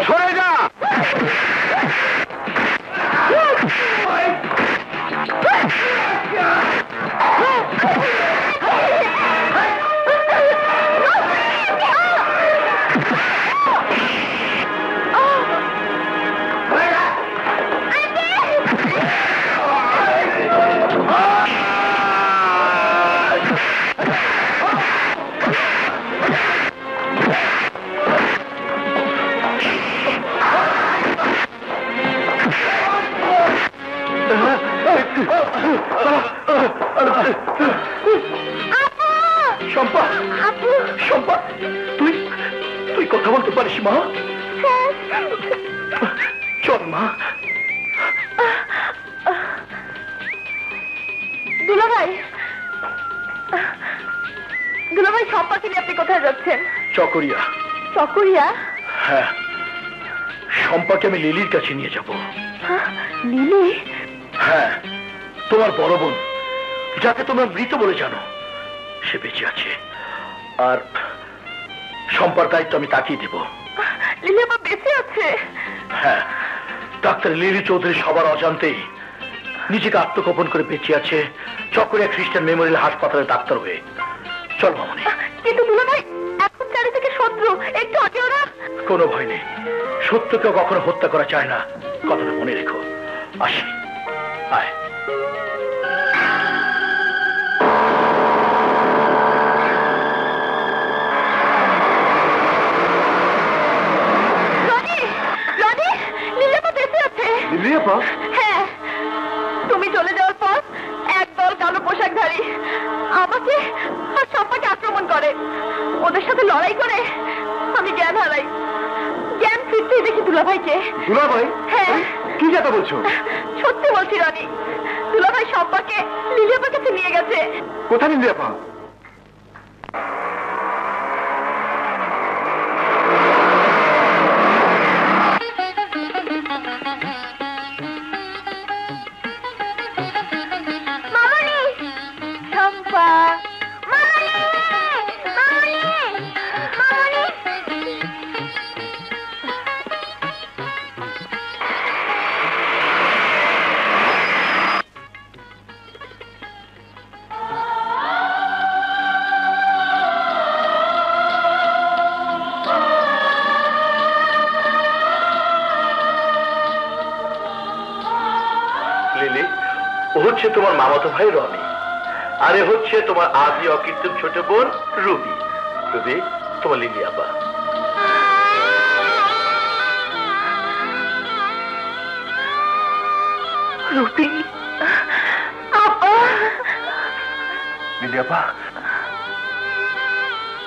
Speaker 3: সরে যা। শম্পা, শম্পা, তুই কথা বলতে পারিস মা? চল মা।
Speaker 2: দুলাভাই, দুলাভাই, শম্পাকে নিয়ে আপনি কোথায় যাচ্ছেন?
Speaker 3: চকরিয়া।
Speaker 2: চকরিয়া?
Speaker 3: হ্যাঁ, শম্পাকে আমি লিলির কাছে নিয়ে যাব।
Speaker 2: লিলি?
Speaker 3: হ্যাঁ, তোমার বড় বোন, যাকে তোমরা মৃত বলে জানো, সে বেঁচে আছে। আর শম্পার দায়িত্ব আমি তাকিয়ে দেব।
Speaker 2: লিলি আবার বেঁচে আছে?
Speaker 3: হ্যাঁ, ডাক্তার লিলি চৌধুরী সবার অজান্তেই নিজেকে আত্মগোপন করে বেঁচে আছে চকরিয়া খ্রিস্টান মেমোরিয়াল হাসপাতালে ডাক্তার হয়ে। চল মামনি।
Speaker 2: কিন্তু দুলাভাই, এখন চারিদিকে শত্রু, একটু আগে ওরা।
Speaker 3: কোনো ভয় নেই, সত্যকে কখনো হত্যা করা যায় না, কথাটা মনে রেখো। আসি, আয়।
Speaker 2: হ্যাঁ, তুমি চলে যাওয়ার পর একদল কালো পোশাকধারী আমাকে আর পারে। ওদের সাথে লড়াই করে আমি জ্ঞান হারাই। জ্ঞান ফিরতেই দেখি দুলাভাইকে।
Speaker 1: দুলাভাই?
Speaker 2: হ্যাঁ।
Speaker 1: কি কথা বলছো?
Speaker 2: সত্যি বলছি রনি, দুলাভাই সম্পাকে লিলিয়াপার কাছে নিয়ে গেছে।
Speaker 1: কোথায় লিলিয়াপা?
Speaker 7: মামনি,
Speaker 2: সম্পা,
Speaker 7: মামনি, মামনি, মামনি।
Speaker 3: লিলি, ও হচ্ছে তোমার মামাতো ভাই রনি, আর এ হচ্ছে তোমার আদি অকৃত্রিম ছোট বোন রুবি। রুবি তোমার লিলি আপা।
Speaker 2: রুবি আপা।
Speaker 1: লিলিয়াপা,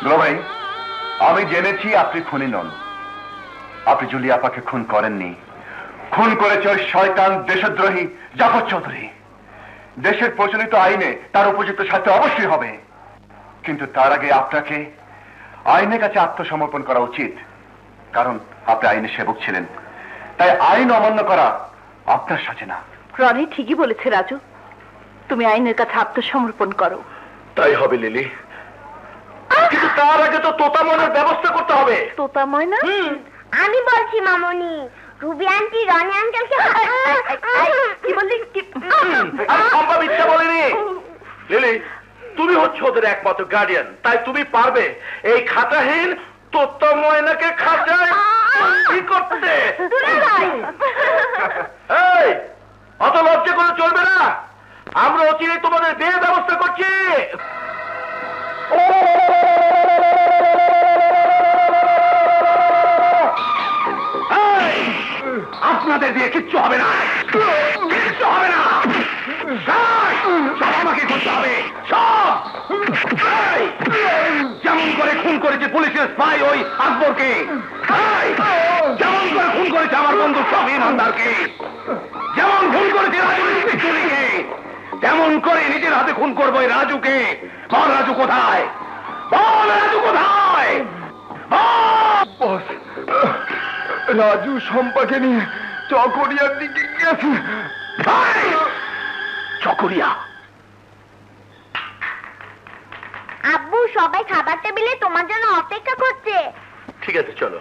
Speaker 1: দুলাভাই, আমি জেনেছি আপনি খুনি নন। আপনি জুলিয়াপাকে খুন করেননি। খুন করেছে ওই শয়তান দেশদ্রোহী জাফর চৌধুরী। দেশের প্রচলিত আইনে তার উপযুক্ত শাস্তি অবশ্যই হবে, কিন্তু তার আগে আপনাকে আইনের কাছে আত্মসমর্পণ করা উচিত, কারণ আপনি আইনের সেবক ছিলেন। তাই আইন অমান্য করা আপনার সাথে না।
Speaker 2: রনি ঠিকই বলেছে রাজু, তুমি আইনের কাছে আত্মসমর্পণ করো।
Speaker 3: তাই হবে লিলি, কিন্তু তার আগে তো তোতা মনের ব্যবস্থা করতে হবে।
Speaker 2: তোতা ময়না?
Speaker 7: আমি বলছি মামনি, রুবি আন্টি রনি আঙ্কেলকে।
Speaker 2: কি বললি?
Speaker 3: আমি সম্ভব ইচ্ছা বলিনি। লিলি, তুমি হচ্ছে ওদের একমাত্র গার্ডিয়ান, তাই তুমি পারবে এই খাতাহীন তোতা ময়নাকে খাঁচায় কি করতে। এই, অত লজ্জা করে চলবে না। আমরা অচিরে তোমাদের বিয়ের ব্যবস্থা করছি। আপনাদের দিয়ে কিচ্ছু হবে না, কিচ্ছু হবে না। সব আমাকে করতে হবে, সব। যেমন করে খুন করেছে পুলিশের স্পাই ওই আকবরকে, যেমন করে খুন করেছে আমার বন্ধু সব ইমানদারকে, যেমন খুন করেছে রাজুকে, তেমন করে নিজের হাতে খুন করবো এই রাজুকে। বল রাজু কোথায়? বল রাজু কোথায়?
Speaker 1: রাজু সম্পাকে নিয়ে চকরিয়ার দিকে গেছে।
Speaker 3: চকরিয়া?
Speaker 7: আব্বু, সবাই খাবার টেবিলে তোমার জন্য অপেক্ষা করছে।
Speaker 3: ঠিক আছে, চলো।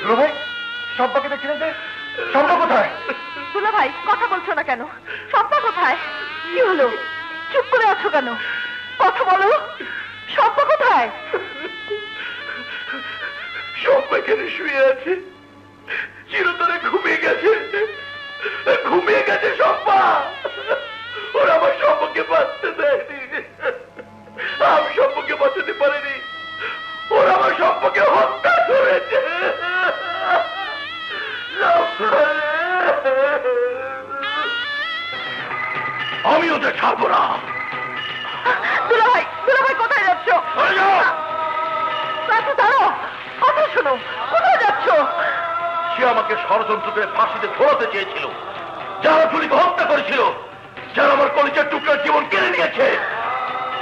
Speaker 1: দুলা ভাই সম্পাকে দেখছিলেন যে সম্পা কোথায়?
Speaker 2: দুলা ভাই কথা বলছো না কেন? শম্পা কোথায়? কি হলো? চুপ করে আছো কেন? কথা বলো। শম্পা কোথায়?
Speaker 3: শম্পা এখানে শুয়ে আছে, চিরতরে ঘুমিয়ে গেছে, ঘুমিয়ে গেছে শম্পা। ওরা আমার শম্পাকে বাঁচতে দেয়নি, আমি শম্পাকে বাঁচাতে পারিনি, ওরা আমার শম্পাকে হত্যা করেছে। আমি ওদের ছাড়বো না।
Speaker 2: দুলা ভাই কোথায় যাচ্ছ? রাজু দাঁড়াও, কথা শোনো, কোথায় যাচ্ছ?
Speaker 3: সে আমাকে ষড়যন্ত্র করে ফাঁসিতে ঝোলাতে চেয়েছিল, যারা চুরিকে হত্যা করেছিল, যারা আমার কলেজের টুকরার জীবন কেড়ে নিয়েছে,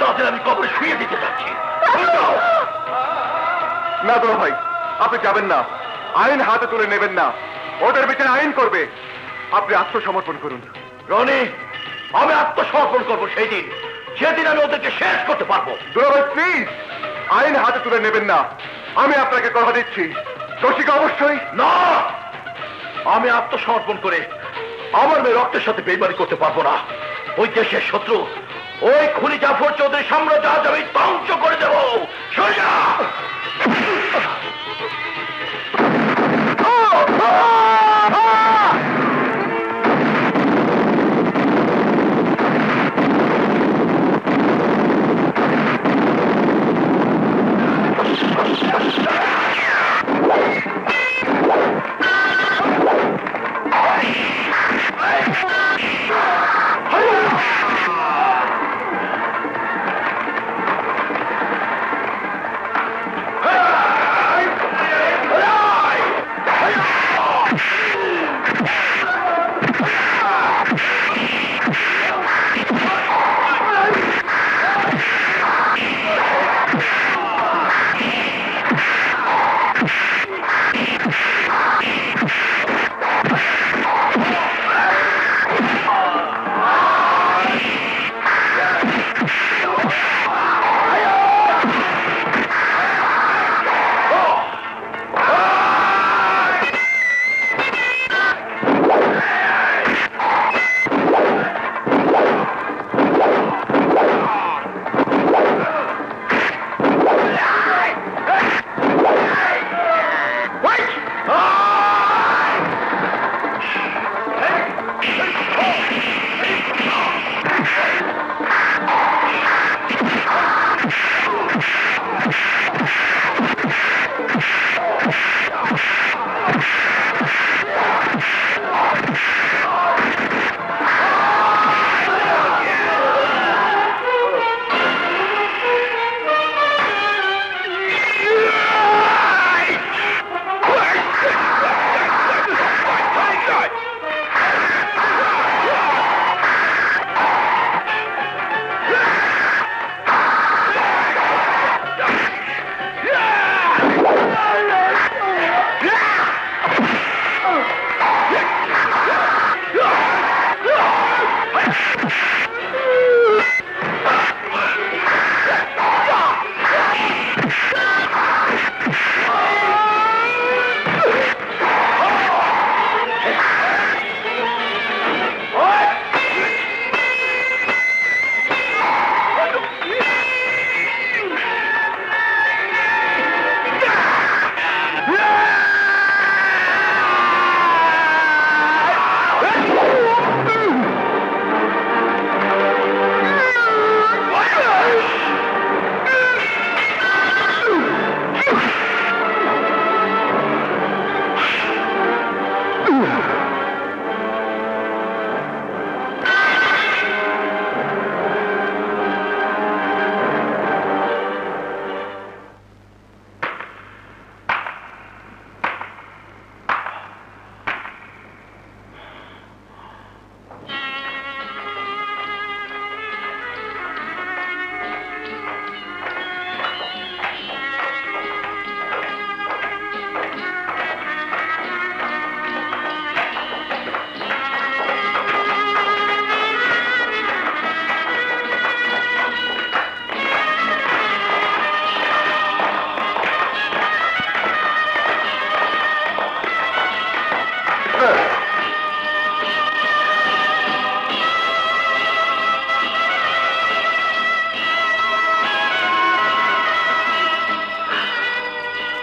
Speaker 3: তাদের আমি কবরে শুয়ে দিতে চাচ্ছি।
Speaker 1: না দুলা ভাই, আপনি যাবেন না, আইন হাতে তুলে নেবেন না, ওদের বিচারে আইন করবে। আপনি আত্মসমর্পণ করুন।
Speaker 3: রনি, আমি আত্মসমর্পণ করবো সেই দিন, সেদিন আমি ওদেরকে শেষ করতে পারবো।
Speaker 1: দুলা ভাই প্লিজ, আইন হাতে তুলে নেবেন না, আমি আপনাকে কথা দিচ্ছি, দোষীকে অবশ্যই।
Speaker 3: না, আমি আত্মসমর্পণ করে আমার মেয়ে রক্তের সাথে বেইমানি করতে পারবো না। ওই দেশের শত্রু, ওই খুনি জাফর চৌধুরী সাম্রাজ্য আজ আমি ধ্বংস করে দেবো। সোজা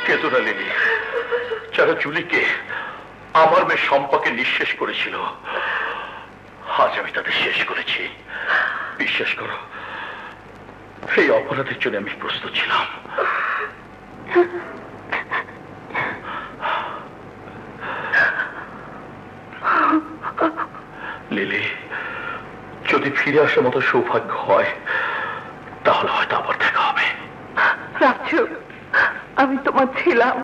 Speaker 3: কেতরা লিলি, যারা জুলিকে আমার মেয়ে সম্পাকে নিঃশেষ করেছিল, আজ আমি তাদের শেষ করেছি। বিশ্বাস করো, এই অপরাধের জন্য আমি প্রস্তুত ছিলাম। লিলি, যদি ফিরে আসার মতো সৌভাগ্য হয় তাহলে হয়তো আবার দেখা হবে।
Speaker 2: রাজু, আমি তোমার ছিলাম।